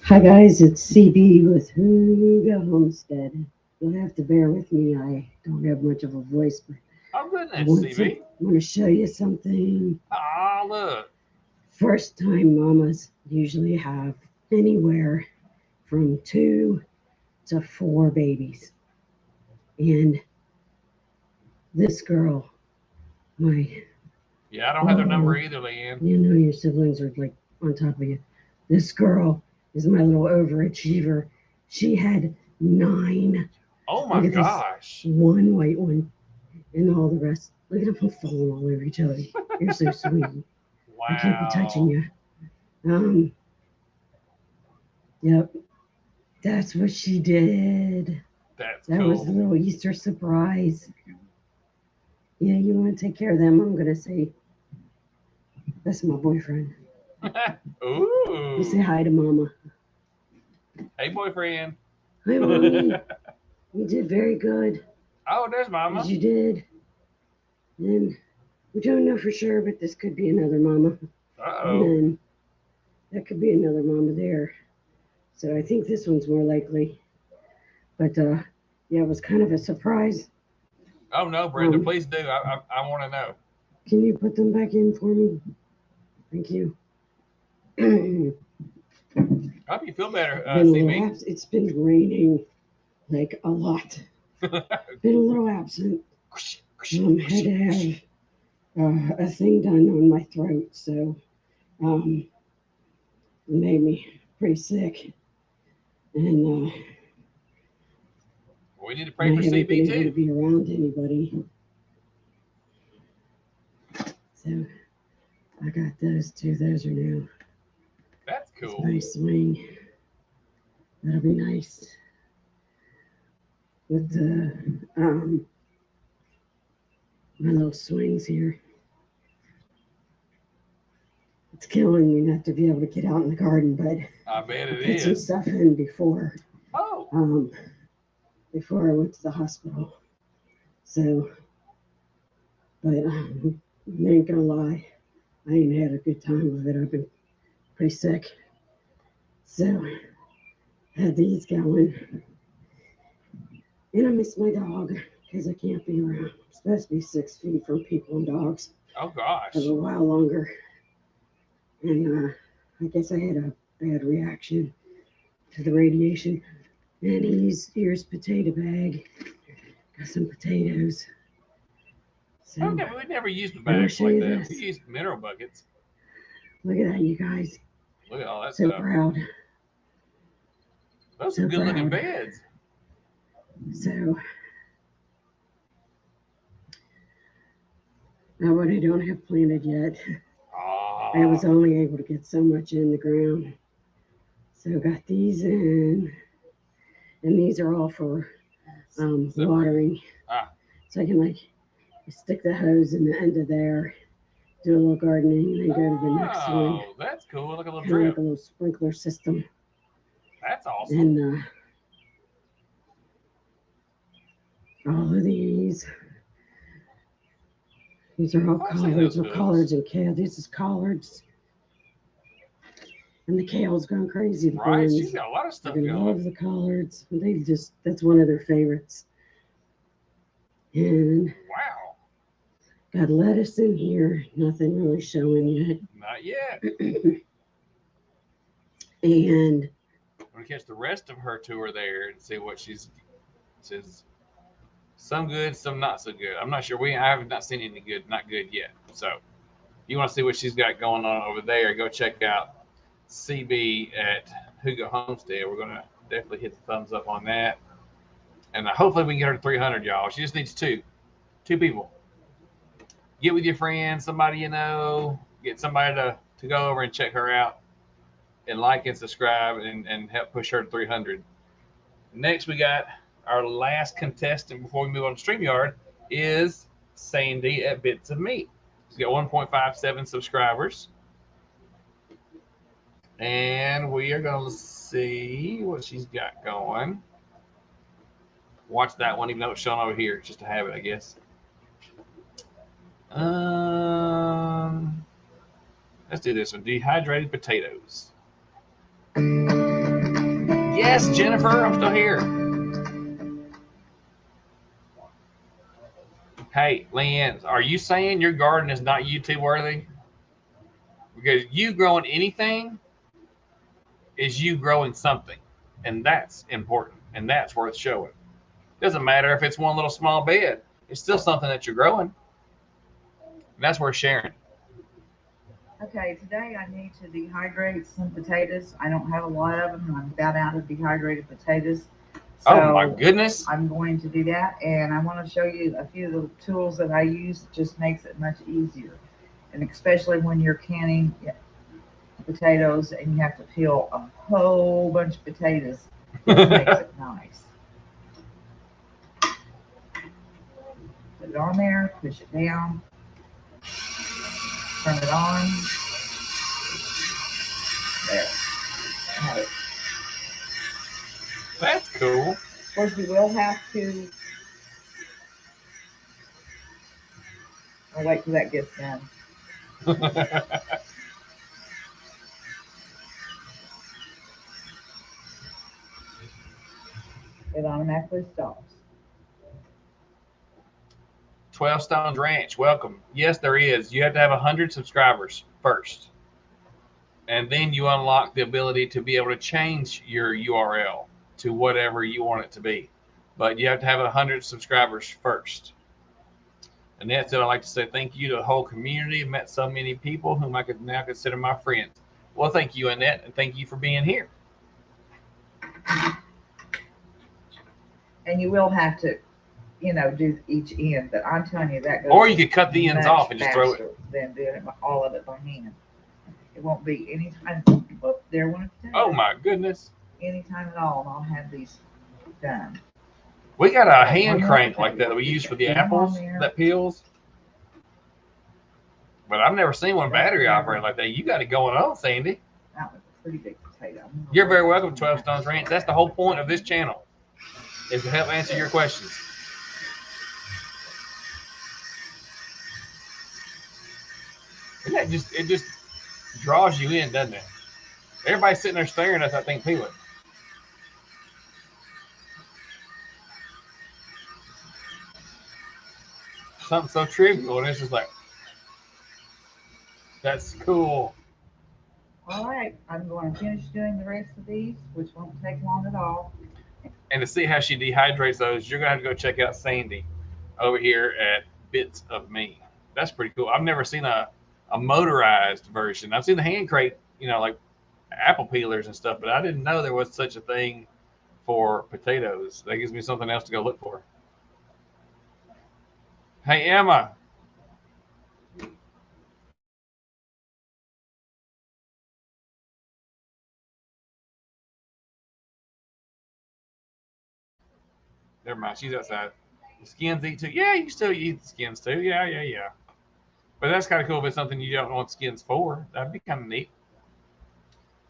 Hi guys, it's CB with Huga Homestead. You'll have to bear with me. I don't have much of a voice, but oh goodness, CB. I want to show you something. Ah, look. First time mamas usually have anywhere from 2 to 4 babies. And this girl, yeah, I don't have their number either, Leanne. You know your siblings are like on top of you. This girl is my little overachiever. She had 9. Oh my gosh. This one white one and all the rest. Look at them falling all over each other. You're so sweet. Wow. I can't be touching you. Yep. That's what she did. That cool. Was a little Easter surprise. Yeah, you want to take care of them? I'm going to say, that's my boyfriend. Ooh. You say hi to Mama. Hey, boyfriend. Hi, Mommy. You did very good. Oh, there's Mama. Yes, you did. And we don't know for sure, but this could be another Mama. Uh-oh. And that could be another Mama there. So I think this one's more likely. But, yeah, it was kind of a surprise. Oh, no, Brenda, please do. I want to know. Can you put them back in for me? Thank you. I hope you feel better, CB. It's been raining, like, a lot. Been a little absent. Had to have a thing done on my throat, so it made me pretty sick. And, we need to pray for CB, too. I haven't been able too. to be around anybody. So I got those 2. Those are new. That's cool. Nice swing. That'll be nice. With the my little swings here. It's killing me not to be able to get out in the garden, but I bet it I put some is. stuff in before. Oh. Before I went to the hospital. So, but I ain't gonna lie, I ain't had a good time with it. I've been pretty sick. So, I had these going. And I miss my dog because I can't be around. I'm supposed to be 6 feet from people and dogs. Oh gosh. For a while longer. And I guess I had a bad reaction to the radiation. And here's potato bag. Got some potatoes. So, okay, we never used bags like that. We used mineral buckets. Look at that, you guys. Look at all that so stuff. Proud. Those are good looking beds. So, now what I don't have planted yet, I was only able to get so much in the ground. So got these in, and these are all for watering. So I can like stick the hose in the end of there, do a little gardening, and then go to the next one. Oh, that's cool. Like a little Kind of drip. like a little sprinkler system. That's awesome. And all of these are all collards or collards and kale. This is collards. And the kale's gone crazy. The Right, friends. she's got a lot of stuff They going. love the collards. That's one of their favorites. And wow, got lettuce in here. Nothing really showing yet. Not yet. And I'm gonna catch the rest of her tour there and see what she's some good, some not so good. I'm not sure. I have not seen any good, not good yet. So you want to see what she's got going on over there, go check out CB at Hugo Homestead. We're gonna definitely hit the thumbs up on that. And hopefully we can get her to 300, y'all. She just needs two people. Get with your friends, somebody you know, get somebody to go over and check her out and like and subscribe and help push her to 300. Next, we got our last contestant before we move on to StreamYard is Sandy at Bits of Meat. She's got 1.57 subscribers. And we are going to see what she's got going. Watch that one, even though it's shown over here, just to have it, I guess. Let's do this one. Dehydrated potatoes. Yes, Jennifer, I'm still here. Hey, Leanne, are you saying your garden is not YouTube worthy? Because you growing anything is you growing something, and that's important, and that's worth showing. Doesn't matter if it's one little small bed, it's still something that you're growing, and that's worth sharing. Okay, today I need to dehydrate some potatoes. I don't have a lot of them. I'm about out of dehydrated potatoes. So oh my goodness. I'm going to do that, and I want to show you a few of the tools that I use. It just makes it much easier, and especially when you're canning potatoes and you have to peel a whole bunch of potatoes. This makes it nice. Put it on there, push it down, turn it on. There. Have it. That's cool. Of course, you will have to. I'll wait till that gets done. It automatically stops. 12 Stones Ranch, welcome. Yes, there is. You have to have 100 subscribers first. And then you unlock the ability to be able to change your URL to whatever you want it to be. But you have to have 100 subscribers first. And that's it. I'd like to say thank you to the whole community. I've met so many people whom I could now consider my friends. Well, thank you, Annette, and thank you for being here. And you will have to, do each end, but I'm telling you that goes. Or you could cut the ends off and just throw it. Than doing all of it by hand. It won't be any time. Oh, there one. Oh my goodness. Anytime at all, and I'll have these done. We got a hand crank like that we use for the apples that peels. But I've never seen one battery operated like that. You got it going on, Sandy. That was a pretty big potato. You're very welcome to 12 Stones Ranch. That's the whole point of this channel, is to help answer your questions. And it just draws you in, doesn't it? Everybody's sitting there staring at that thing peeling. something so trivial, and it's just like, that's cool. All right, I'm going to finish doing the rest of these, which won't take long at all. And to see how she dehydrates those, you're gonna have to go check out Sandy over here at Bits of Me. That's pretty cool. I've never seen a motorized version. I've seen the hand crate, like apple peelers and stuff, but I didn't know there was such a thing for potatoes. That gives me something else to go look for. Hey, Emma. Never mind. She's outside. The skins eat too. Yeah, you can still eat the skins too. Yeah. But that's kind of cool if it's something you don't want skins for. That'd be kind of neat.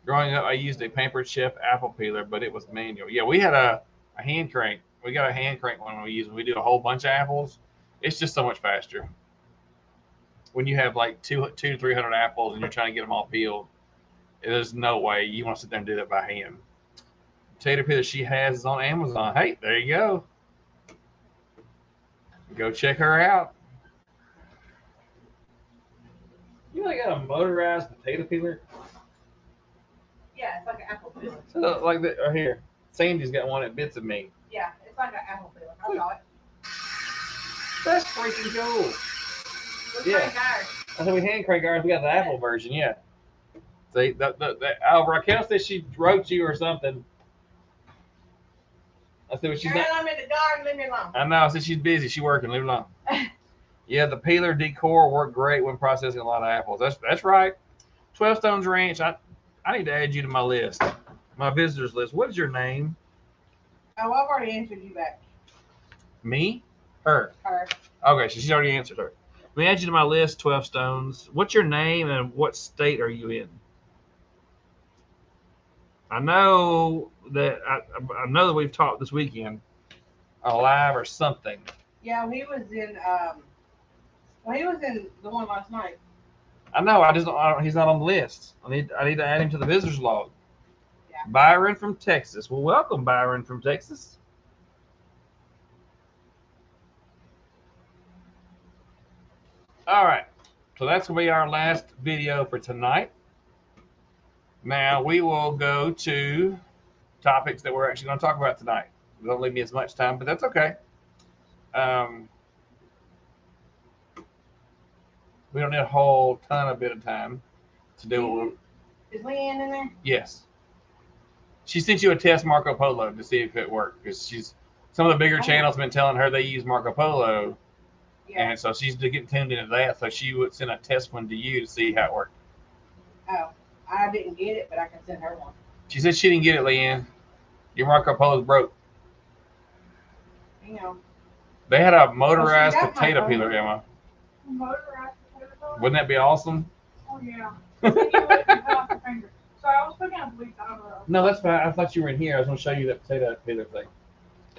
Growing up, I used a Pampered Chef apple peeler, but it was manual. Yeah, we had a hand crank. We got a hand crank one we use when we do a whole bunch of apples. It's just so much faster. When you have like 200 to 300 apples and you're trying to get them all peeled, there's no way you want to sit there and do that by hand. Potato peeler she has is on Amazon. Hey, there you go. Go check her out. You really got a motorized potato peeler? Yeah, it's like an apple peeler. So, like that right here. Sandy's got one at Bits of Me. Yeah, it's like an apple peeler. I saw it. That's freaking cool. We Yeah. crank ours. I said we hand crank ours. We got the Apple version, yeah. See, Raquel said she wrote you or something. I said, well, she's not. I'm in the garden. Leave me alone. I know. I said she's busy. She's working. Leave her alone. Yeah, the peeler decor worked great when processing a lot of apples. That's right. 12 Stones Ranch. I need to add you to my list, my visitors list. What is your name? Oh, I've already answered you back. Me? Her. Her. Okay, so she's already answered her. Let me add you to my list, 12 Stones. What's your name and what state are you in? I know that we've talked this weekend, live or something. Yeah, he was in. He was in the one last night. I know. He's not on the list. I need to add him to the visitors log. Yeah. Byron from Texas. Well, welcome, Byron from Texas. All right. So that's going to be our last video for tonight. Now we will go to topics that we're actually going to talk about tonight. It don't leave me as much time, but that's okay. We don't need a whole ton of bit of time to do what Is Leanne in there? Yes. She sent you a test Marco Polo to see if it worked, because some of the bigger channels have been telling her they use Marco Polo, and so she's getting tuned into that. So she would send a test one to you to see how it worked. Oh, I didn't get it, but I can send her one. She said she didn't get it, Leanne. Your Marco Polo's broke. You know. They had a motorized potato peeler, Emma. Motorized potato peeler? Wouldn't that be awesome? Oh yeah. So I was looking at the week. I don't know. No, that's fine. I thought you were in here. I was going to show you that potato peeler thing.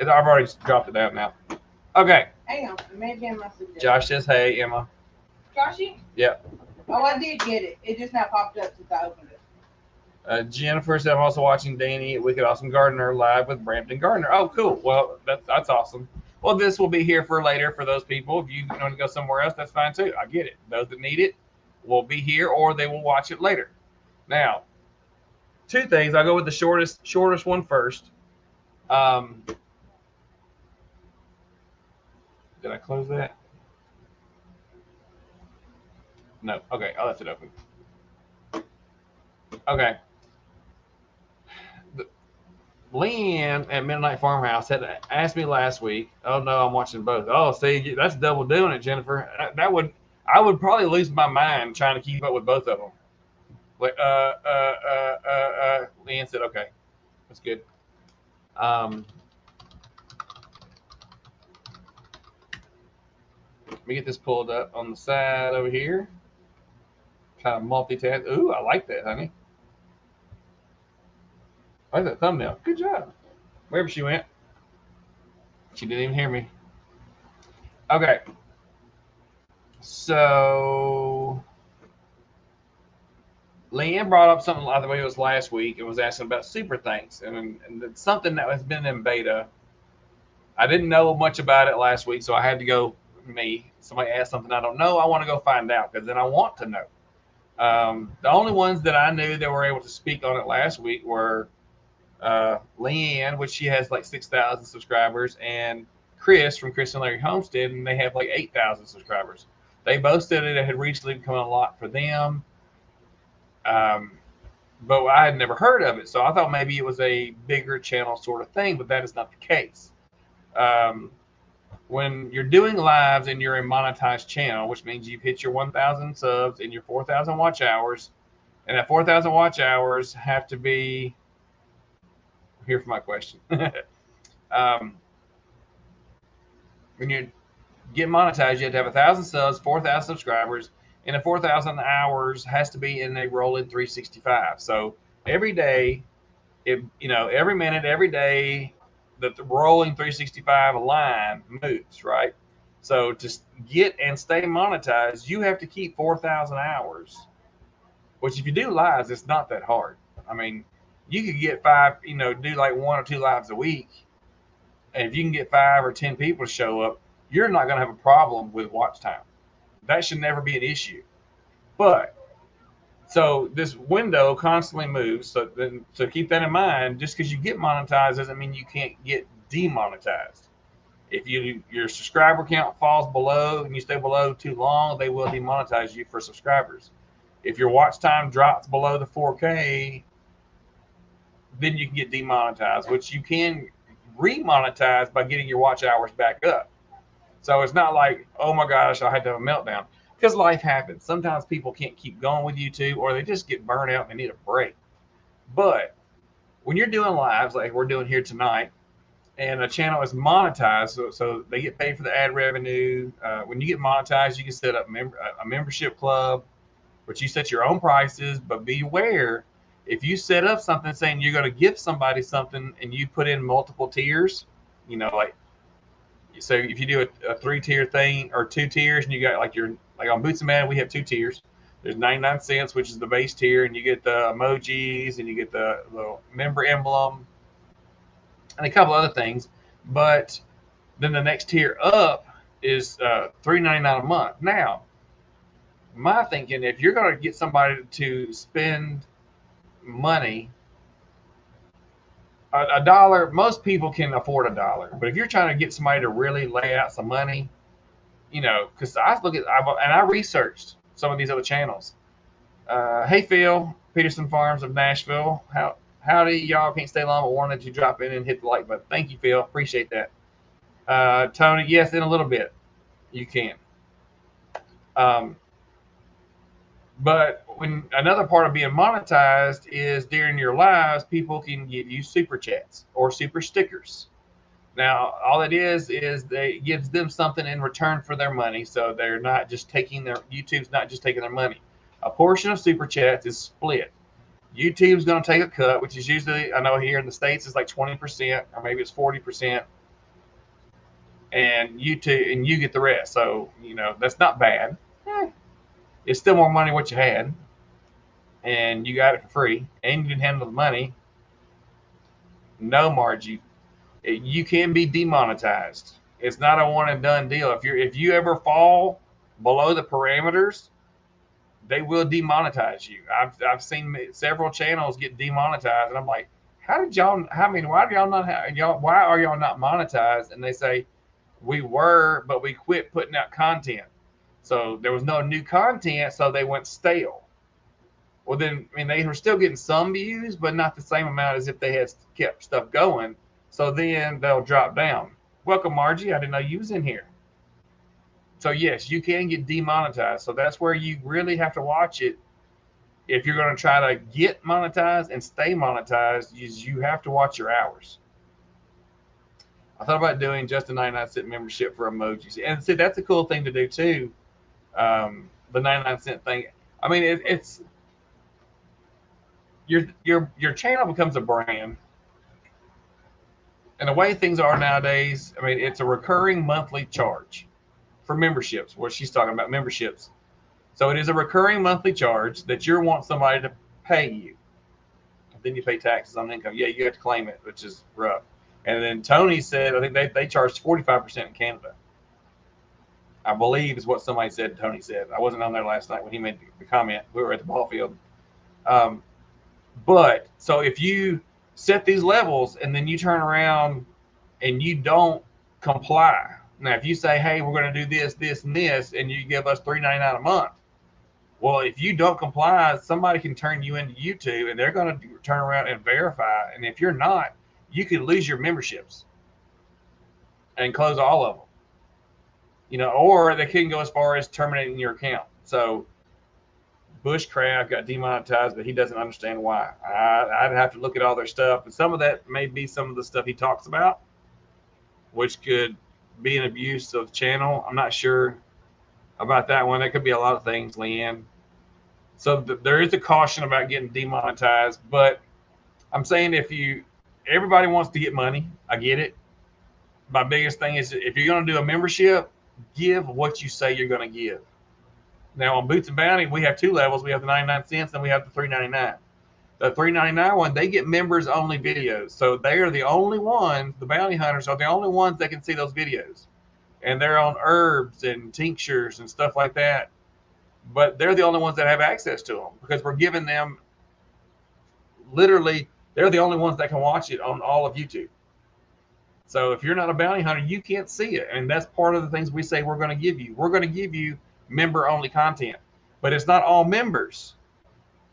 I've already dropped it down now. Okay. Hang on. Maybe I must have. Josh says, hey, Emma. Joshy? Yep. Oh, I did get it. It just now popped up since I opened it. Jennifer said, I'm also watching Danny at Wicked Awesome Gardener live with Brampton Gardener. Oh, cool. Well, that's awesome. Well, this will be here for later for those people. If you want to go somewhere else, that's fine too. I get it. Those that need it will be here, or they will watch it later. Now, two things. I'll go with the shortest one first. Did I close that? No. Okay, I left it open. Okay. Leanne at Midnight Farmhouse had asked me last week. Oh no, I'm watching both. Oh, see, that's double doing it, Jennifer. I would probably lose my mind trying to keep up with both of them. Like, Leanne said, okay, that's good. Let me get this pulled up on the side over here. Kind of multitask. Ooh, I like that, honey. I like that thumbnail. Good job. Wherever she went. She didn't even hear me. Okay. So Leanne brought up something, I think it was last week, and was asking about super thanks. And it's something that has been in beta. I didn't know much about it last week, so I had to go me. Somebody asks something I don't know, I want to go find out because then I want to know. The only ones that I knew that were able to speak on it last week were Leanne, which she has like 6,000 subscribers, and Chris from Chris and Larry Homestead, and they have like 8,000 subscribers. They both said it had recently become a lot for them, but I had never heard of it, so I thought maybe it was a bigger channel sort of thing, but that is not the case. When you're doing lives and you're a monetized channel, which means you've hit your 1,000 subs and your 4,000 watch hours, and that 4,000 watch hours have to be, here for my question. When you get monetized, you have to have 1,000 subs, 4,000 subscribers, and the 4,000 hours has to be in a rolling 365. So every day, every minute, every day, the rolling 365 line moves, right? So to get and stay monetized, you have to keep 4,000 hours, which if you do lives, it's not that hard. I mean, you could get do like 1 or 2 lives a week. And if you can get 5 or 10 people to show up, you're not going to have a problem with watch time. That should never be an issue. But so this window constantly moves. So keep that in mind. Just because you get monetized doesn't mean you can't get demonetized. If your subscriber count falls below and you stay below too long, they will demonetize you for subscribers. If your watch time drops below the 4K, then you can get demonetized, which you can remonetize by getting your watch hours back up. So it's not like, oh my gosh, I had to have a meltdown. Because life happens. Sometimes people can't keep going with YouTube, or they just get burnt out and they need a break. But when you're doing lives like we're doing here tonight, and a channel is monetized, so they get paid for the ad revenue. When you get monetized, you can set up a membership club, which you set your own prices. But beware, if you set up something saying you're going to give somebody something and you put in multiple tiers, so if you do a 3-tier thing or 2 tiers, and you got like on Boots and Man, we have 2 tiers. There's 99 cents, which is the base tier, and you get the emojis and you get the little member emblem and a couple other things. But then the next tier up is $3.99 a month. Now, my thinking, if you're going to get somebody to spend money, $1, most people can afford $1. But if you're trying to get somebody to really lay out some money, because I researched some of these other channels. Hey Phil, Peterson Farms of Nashville. Howdy, y'all can't stay long, but wanted to drop in and hit the like button. Thank you, Phil. Appreciate that. Tony, yes, in a little bit, you can. But when another part of being monetized is during your lives, people can give you super chats or super stickers. Now, all it is it gives them something in return for their money. So they're not just YouTube's not just taking their money. A portion of super chats is split. YouTube's going to take a cut, which is usually, I know here in the States, it's like 20%, or maybe it's 40%. And you get the rest. So, that's not bad. It's still more money what you had, and you got it for free, and you didn't handle the money. No, Margie, you can be demonetized. It's not a one and done deal. If you ever fall below the parameters, they will demonetize you. I've seen several channels get demonetized, and I'm like, why are y'all not monetized? And they say, we were, but we quit putting out content. So there was no new content, so they went stale. Well, then, they were still getting some views, but not the same amount as if they had kept stuff going. So then they'll drop down. Welcome, Margie. I didn't know you was in here. So yes, you can get demonetized. So that's where you really have to watch it. If you're going to try to get monetized and stay monetized, you have to watch your hours. I thought about doing just a 99-cent membership for emojis. And see, that's a cool thing to do too. The 99-cent thing. It's your channel becomes a brand. And the way things are nowadays, it's a recurring monthly charge for memberships. What she's talking about, memberships. So it is a recurring monthly charge that you want somebody to pay you. Then you pay taxes on income. Yeah, you have to claim it, which is rough. And then Tony said, I think they charged 45% in Canada. I believe is what somebody said. Tony said. I wasn't on there last night when he made the comment. We were at the ball field. But so if you set these levels and then you turn around and you don't comply. Now, if you say, hey, we're going to do this, this, and this, and you give us $3.99 a month, well, if you don't comply, somebody can turn you into YouTube, and they're going to turn around and verify. And if you're not, you could lose your memberships and close all of them. You know, or they can go as far as terminating your account. So Bushcraft got demonetized, but he doesn't understand why. I'd have to look at all their stuff, and some of that may be some of the stuff he talks about, which could be an abuse of the channel. I'm not sure about that one. That could be a lot of things, Leanne. So there is a caution about getting demonetized, but I'm saying everybody wants to get money. I get it. My biggest thing is if you're going to do a membership, give what you say you're going to give. Now on Boots and Bounty, we have two levels. We have the 99 cents and we have the $3.99. The $3.99 one, they get members only videos. So they are the only ones, the bounty hunters are the only ones that can see those videos. And they're on herbs and tinctures and stuff like that. But they're the only ones that have access to them because we're giving them literally, they're the only ones that can watch it on all of YouTube. So if you're not a bounty hunter, you can't see it. And that's part of the things we say we're going to give you. We're going to give you member only content, but it's not all members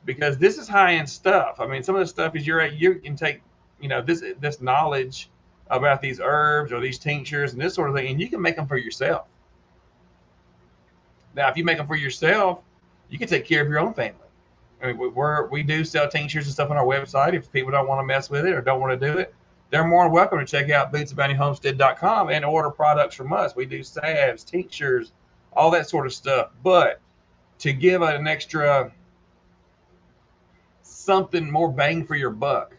because this is high-end stuff. I mean, some of the stuff is you can take, you know, this knowledge about these herbs or these tinctures and this sort of thing, and you can make them for yourself. Now, if you make them for yourself, you can take care of your own family. I mean, we do sell tinctures and stuff on our website. If people don't want to mess with it or don't want to do it, they're more than welcome to check out bootsandbountyhomestead.com and order products from us. We do salves, tinctures, all that sort of stuff. But to give an extra something more bang for your buck,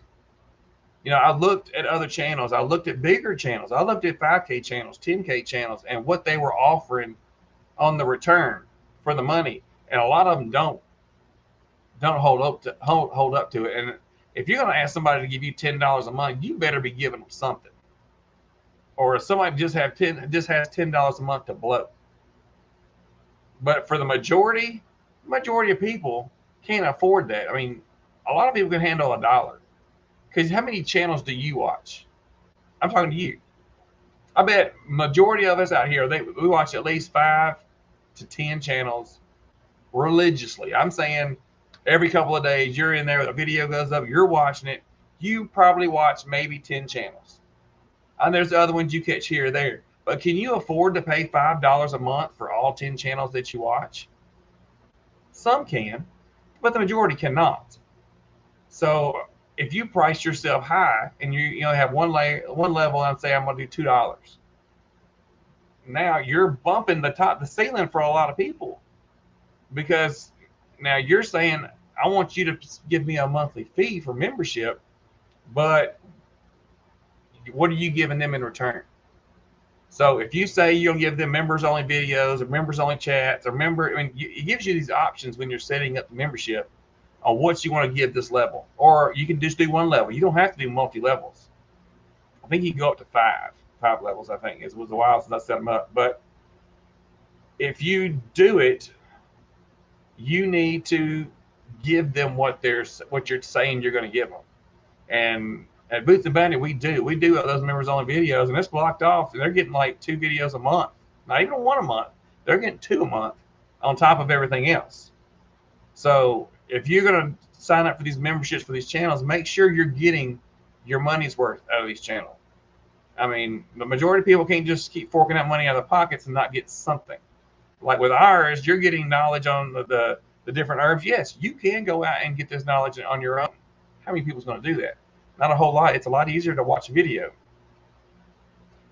you know, I looked at other channels. I looked at bigger channels. I looked at 5K channels, 10K channels, and what they were offering on the return for the money. And a lot of them don't hold up to it. And if you're going to ask somebody to give you $10 a month, you better be giving them something. Or if somebody just has $10 a month to blow. But for the majority of people can't afford that. I mean, a lot of people can handle $1. Because how many channels do you watch? I'm talking to you. I bet majority of us out here, we watch at least 5 to 10 channels religiously. I'm saying every couple of days, you're in there, a video goes up, you're watching it. You probably watch maybe 10 channels. And there's the other ones you catch here or there. But can you afford to pay $5 a month for all 10 channels that you watch? Some can, but the majority cannot. So if you price yourself high and you have one level and say I'm going to do $2, now you're bumping the ceiling for a lot of people, because now you're saying I want you to give me a monthly fee for membership, but what are you giving them in return? So if you say you'll give them members only videos or members only chats or it gives you these options when you're setting up the membership on what you want to give this level. Or you can just do one level. You don't have to do multi-levels. I think you can go up to five levels, I think. It was a while since I set them up. But if you do it, you need to give them what you're saying you're going to give them. And at Boots and Bounty, we do those members only videos, and it's blocked off, and they're getting like 2 videos a month. Not even 1 a month. They're getting 2 a month on top of everything else. So if you're going to sign up for these memberships for these channels, make sure you're getting your money's worth out of these channels. I mean, the majority of people can't just keep forking out money out of their pockets and not get something. Like with ours, you're getting knowledge on the different herbs. Yes, you can go out and get this knowledge on your own. How many people's going to do that? Not a whole lot. It's a lot easier to watch a video.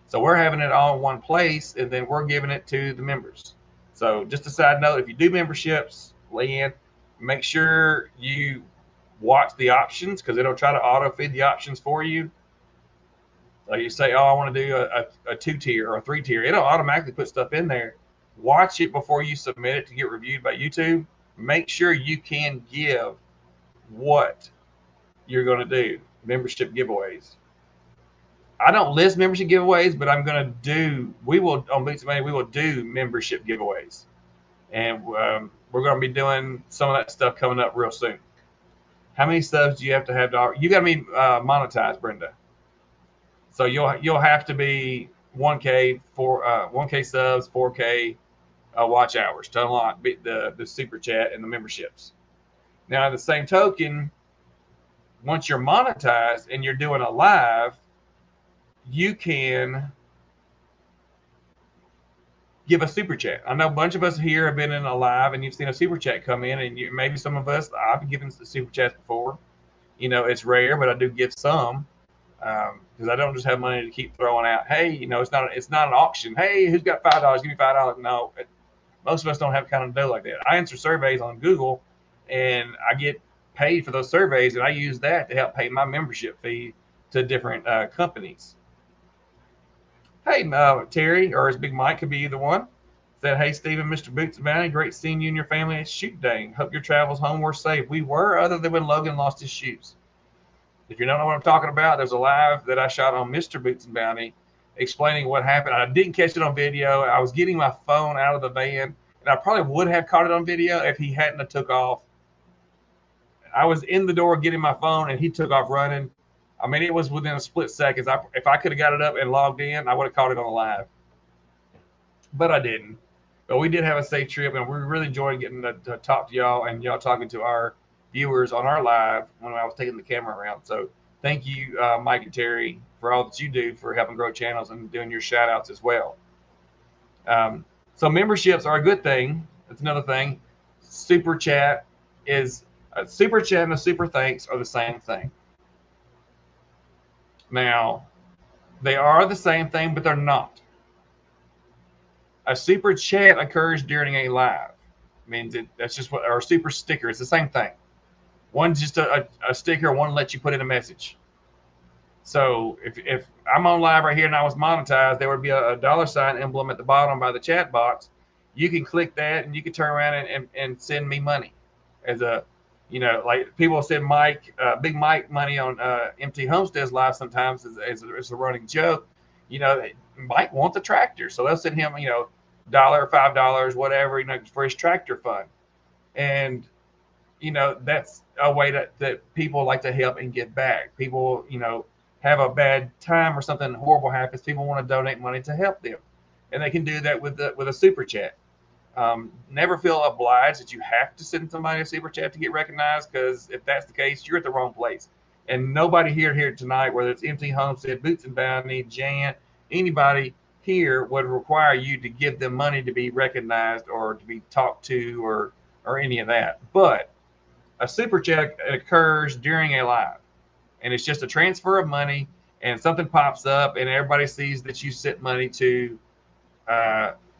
So we're having it all in one place, and then we're giving it to the members. So just a side note, if you do memberships, Leanne, make sure you watch the options, because it'll try to auto feed the options for you. Like you say, oh, I want to do a 2-tier or a 3-tier. It'll automatically put stuff in there. Watch it before you submit it to get reviewed by YouTube. Make sure you can give what you're going to do. Membership giveaways. I don't list membership giveaways, but we will on Boots and Money, we will do membership giveaways. And we're going to be doing some of that stuff coming up real soon. How many subs do you have to have? You got to be monetized, Brenda. So you'll have to be 1K for 1K subs, 4K watch hours to unlock the super chat and the memberships. Now, at the same token, once you're monetized and you're doing a live, you can give a super chat. I know a bunch of us here have been in a live and you've seen a super chat come in, and maybe some of us, I've been given the super chats before. You know, it's rare, but I do give some because I don't just have money to keep throwing out. Hey, you know, it's not an auction. Hey, who's got $5? Give me $5. No, most of us don't have kind of dough like that. I answer surveys on Google, and I get paid for those surveys, and I use that to help pay my membership fee to different companies. Hey, Terry, or as Big Mike could be either one. Said, hey, Stephen, Mr. Boots and Bounty, great seeing you and your family at Shoot Day. Hope your travels home were safe. We were, other than when Logan lost his shoes. If you don't know what I'm talking about, there's a live that I shot on Mr. Boots and Bounty explaining what happened. I didn't catch it on video. I was getting my phone out of the van, and I probably would have caught it on video if he hadn't have took off. I was in the door getting my phone, and he took off running. I mean, it was within a split second. If I could have got it up and logged in, I would have caught it on the live. But I didn't. But we did have a safe trip, and we really enjoyed getting to talk to y'all and y'all talking to our viewers on our live when I was taking the camera around. So thank you, Mike and Terry, for all that you do for helping grow channels and doing your shout outs as well. So memberships are a good thing. That's another thing. Super chat is a super chat and a super thanks are the same thing. Now, they are the same thing, but they're not. A super chat occurs during a live. Means that's just what, or a super sticker. It's the same thing. One's just a sticker. One lets you put in a message. So if I'm on live right here and I was monetized, there would be a $ emblem at the bottom by the chat box. You can click that and you can turn around and send me money as a, you know, like people send Mike, Big Mike money on MT Homestead's live sometimes as a running joke. You know, Mike wants a tractor, so they'll send him, you know, $1, $5, whatever, you know, for his tractor fund. And, you know, that's a way that people like to help and give back. People, you know, have a bad time or something horrible happens. People want to donate money to help them. And they can do that with a super chat. Never feel obliged that you have to send somebody a super chat to get recognized, because if that's the case, you're at the wrong place. And nobody here tonight, whether it's MT Homestead, Boots and Bounty, Jan, anybody here would require you to give them money to be recognized or to be talked to or any of that. But a super chat occurs during a live, and it's just a transfer of money, and something pops up and everybody sees that you sent money to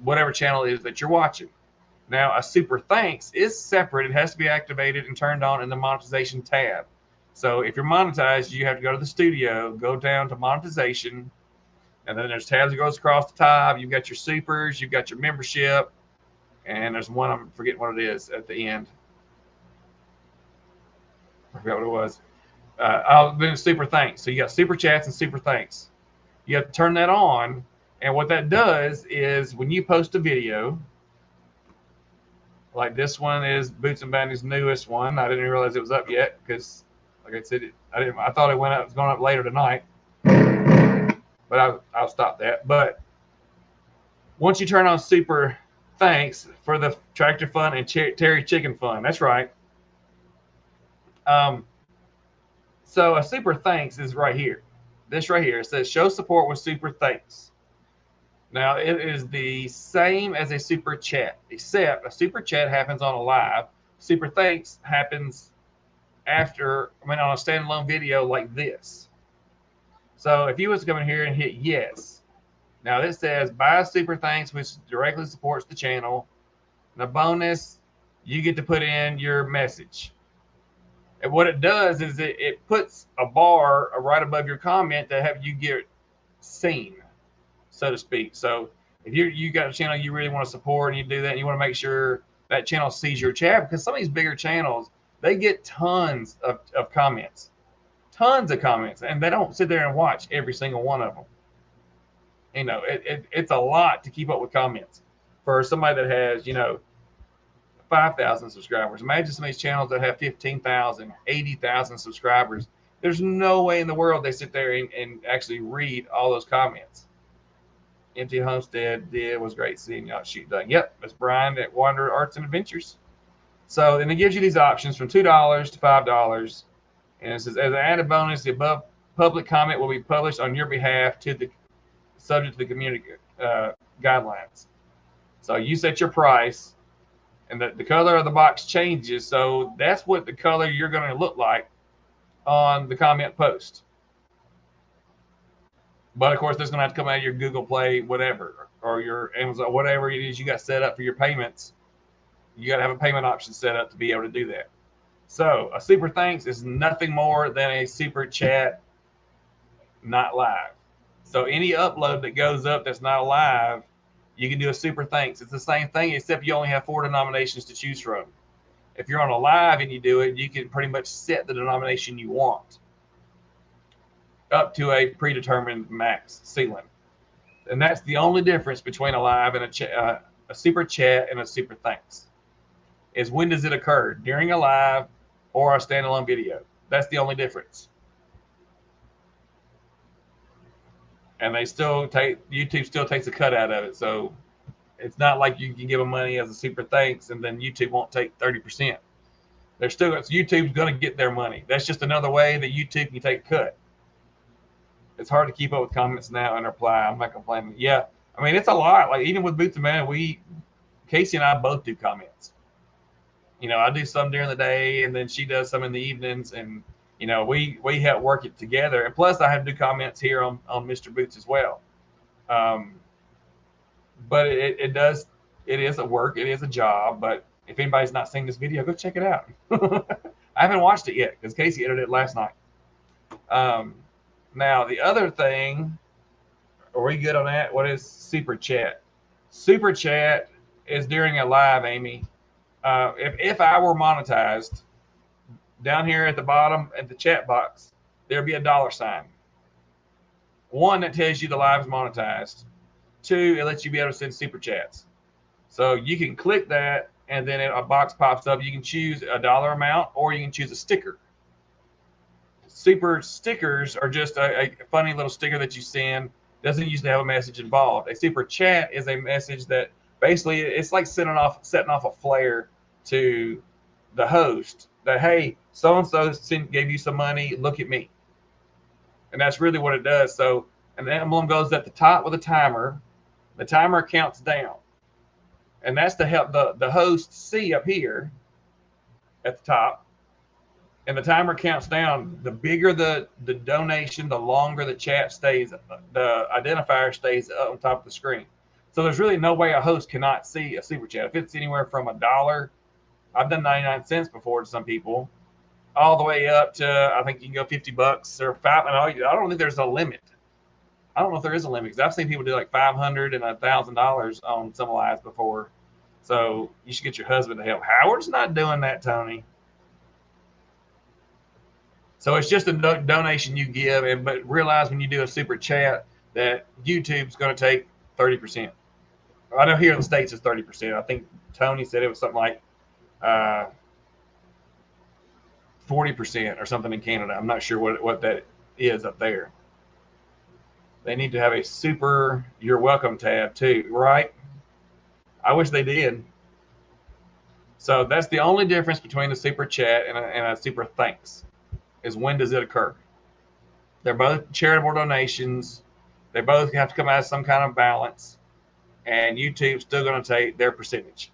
whatever channel it is that you're watching. Now, a super thanks is separate. It has to be activated and turned on in the monetization tab. So if you're monetized, you have to go to the studio, go down to monetization, and then there's tabs that goes across the top. You've got your supers, you've got your membership, and there's one, I'm forgetting what it is at the end. I forgot what it was. Then super thanks. So you got super chats and super thanks. You have to turn that on, and what that does is when you post a video, like this one is Boots and Bounty's newest one. I didn't realize it was up yet because, like I said, I thought it was going up later tonight, but I'll stop that. But once you turn on super thanks for the tractor fund and Terry Chicken Fund, that's right. So a super thanks is right here. This right here, it says show support with super thanks. Now it is the same as a super chat, except a super chat happens on a live. Super thanks happens after, on a standalone video like this. So if you was to come in here and hit yes, now this says buy a super thanks, which directly supports the channel. The bonus, you get to put in your message. And what it does is it puts a bar right above your comment to have you get seen, so to speak. So if you got a channel you really want to support and you do that, and you want to make sure that channel sees your chat, because some of these bigger channels, they get tons of comments. tons of comments, and they don't sit there and watch every single one of them. You know, it's a lot to keep up with comments for somebody that has, you know, 5,000 subscribers. Imagine some of these channels that have 15,000, 80,000 subscribers. There's no way in the world they sit there and actually read all those comments. Empty Homestead was great seeing y'all shoot done. Yep, that's Brian at Wander Arts and Adventures. So then it gives you these options from $2 to $5. And it says, as an added bonus, the above public comment will be published on your behalf to the subject to the community guidelines. So you set your price, and the color of the box changes. So that's what the color you're going to look like on the comment post. But of course, that's going to have to come out of your Google Play, whatever, or your Amazon, whatever it is you got set up for your payments. You got to have a payment option set up to be able to do that. So a super thanks is nothing more than a super chat, not live. So any upload that goes up that's not live, you can do a super thanks. It's the same thing, except you only have 4 denominations to choose from. If you're on a live and you do it, you can pretty much set the denomination you want up to a predetermined max ceiling. And that's the only difference between a live and a super chat and a super thanks, is when does it occur, during a live or a standalone video. That's the only difference. And they still YouTube still takes a cut out of it. So it's not like you can give them money as a super thanks and then YouTube won't take 30%. They're still, YouTube's going to get their money. That's just another way that YouTube can take a cut. It's hard to keep up with comments now and reply. I'm not complaining. Yeah, I mean, it's a lot. Like even with Boots and Man, Casey and I both do comments. You know, I do some during the day, and then she does some in the evenings, and you know, we help work it together. And plus, I have to do comments here on Mr. Boots as well. But it is a work, it is a job. But if anybody's not seen this video, go check it out. I haven't watched it yet because Casey edited it last night. Now the other thing, are we good on that? What is super chat? Super chat is during a live, Amy. If I were monetized, down here at the bottom at the chat box, there'd be a $sign. 1, that tells you the live is monetized. 2, it lets you be able to send super chats. So you can click that, and then a box pops up. You can choose a dollar amount, or you can choose a sticker. Super stickers are just a funny little sticker that you send. Doesn't usually have a message involved. A super chat is a message that basically it's like setting off a flare to the host that, hey, so and so gave you some money. Look at me. And that's really what it does. So, and the emblem goes at the top with a timer. The timer counts down, and that's to help the host see up here at the top. And the timer counts down. The bigger the donation, the longer the chat stays, the identifier stays up on top of the screen. So there's really no way a host cannot see a super chat. If it's anywhere from $1, I've done 99 cents before to some people, all the way up to, I think you can go $50 or $5. And I don't think there's a limit. I don't know if there is a limit, because I've seen people do like $500 and $1,000 on some lives before. So you should get your husband to help. Howard's not doing that, Tony. So it's just a donation you give, but realize when you do a super chat that YouTube's going to take 30%. I know here in the States it's 30%. I think Tony said it was something like 40% or something in Canada. I'm not sure what that is up there. They need to have a super you're welcome tab too, right? I wish they did. So that's the only difference between a super chat and a super thanks, is when does it occur. They're both charitable donations. They both have to come out of some kind of balance, and YouTube's still going to take their percentage.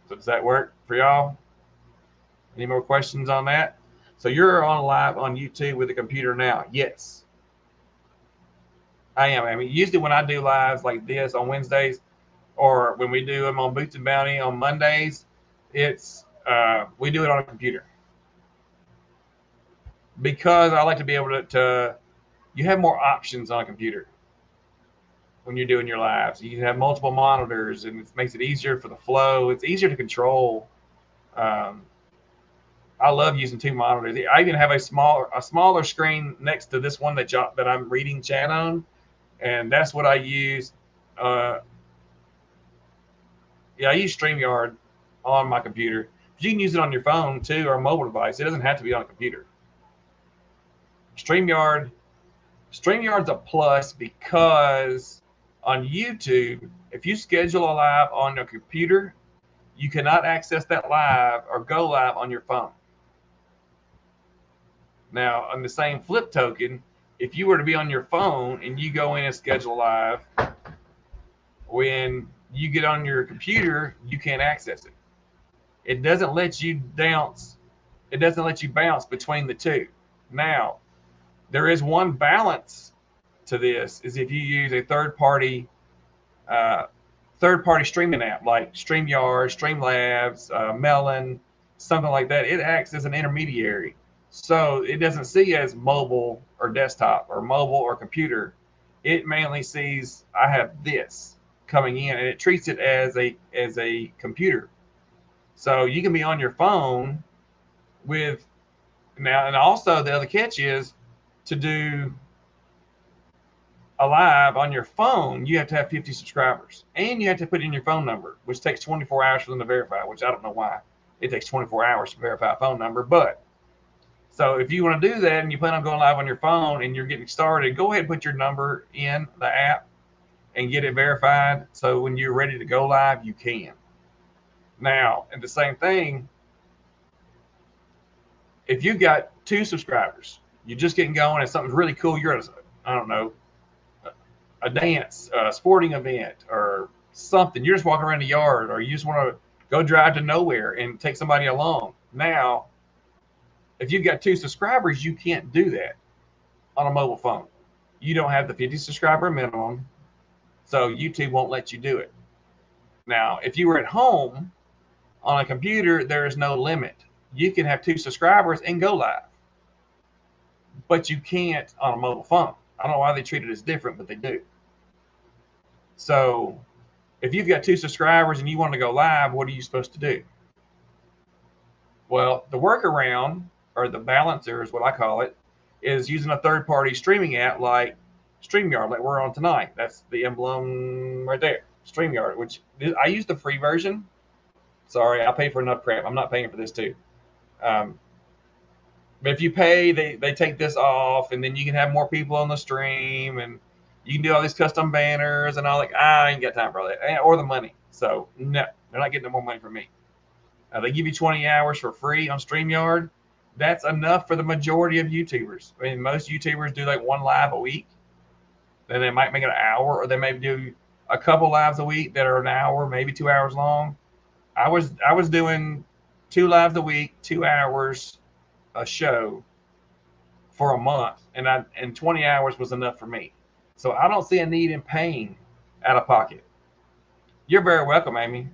So does that work for y'all? Any more questions on that? So you're on live on YouTube with a computer now? Yes. I am. I mean, usually when I do lives like this on Wednesdays, or when we do them on Boots and Bounty on Mondays, it's we do it on a computer, because I like to be able to you have more options on a computer when you're doing your lives. You can have multiple monitors, and it makes it easier for the flow. It's easier to control. I I love using two monitors. I even have a smaller screen next to this one that I'm reading chat on, and that's what I use. Yeah, I use Streamyard on my computer. But you can use it on your phone too, or a mobile device. It doesn't have to be on a computer. StreamYard's a plus because on YouTube, if you schedule a live on your computer, you cannot access that live or go live on your phone. Now, on the same flip token, if you were to be on your phone and you go in and schedule live, when you get on your computer, you can't access it. It doesn't let you bounce. It doesn't let you bounce between the two. Now, there is one balance to this: is if you use a third-party streaming app like Streamyard, Streamlabs, Melon, something like that. It acts as an intermediary. So it doesn't see as mobile or desktop or mobile or computer. It mainly sees I have this coming in, and it treats it as a computer. So you can be on your phone with now, and also the other catch is to do a live on your phone, you have to have 50 subscribers, and you have to put in your phone number, which takes 24 hours for them to verify, which I don't know why it takes 24 hours to verify a phone number. But so if you want to do that and you plan on going live on your phone and you're getting started, go ahead and put your number in the app and get it verified. So when you're ready to go live, you can. Now, and the same thing, if you've got 2 subscribers, you're just getting going and something's really cool, you're at I don't know, a dance, a sporting event or something. You're just walking around the yard, or you just want to go drive to nowhere and take somebody along. Now, if you've got 2 subscribers, you can't do that on a mobile phone. You don't have the 50 subscriber minimum, so YouTube won't let you do it. Now, if you were at home on a computer, there is no limit. You can have 2 subscribers and go live, but you can't on a mobile phone. I don't know why they treat it as different, but they do. So if you've got 2 subscribers and you want to go live, what are you supposed to do? Well, the workaround, or the balancer is what I call it, is using a third-party streaming app like Streamyard, like we're on tonight. That's the emblem right there, Streamyard, which I use the free version. Sorry, I pay for enough crap. I'm not paying for this too. But if you pay, they take this off, and then you can have more people on the stream, and you can do all these custom banners and all that. I ain't got time for all that, or the money. So no, they're not getting no more money from me. They give you 20 hours for free on StreamYard. That's enough for the majority of YouTubers. I mean, most YouTubers do like 1 live a week. Then they might make it an hour, or they may do a couple lives a week that are an hour, maybe 2 hours long. I was doing 2 lives a week, 2 hours a show for a month, and 20 hours was enough for me. So I don't see a need in paying out of pocket. You're very welcome, Amy.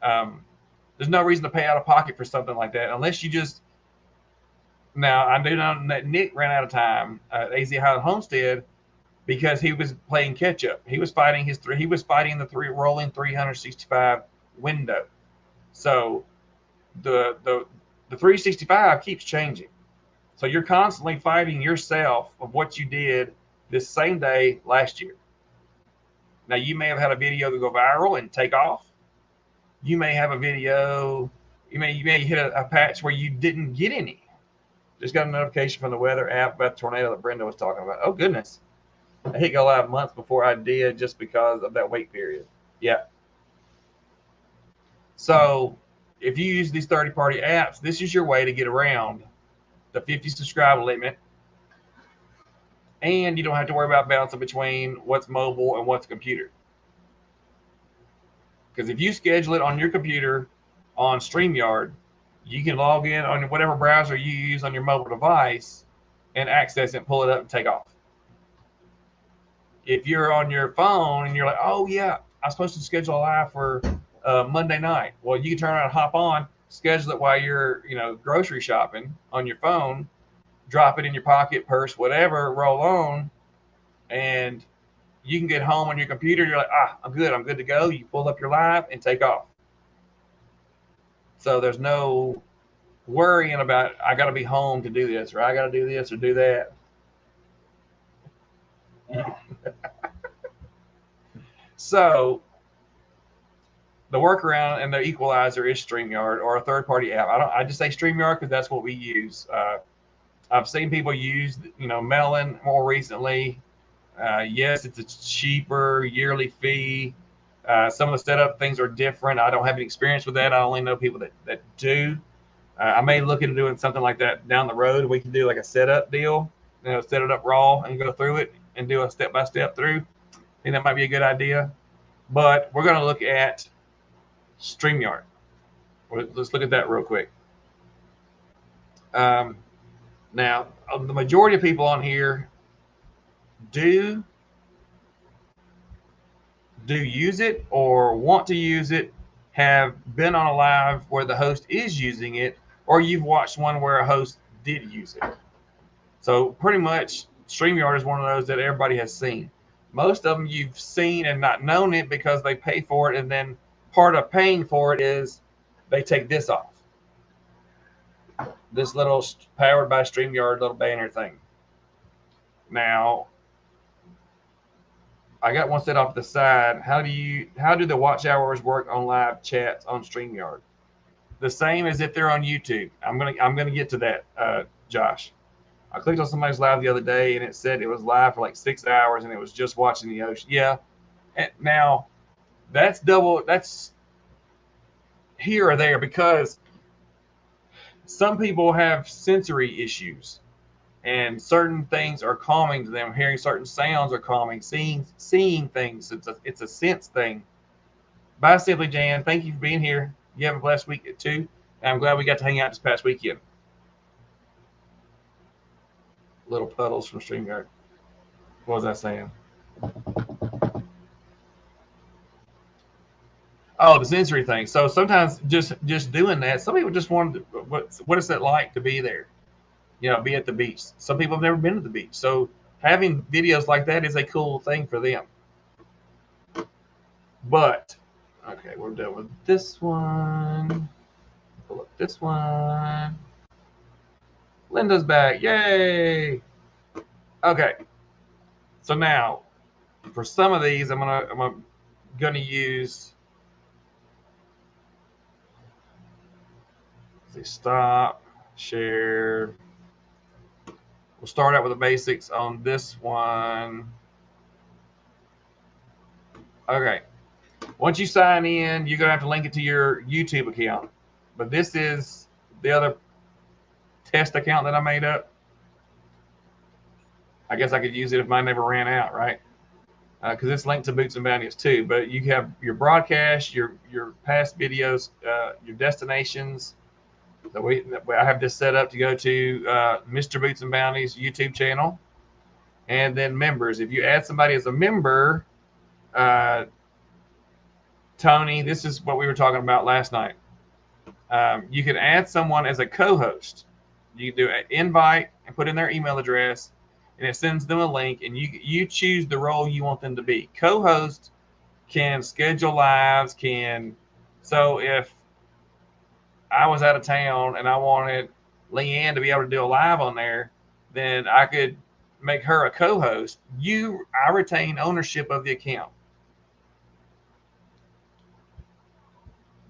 There's no reason to pay out of pocket for something like that, unless you just. Now I do know that Nick ran out of time at AZ Highland Homestead because he was playing catch up. He was fighting the rolling 365 window. So the 365 keeps changing. So you're constantly fighting yourself of what you did this same day last year. Now, you may have had a video that go viral and take off. You may have a video, you may hit a patch where you didn't get any. Just got a notification from the weather app about the tornado that Brenda was talking about. Oh, goodness. I hit go live months before I did just because of that wait period. Yeah. So if you use these third-party apps, this is your way to get around the 50 subscriber limit, and you don't have to worry about bouncing between what's mobile and what's computer. Because if you schedule it on your computer on StreamYard, you can log in on whatever browser you use on your mobile device and access it, pull it up, and take off. If you're on your phone and you're like, oh yeah, I'm supposed to schedule a live for Monday night. Well, you can turn around and hop on, schedule it while you're, grocery shopping on your phone, drop it in your pocket, purse, whatever, roll on, and you can get home on your computer. You're like, I'm good to go. You pull up your live and take off. So there's no worrying about, I got to be home to do this, or I got to do this or do that. So the workaround and the equalizer is Streamyard or a third-party app. I just say Streamyard because that's what we use. I've seen people use, Melon more recently. Yes, it's a cheaper yearly fee. Some of the setup things are different. I don't have any experience with that. I only know people that do. I may look into doing something like that down the road. We can do like a setup deal, set it up raw and go through it and do a step-by-step through. I think that might be a good idea. But we're going to look at Streamyard. Let's look at that real quick. Now, the majority of people on here do use it or want to use it, have been on a live where the host is using it, or you've watched one where a host did use it. So pretty much StreamYard is one of those that everybody has seen. Most of them you've seen and not known it because they pay for it, and then part of paying for it is they take this off. This little powered by StreamYard little banner thing. Now, I got one set off to the side. How do the watch hours work on live chats on StreamYard? The same as if they're on YouTube. I'm gonna get to that, Josh. I clicked on somebody's live the other day and it said it was live for like 6 hours and it was just watching the ocean. Yeah. And now that's double. That's here or there because some people have sensory issues. And certain things are calming to them. Hearing certain sounds are calming. Seeing things. It's a sense thing. Bye, Simply Jan. Thank you for being here. You have a blessed week too. And I'm glad we got to hang out this past weekend. Little puddles from StreamYard. What was I saying? Oh, the sensory thing. So sometimes just doing that. Some people just want what is it like to be there? Be at the beach. Some people have never been to the beach. So having videos like that is a cool thing for them. But, okay, we're done with this one. Pull up this one. Linda's back. Yay. Okay. So now, for some of these, I'm gonna use, let's see, stop, share. We'll start out with the basics on this one. Okay. Once you sign in, you're going to have to link it to your YouTube account. But this is the other test account that I made up. I guess I could use it if mine never ran out, right? Because it's linked to Boots and Bounties too. But you have your broadcast, your past videos, your destinations. I have this set up to go to Mr. Boots and Bounties YouTube channel, and then members. If you add somebody as a member, Tony, this is what we were talking about last night. You can add someone as a co-host. You can do an invite and put in their email address, and it sends them a link, and you choose the role you want them to be. Co-host can schedule lives, so if I was out of town and I wanted Leanne to be able to do a live on there, then I could make her a co-host. I retain ownership of the account.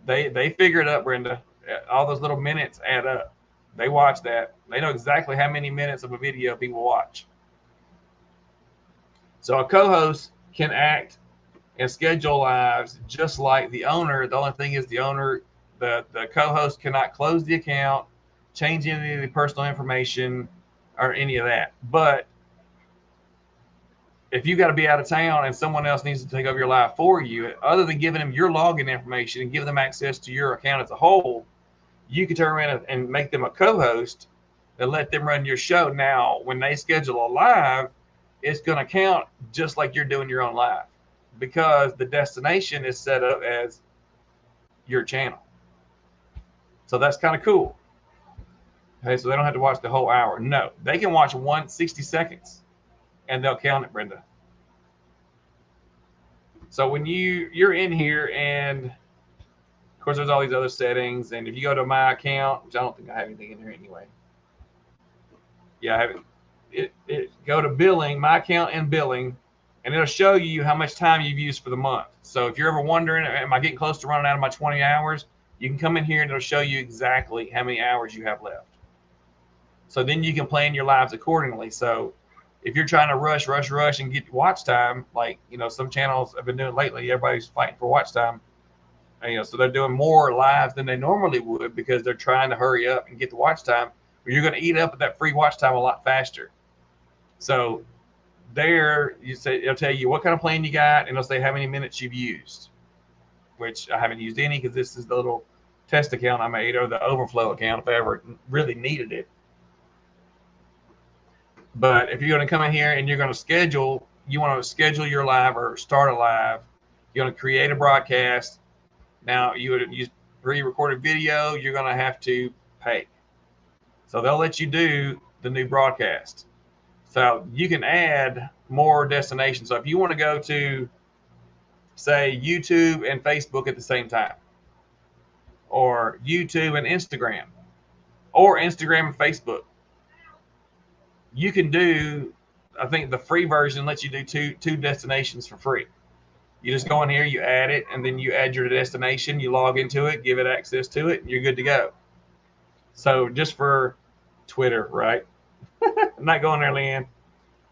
They figure it up, Brenda. All those little minutes add up. They watch that. They know exactly how many minutes of a video people watch. So a co-host can act and schedule lives just like the owner. The only thing is the owner, the co-host cannot close the account, change any of the personal information or any of that. But if you got to be out of town and someone else needs to take over your live for you, other than giving them your login information and give them access to your account as a whole, you can turn around and make them a co-host and let them run your show. Now, when they schedule a live, it's going to count just like you're doing your own live because the destination is set up as your channel. So that's kind of cool. Okay, so they don't have to watch the whole hour. No, they can watch 60 seconds and they'll count it, Brenda. So when you're in here and Of course, there's all these other settings. And if you go to my account, which I don't think I have anything in here anyway. Yeah, I have it. Go to billing, my account and billing, and it'll show you how much time you've used for the month. So if you're ever wondering, am I getting close to running out of my 20 hours? You can come in here and it'll show you exactly how many hours you have left. So then you can plan your lives accordingly. So if you're trying to rush and get watch time, like, you know, some channels have been doing lately, everybody's fighting for watch time. And, you know, so they're doing more lives than they normally would because they're trying to hurry up and get the watch time. But you're going to eat up at that free watch time a lot faster. So there, you say, it'll tell you what kind of plan you got, and it'll say how many minutes you've used, which I haven't used any because this is the little test account I made, or the overflow account if I ever really needed it. But if you're going to come in here and you're going to schedule, you want to schedule your live or start a live, you're going to create a broadcast. Now, you would use pre-recorded video, you're going to have to pay. So they'll let you do the new broadcast. So you can add more destinations. So if you want to go to, say, YouTube and Facebook at the same time, or YouTube and Instagram, or Instagram and Facebook, you can do, I think the free version lets you do two destinations for free. You just go in here, you add it, and then you add your destination, you log into it, give it access to it, and you're good to go. So just for Twitter, right? I'm not going there, Leanne.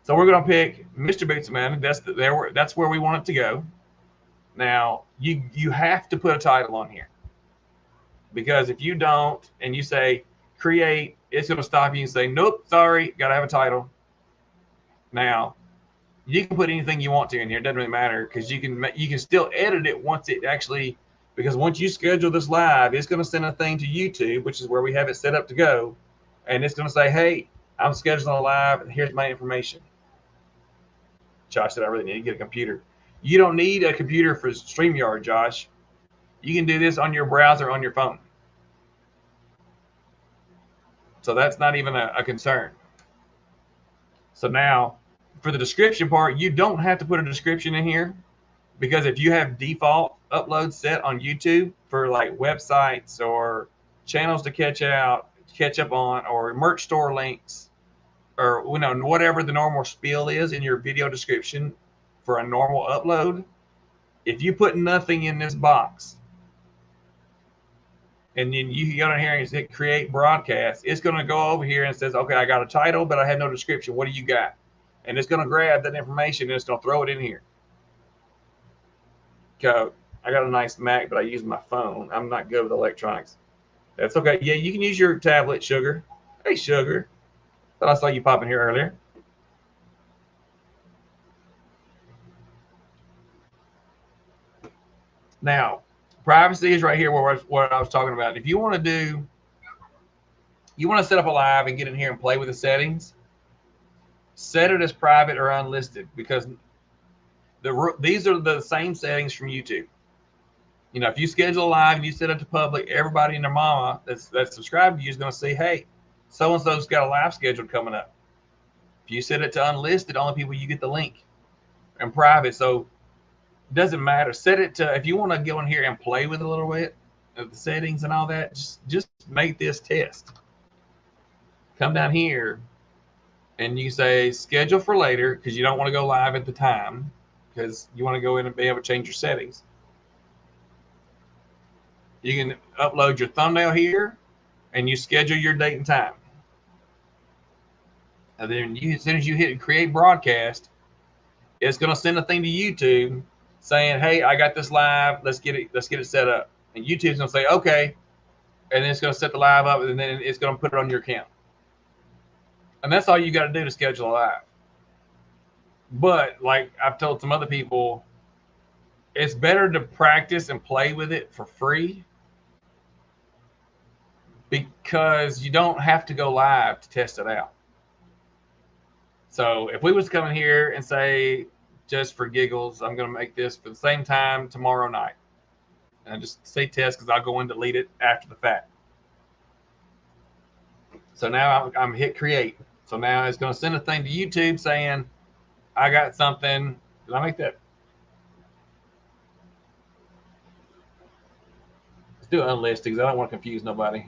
So we're going to pick Mr. Boots Man. That's where we want it to go. Now, you have to put a title on here. Because if you don't, and you say create, it's going to stop you and say, nope, sorry, got to have a title. Now, you can put anything you want to in here. It doesn't really matter because you can still edit it once it actually, because once you schedule this live, it's going to send a thing to YouTube, which is where we have it set up to go. And it's going to say, hey, I'm scheduling a live, and here's my information. Josh said, I really need to get a computer. You don't need a computer for Streamyard, Josh. You can do this on your browser on your phone. So that's not even a concern. So now, for the description part, you don't have to put a description in here, because if you have default uploads set on YouTube for like websites or channels to catch up on, or merch store links, or whatever the normal spiel is in your video description for a normal upload, if you put nothing in this box, and then you can go in here and hit create broadcast, it's going to go over here and says, okay, I got a title, but I have no description. What do you got? And it's going to grab that information and it's going to throw it in here. So I got a nice Mac, but I use my phone. I'm not good with electronics. That's okay. Yeah, you can use your tablet, Sugar. Hey, Sugar. Thought I saw you pop in here earlier. Now, privacy is right here what I was talking about. If you want to set up a live and get in here and play with the settings, set it as private or unlisted, because these are the same settings from YouTube. You know, if you schedule a live and you set it to public, everybody and their mama that's subscribed to you is going to see, hey, so-and-so's got a live scheduled coming up. If you set it to unlisted, only people you get the link, and private. So it doesn't matter. Set it to, if you want to go in here and play with a little bit of the settings and all that, just make this test. Come down here and you say schedule for later, because you don't want to go live at the time, because you want to go in and be able to change your settings. You can upload your thumbnail here and you schedule your date and time. And then as soon as you hit create broadcast, it's going to send a thing to YouTube saying, hey, I got this live. Let's get it set up. And YouTube's going to say, okay. And then it's going to set the live up, and then it's going to put it on your account. And that's all you got to do to schedule a live. But like I've told some other people, it's better to practice and play with it for free, because you don't have to go live to test it out. So if we was to come in here and say, just for giggles, I'm going to make this for the same time tomorrow night, and I just say test because I'll go and delete it after the fact. So now I'm hit create. So now it's going to send a thing to YouTube saying, I got something. Did I make that? Let's do unlisted because I don't want to confuse nobody.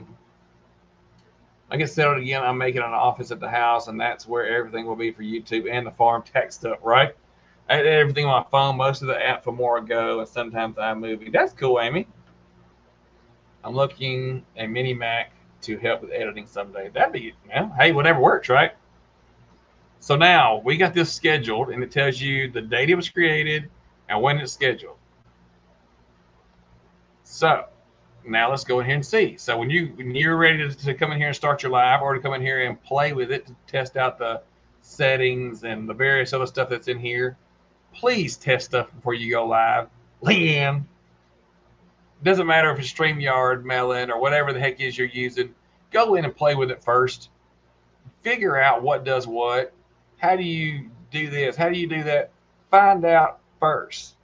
I get settled again. I'm making an office at the house, and that's where everything will be for YouTube and the farm tech stuff, right? I had everything on my phone, most of the app for more Go, and sometimes iMovie. That's cool, Amy. I'm looking a mini Mac to help with editing someday. That'd be, well, hey, whatever works, right? So now we got this scheduled, and it tells you the date it was created and when it's scheduled. So now let's go in here and see. So when you're ready to come in here and start your live, or to come in here and play with it to test out the settings and the various other stuff that's in here, please test stuff before you go live. Leanne, doesn't matter if it's StreamYard, Melon, or whatever the heck is you're using. Go in and play with it first. Figure out what does what. How do you do this? How do you do that? Find out first.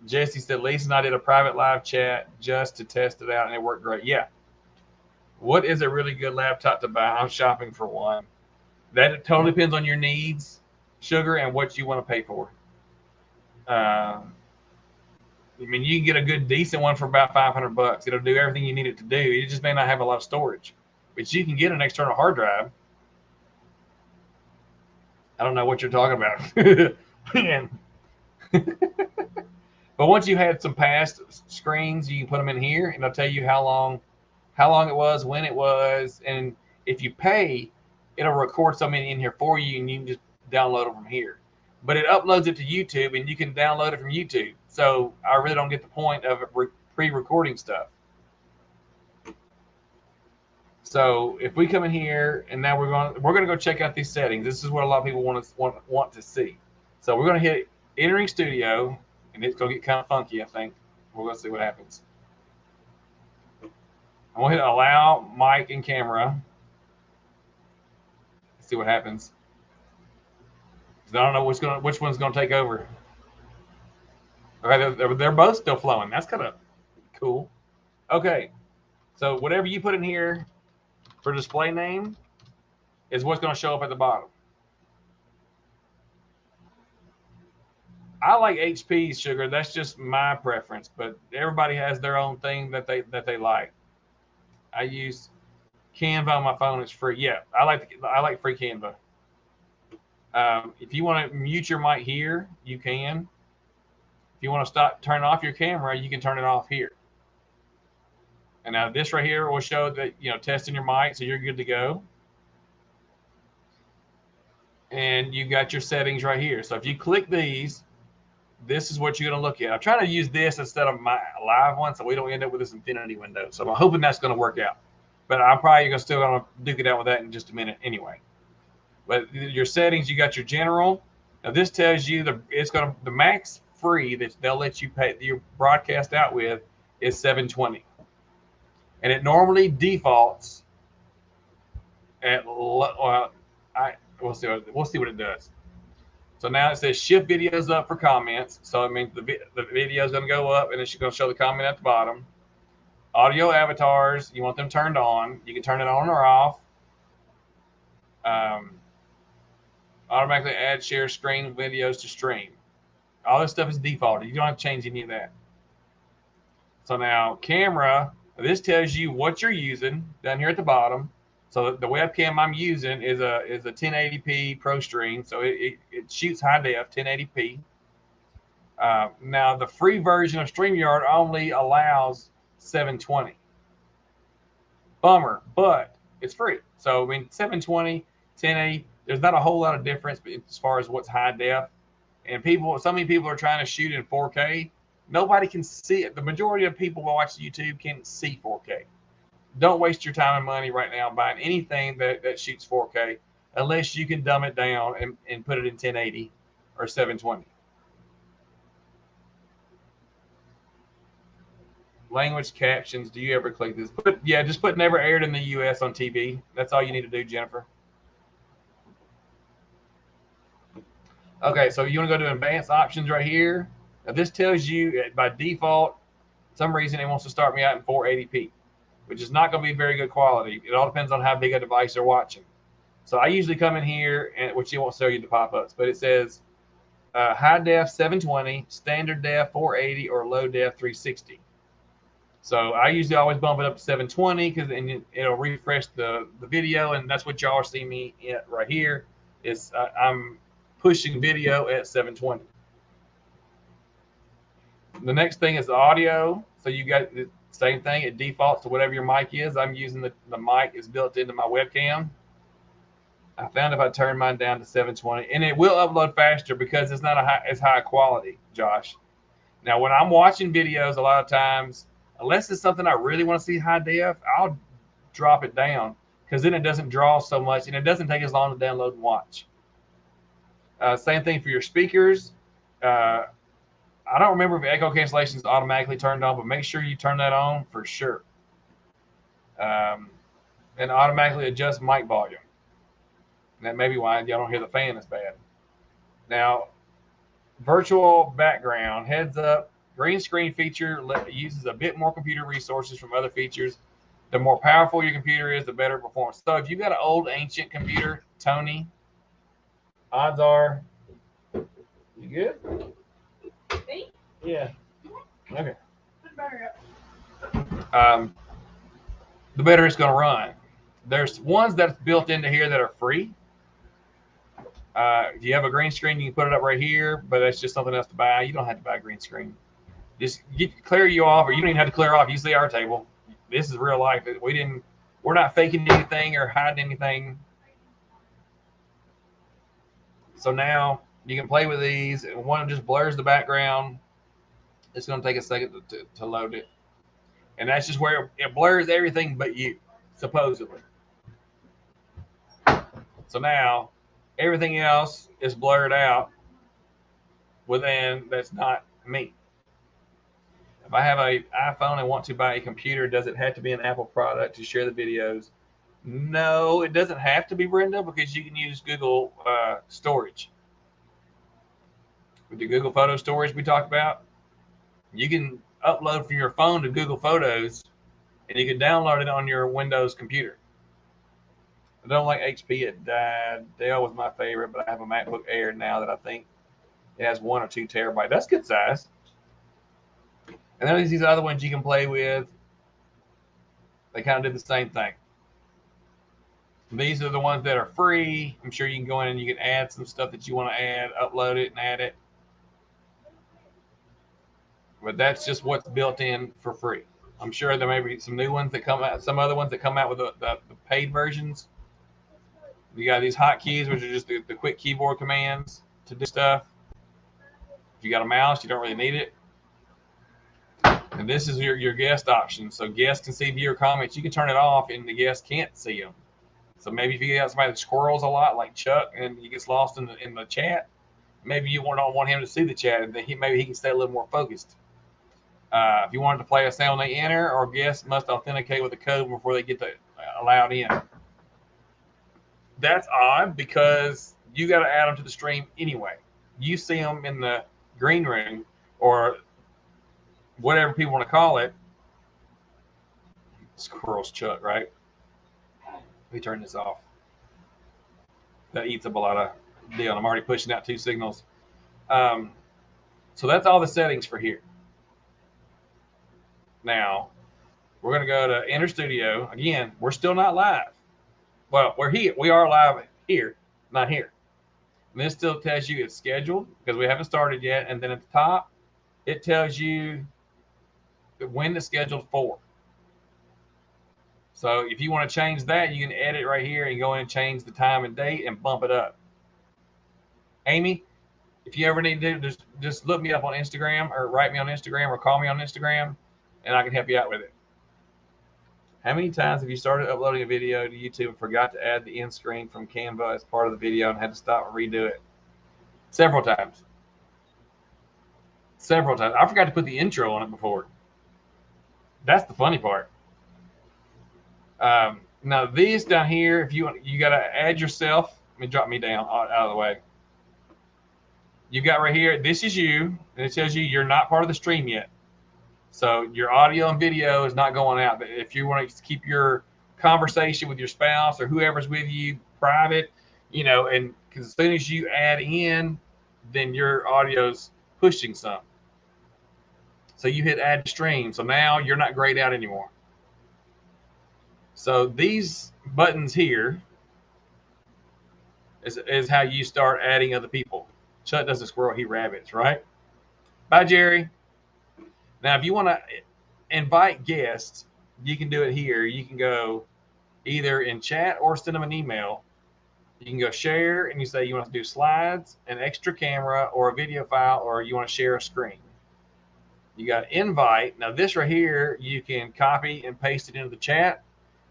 Jesse said, Lisa and I did a private live chat just to test it out, and it worked great. Yeah. What is a really good laptop to buy? I'm shopping for one. That totally depends on your needs, sugar, and what you want to pay for. I mean, you can get a good, decent one for about $500. It'll do everything you need it to do. It just may not have a lot of storage, but you can get an external hard drive. I don't know what you're talking about. But once you had some past screens, you can put them in here, and it'll tell you how long it was, when it was, and if you pay, it'll record something in here for you, and you can just download it from here. But it uploads it to YouTube, and you can download it from YouTube. So I really don't get the point of pre-recording stuff. So if we come in here, and now we're going to go check out these settings. This is what a lot of people want to see. So we're going to hit entering studio, and it's going to get kind of funky, I think. We're going to see what happens. I'm going to hit allow mic and camera. Let's see what happens. I don't know which one's going to take over. Okay, they're both still flowing. That's kind of cool. Okay, so whatever you put in here for display name is what's going to show up at the bottom. I like HP's, sugar. That's just my preference, but everybody has their own thing that they like. I use Canva on my phone. It's free. Yeah, I like free Canva. If you want to mute your mic here, you can. If you want to turn off your camera, you can turn it off here. And now this right here will show that, testing your mic, so you're good to go. And you got your settings right here. So if you click these, this is what you're going to look at. I'm trying to use this instead of my live one, so we don't end up with this infinity window. So I'm hoping that's going to work out. But I'm probably still going to duke it out with that in just a minute anyway. But your settings, you got your general. Now this tells you the max free that they'll let you pay your broadcast out with is 720, and it normally defaults at we'll see what it does. So now it says shift videos up for comments. So it means the video is going to go up, and it's going to show the comment at the bottom. Audio avatars, you want them turned on. You can turn it on or off. Automatically add share screen videos to stream. All this stuff is defaulted. You don't have to change any of that. So now camera, this tells you what you're using down here at the bottom. So the webcam I'm using is a 1080p Pro Stream. So it shoots high def 1080p. Now the free version of StreamYard only allows 720. Bummer, but it's free. So I mean 720, 1080. There's not a whole lot of difference as far as what's high def. And so many people are trying to shoot in 4K. Nobody can see it. The majority of people who watch YouTube can't see 4K. Don't waste your time and money right now buying anything that shoots 4K unless you can dumb it down and put it in 1080 or 720. Language captions. Do you ever click this? Just put never aired in the US on TV. That's all you need to do, Jennifer. Okay, so you want to go to advanced options right here. Now this tells you by default, for some reason it wants to start me out in 480p, which is not going to be very good quality. It all depends on how big a device they're watching. So I usually come in here, which it won't show you the pop-ups, but it says high def 720, standard def 480, or low def 360. So I usually always bump it up to 720 because then it'll refresh the video, and that's what y'all are seeing me at right here. Is I'm pushing video at 720. The next thing is the audio. So you got the same thing. It defaults to whatever your mic is. I'm using the mic is built into my webcam. I found if I turn mine down to 720, and it will upload faster because it's not as high quality, Josh. Now, when I'm watching videos, a lot of times, unless it's something I really want to see high def, I'll drop it down because then it doesn't draw so much, and it doesn't take as long to download and watch. Same thing for your speakers. I don't remember if echo cancellation is automatically turned on, but make sure you turn that on for sure. And automatically adjust mic volume. And that may be why y'all don't hear the fan as bad. Now, virtual background, heads up, green screen feature uses a bit more computer resources from other features. The more powerful your computer is, the better performance. So if you've got an old ancient computer, Tony, odds are, you good? Me? Yeah. Okay. The better it's going to run. There's ones that's built into here that are free. If you have a green screen, you can put it up right here, but that's just something else to buy. You don't have to buy a green screen. Just clear you off, or you don't even have to clear off. You see our table. This is real life. We're not faking anything or hiding anything. So now you can play with these, and one just blurs the background. It's going to take a second to load it. And that's just where it blurs everything but you, supposedly. So now everything else is blurred out within that's not me. If I have an iPhone and want to buy a computer, does it have to be an Apple product to share the videos? No, it doesn't have to be, Brenda, because you can use Google storage. With the Google Photo storage we talked about, you can upload from your phone to Google Photos, and you can download it on your Windows computer. I don't like HP. It died. Dell was my favorite, but I have a MacBook Air now that I think it has 1 or 2 terabytes. That's good size. And then there's these other ones you can play with. They kind of do the same thing. These are the ones that are free. I'm sure you can go in and you can add some stuff that you want to add, upload it, and add it. But that's just what's built in for free. I'm sure there may be some new ones that come out, some other ones that come out with the paid versions. You got these hotkeys, which are just the quick keyboard commands to do stuff. If you got a mouse, you don't really need it. And this is your guest option. So guests can see viewer comments. You can turn it off and the guests can't see them. So maybe if you got somebody that squirrels a lot, like Chuck, and he gets lost in the chat, maybe you don't want him to see the chat, and then maybe he can stay a little more focused. If you wanted to play a sound they enter, or guests must authenticate with a code before they get allowed in. That's odd because you got to add them to the stream anyway. You see them in the green room or whatever people want to call it. Squirrels, Chuck, right? Let me turn this off. That eats up a lot of deal. I'm already pushing out 2 signals. So that's all the settings for here. Now, we're going to go to Enter Studio. Again, we're still not live. Well, we're here. We are live here, not here. And this still tells you it's scheduled because we haven't started yet. And then at the top, it tells you when it's scheduled for. So if you want to change that, you can edit right here and go in and change the time and date and bump it up. Amy, if you ever need to, just look me up on Instagram or write me on Instagram or call me on Instagram, and I can help you out with it. How many times have you started uploading a video to YouTube and forgot to add the end screen from Canva as part of the video and had to stop and redo it? Several times. Several times. I forgot to put the intro on it before. That's the funny part. Now these down here, if you got to add yourself. Let me drop me down out of the way. You got right here, this is you, and it tells you you're not part of the stream yet. So your audio and video is not going out. But if you want to keep your conversation with your spouse or whoever's with you private, and because as soon as you add in, then your audio's pushing some. So you hit add to stream. So now you're not grayed out anymore. So these buttons here is how you start adding other people. Chuck doesn't squirrel, he rabbits, right? Bye, Jerry. Now, if you want to invite guests, you can do it here. You can go either in chat or send them an email. You can go share, and you say you want to do slides, an extra camera, or a video file, or you want to share a screen. You got invite. Now, this right here, you can copy and paste it into the chat,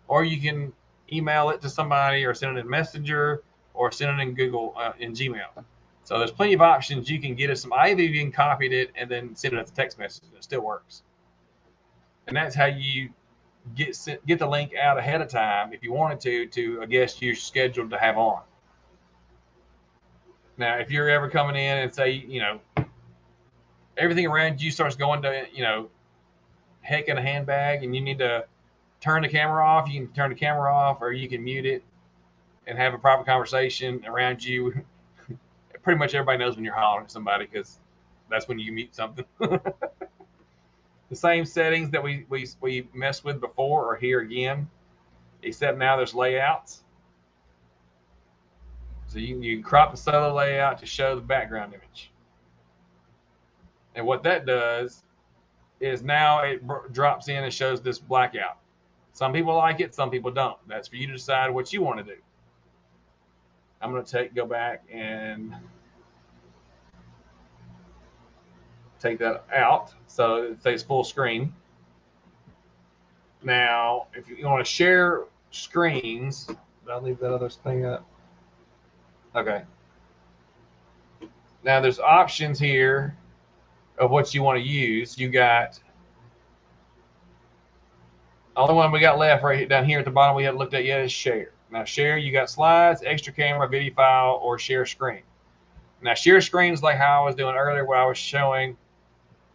or you can email it to somebody or send it in Messenger or send it in Google, in Gmail. So there's plenty of options you can get it. I've even copied it and then send it as a text message. It still works. And that's how you get the link out ahead of time if you wanted to a guest you're scheduled to have on. Now, if you're ever coming in and say, you know, everything around you starts going to, you know, heck in a handbag and you need to turn the camera off, you can turn the camera off, or you can mute it and have a private conversation around you. Pretty much everybody knows when you're hollering at somebody because that's when you mute something. The same settings that we messed with before are here again, except now there's layouts. So you can crop the solo layout to show the background image. And what that does is now it drops in and shows this blackout. Some people like it, some people don't. That's for you to decide what you want to do. I'm going to go back and take that out so it stays full screen. Now, if you want to share screens, I'll leave that other thing up. Okay. Now there's options here of what you want to use. You got, only one we got left right down here at the bottom we haven't looked at yet is share. Now share, you got slides, extra camera, video file, or share screen. Now share screen is like how I was doing earlier where I was showing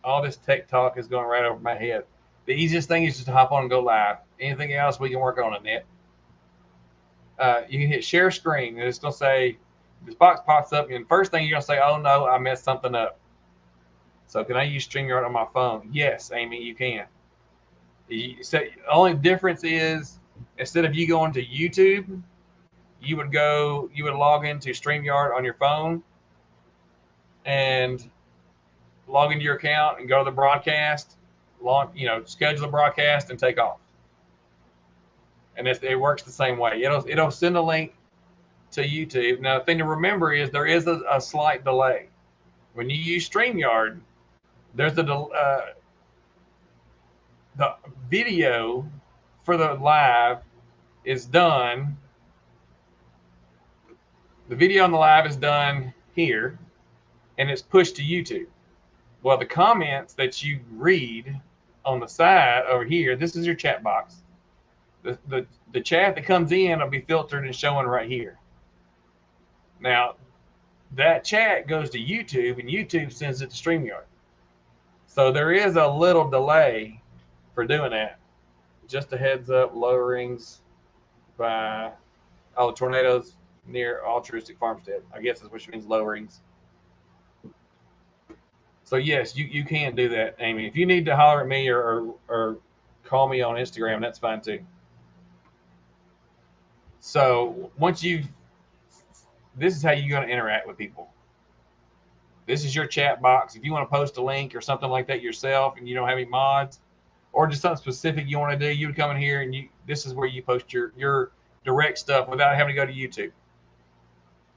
all this tech talk is going right over my head. The easiest thing is just to hop on and go live. Anything else we can work on it. You can hit share screen and it's going to say, this box pops up and the first thing you're going to say, oh no, I messed something up. So can I use StreamYard on my phone? Yes, Amy, you can. So the only difference is instead of you going to YouTube, you would log into StreamYard on your phone and log into your account and go to the broadcast, schedule the broadcast and take off. And it works the same way. It'll send a link to YouTube. Now, the thing to remember is there is a slight delay. When you use StreamYard, there's the video for the live is done. The video on the live is done here, and it's pushed to YouTube. Well, the comments that you read on the side over here, this is your chat box. The chat that comes in will be filtered and showing right here. Now, that chat goes to YouTube, and YouTube sends it to StreamYard. So there is a little delay for doing that. Just a heads up, lowerings by all the tornadoes near Altruistic Farmstead. I guess that's what means, lowerings. So yes, you can do that, Amy. If you need to holler at me or call me on Instagram, that's fine too. So this is how you're going to interact with people. This is your chat box. If you want to post a link or something like that yourself and you don't have any mods or just something specific you want to do, you would come in here and this is where you post your direct stuff without having to go to YouTube.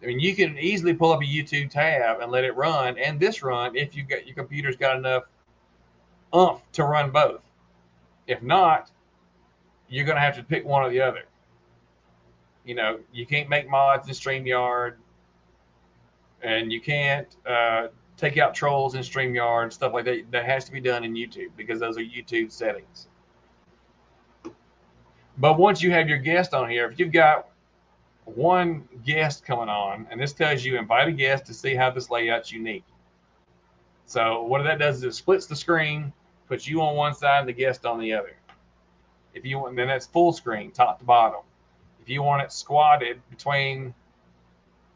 I mean, you can easily pull up a YouTube tab and let it run and this run if your computer's got enough oomph to run both. If not, you're going to have to pick one or the other. You can't make mods in StreamYard, and you can't take out trolls in StreamYard and stuff like that. That has to be done in YouTube because those are YouTube settings. But once you have your guest on here, if you've got one guest coming on, and this tells you invite a guest to see how this layout's unique. So what that does is it splits the screen, puts you on one side and the guest on the other. If you want, then that's full screen, top to bottom. If you want it squatted between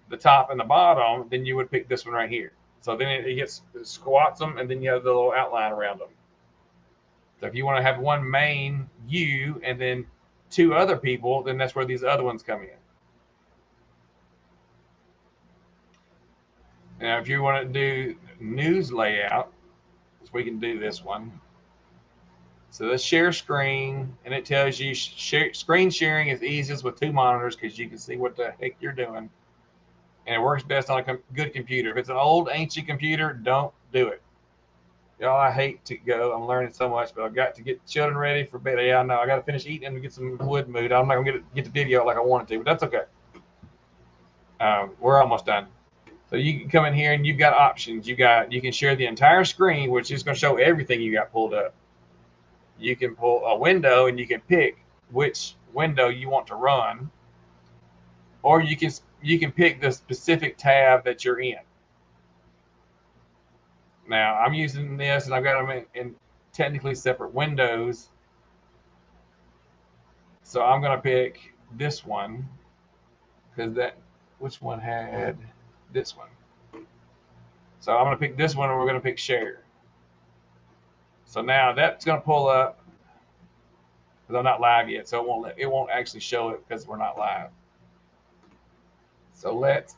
the top and the bottom, then you would pick this one right here. So then it squats them, and then you have the little outline around them. So if you want to have one main you and then 2 other people, then that's where these other ones come in. Now, if you want to do news layout, so we can do this one. So let's share screen, and it tells you screen sharing is easiest with 2 monitors because you can see what the heck you're doing. And it works best on a good computer. If it's an old, ancient computer, don't do it. Y'all, I hate to go. I'm learning so much, but I've got to get children ready for bed. Yeah, I know. I got to finish eating and get some wood moved. I'm not going to get the video like I wanted to, but that's okay. We're almost done. So you can come in here and you've got options. You can share the entire screen, which is going to show everything you got pulled up. You can pull a window and you can pick which window you want to run, or you can pick the specific tab that you're in. Now I'm using this and I've got them in technically separate windows. So I'm going to pick this one because which one had this one? So I'm going to pick this one and we're going to pick share. So now that's going to pull up because I'm not live yet. So it won't actually show it because we're not live. So let's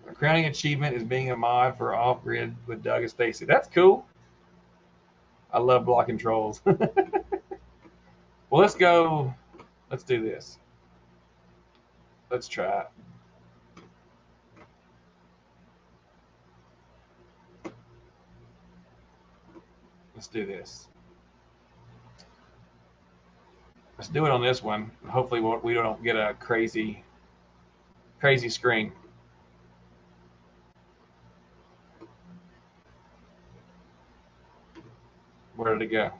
a crowning achievement is being a mod for Off Grid with Doug and Stacy. That's cool. I love blocking trolls. Well, let's go. Let's do this. Let's try it. Let's do this. Let's do it on this one. Hopefully we don't get a crazy screen. Where did it go?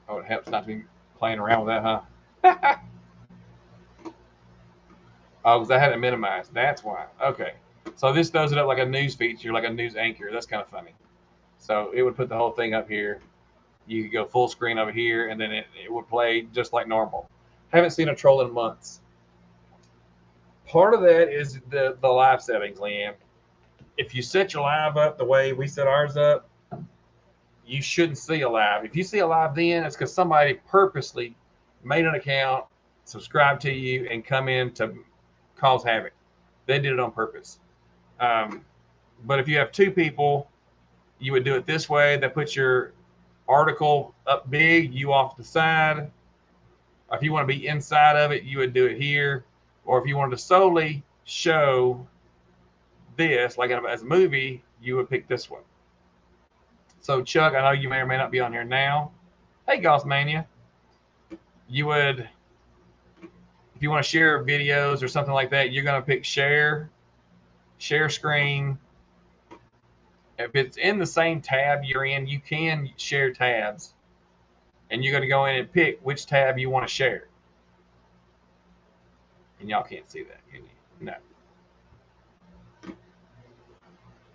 Oh, it helps not to be playing around with that, huh? Oh, because I had it minimized. That's why. Okay. So this throws it up like a news feature, like a news anchor. That's kind of funny. So it would put the whole thing up here. You could go full screen over here, and then it would play just like normal. Haven't seen a troll in months. Part of that is the live settings, Leanne. If you set your live up the way we set ours up, you shouldn't see a live. If you see a live then, it's because somebody purposely made an account, subscribed to you, and come in to cause havoc. They did it on purpose. But if you have 2 people, you would do it this way. That puts your article up big, you off the side. If you want to be inside of it, you would do it here. Or if you wanted to solely show this, like as a movie, you would pick this one. So Chuck, I know you may or may not be on here now. Hey, Goss Mania. You would, if you want to share videos or something like that, you're going to pick share screen. If it's in the same tab you're in, you can share tabs. And you're going to go in and pick which tab you want to share. And y'all can't see that, can you? No.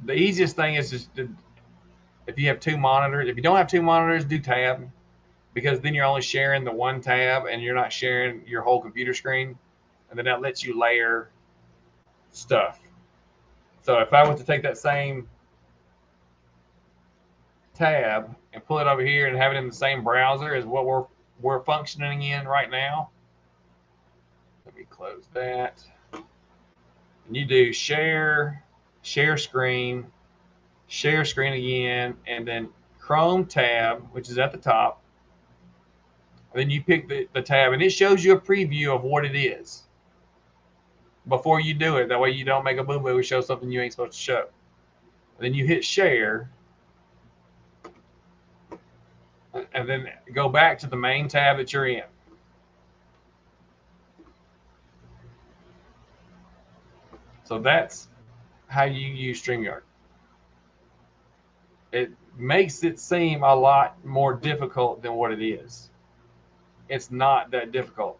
The easiest thing is just if you have 2 monitors. If you don't have 2 monitors, do tab. Because then you're only sharing the one tab and you're not sharing your whole computer screen. And then that lets you layer stuff. So if I was to take that same tab and pull it over here and have it in the same browser as what we're functioning in right now. Let me close that. And you do share screen again, and then Chrome tab, which is at the top. And then you pick the tab, and it shows you a preview of what it is before you do it. That way you don't make a boo-boo and show something you ain't supposed to show. And then you hit share, and then go back to the main tab that you're in. So that's how you use StreamYard. It makes it seem a lot more difficult than what it is. It's not that difficult.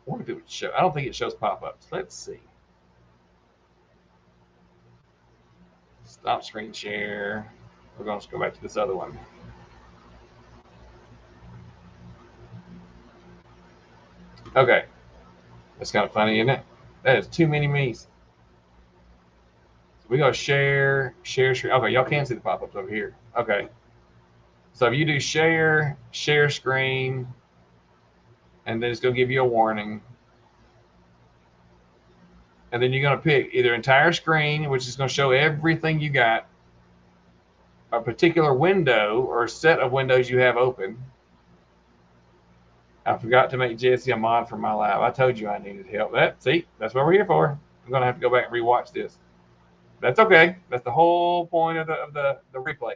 What if it would show? I don't think it shows pop-ups. Let's see. Stop screen share. We're going to go back to this other one. Okay. That's kind of funny, isn't it? That is too many me's. So we go share screen. Okay, y'all can see the pop-ups over here. Okay. So if you do share screen, and then it's going to give you a warning. And then you're going to pick either entire screen, which is going to show everything you got, a particular window or set of windows you have open. I forgot to make Jesse a mod for my lab. I told you I needed help. See, that's what we're here for. I'm going to have to go back and rewatch this. That's okay. That's the whole point of the replay.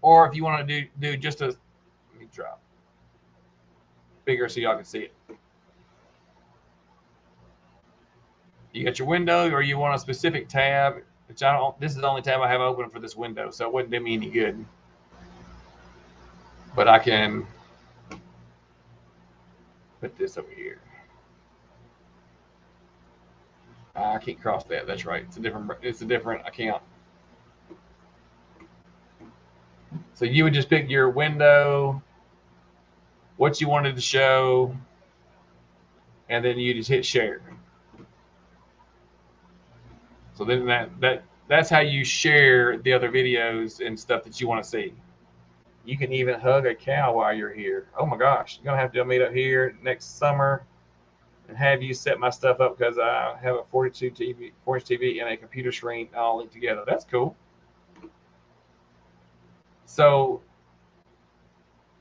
Or if you want to do just a, let me drop bigger so y'all can see it. You got your window, or you want a specific tab, which I don't. This is the only tab I have open for this window, so it wouldn't do me any good. But I can put this over here. I can't cross that. That's right. It's a different account. So you would just pick your window, what you wanted to show, and then you just hit share. So then that's how you share the other videos and stuff that you want to see. You can even hug a cow while you're here. Oh my gosh, you're gonna have to meet up here next summer and have you set my stuff up, because I have a 4-inch TV and a computer screen all linked together. That's cool. So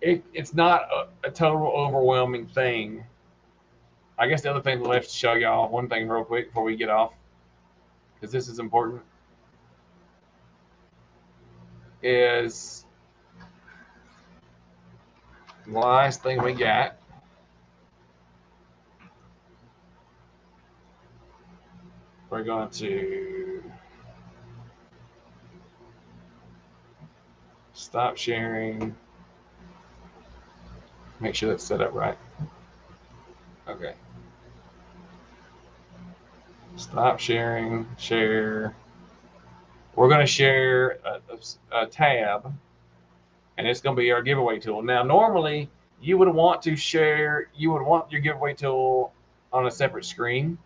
it's not a total overwhelming thing. I guess the other thing left to show y'all, one thing real quick before we get off, because this is important, is the last thing we got. We're going to stop sharing. Make sure that's set up right. Okay. Stop sharing, share. We're going to share a tab, and it's going to be our giveaway tool. Now, normally you would want to share, you would want your giveaway tool on a separate screen,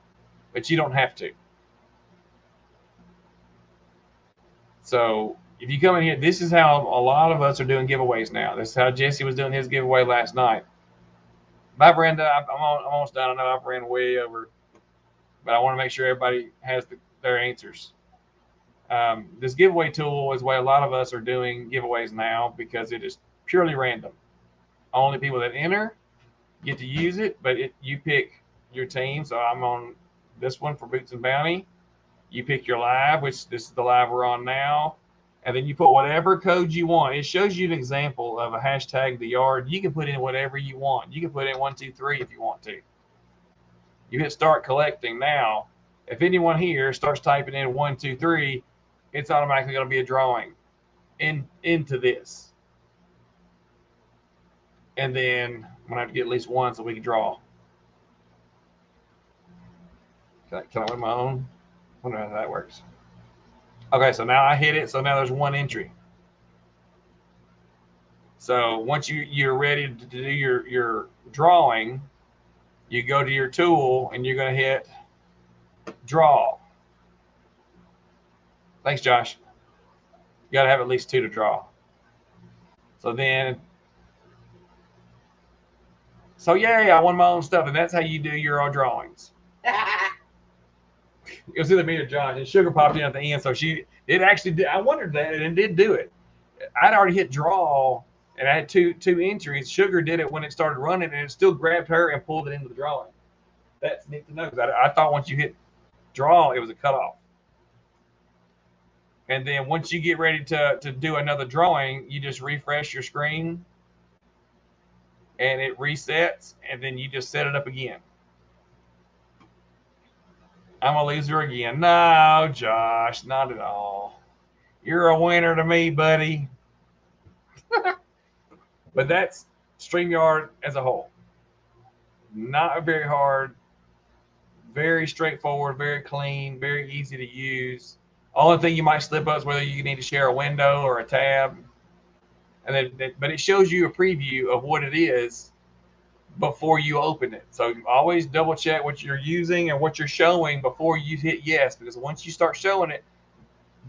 but you don't have to. So if you come in here, this is how a lot of us are doing giveaways now. This is how Jesse was doing his giveaway last night. Bye, Brenda. I'm almost done. I know I've ran way over, but I want to make sure everybody has their answers. This giveaway tool is the way a lot of us are doing giveaways now, because it is purely random. Only people that enter get to use it, but you pick your team. So I'm on this one for Boots and Bounty. You pick your live, which this is the live we're on now, and then you put whatever code you want. It shows you an example of a hashtag the yard. You can put in whatever you want. You can put in 1, 2, 3 if you want to. You hit start collecting now. If anyone here starts typing in 1, 2, 3, it's automatically going to be a drawing into this. And then I'm going to have to get at least one so we can draw. Can I win my own? I wonder how that works. Okay, so now I hit it. So now there's one entry. So once you're ready to do your drawing, you go to your tool and you're going to hit draw. Thanks, Josh. You got to have at least 2 to draw. So yay, I won my own stuff. And that's how you do your own drawings. It was either me or Josh, and Sugar popped in at the end, so it actually did. I wondered that, and it did do it. I'd already hit draw, and I had two entries. Sugar did it when it started running, and it still grabbed her and pulled it into the drawing. That's neat to know, because I thought once you hit draw, it was a cutoff. And then once you get ready to do another drawing, you just refresh your screen, and it resets, and then you just set it up again. I'm a loser again. No, Josh, not at all. You're a winner to me, buddy. But that's StreamYard as a whole. Not very hard, very straightforward, very clean, very easy to use. Only thing you might slip up is whether you need to share a window or a tab. And then, but it shows you a preview of what it is before you open it. So always double check what you're using and what you're showing before you hit yes, because once you start showing it,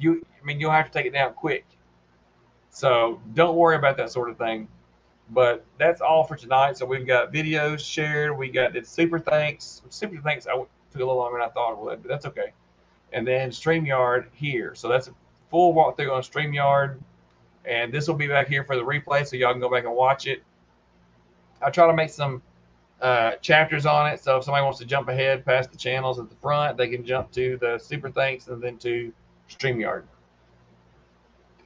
you'll have to take it down quick. So don't worry about that sort of thing. But that's all for tonight. So we've got videos shared. We got the super thanks. Super thanks took a little longer than I thought it would, but that's okay. And then Streamyard here. So that's a full walkthrough on Streamyard. And this will be back here for the replay, so y'all can go back and watch it. I'll try to make some chapters on it. So if somebody wants to jump ahead past the channels at the front, they can jump to the super thanks and then to Streamyard.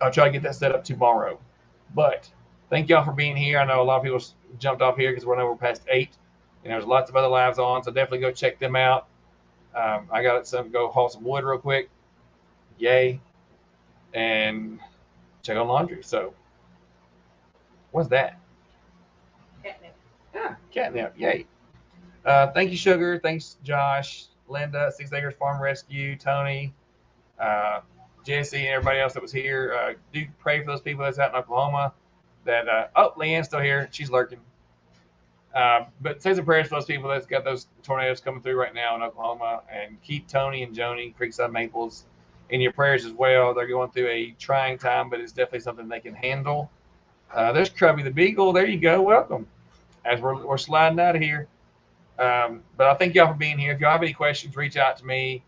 I'll try to get that set up tomorrow. But thank y'all for being here. I know a lot of people jumped off here because we're past 8. And there's lots of other lives on, so definitely go check them out. I got to go haul some wood real quick. Yay. And check on laundry. So what's that? Catnip. Yeah, catnip. Yay. Thank you, Sugar. Thanks, Josh, Linda, 6 Acres Farm Rescue, Tony, Jesse, and everybody else that was here. Do pray for those people that's out in Oklahoma. Leanne's still here. She's lurking. But say some prayers for those people that's got those tornadoes coming through right now in Oklahoma, and keep Tony and Joni, Creekside Maples, in your prayers as well. They're going through a trying time, but it's definitely something they can handle. There's Krubby the Beagle. There you go. Welcome. As we're sliding out of here. But I thank y'all for being here. If y'all have any questions, reach out to me.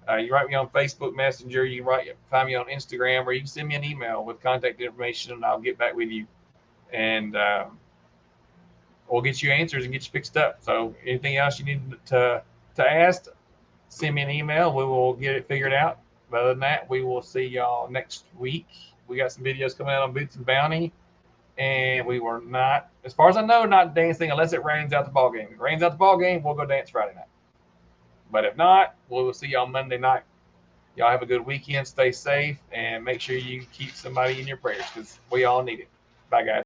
You write me on Facebook Messenger. You can find me on Instagram, or you can send me an email with contact information, and I'll get back with you. And we'll get you answers and get you fixed up. So anything else you need to ask, send me an email. We will get it figured out. But other than that, we will see y'all next week. We got some videos coming out on Boots and Bounty. And we were not, as far as I know, not dancing unless it rains out the ball game. If it rains out the ball game, we'll go dance Friday night. But if not, we will see y'all Monday night. Y'all have a good weekend. Stay safe. And make sure you keep somebody in your prayers because we all need it. Bye, guys.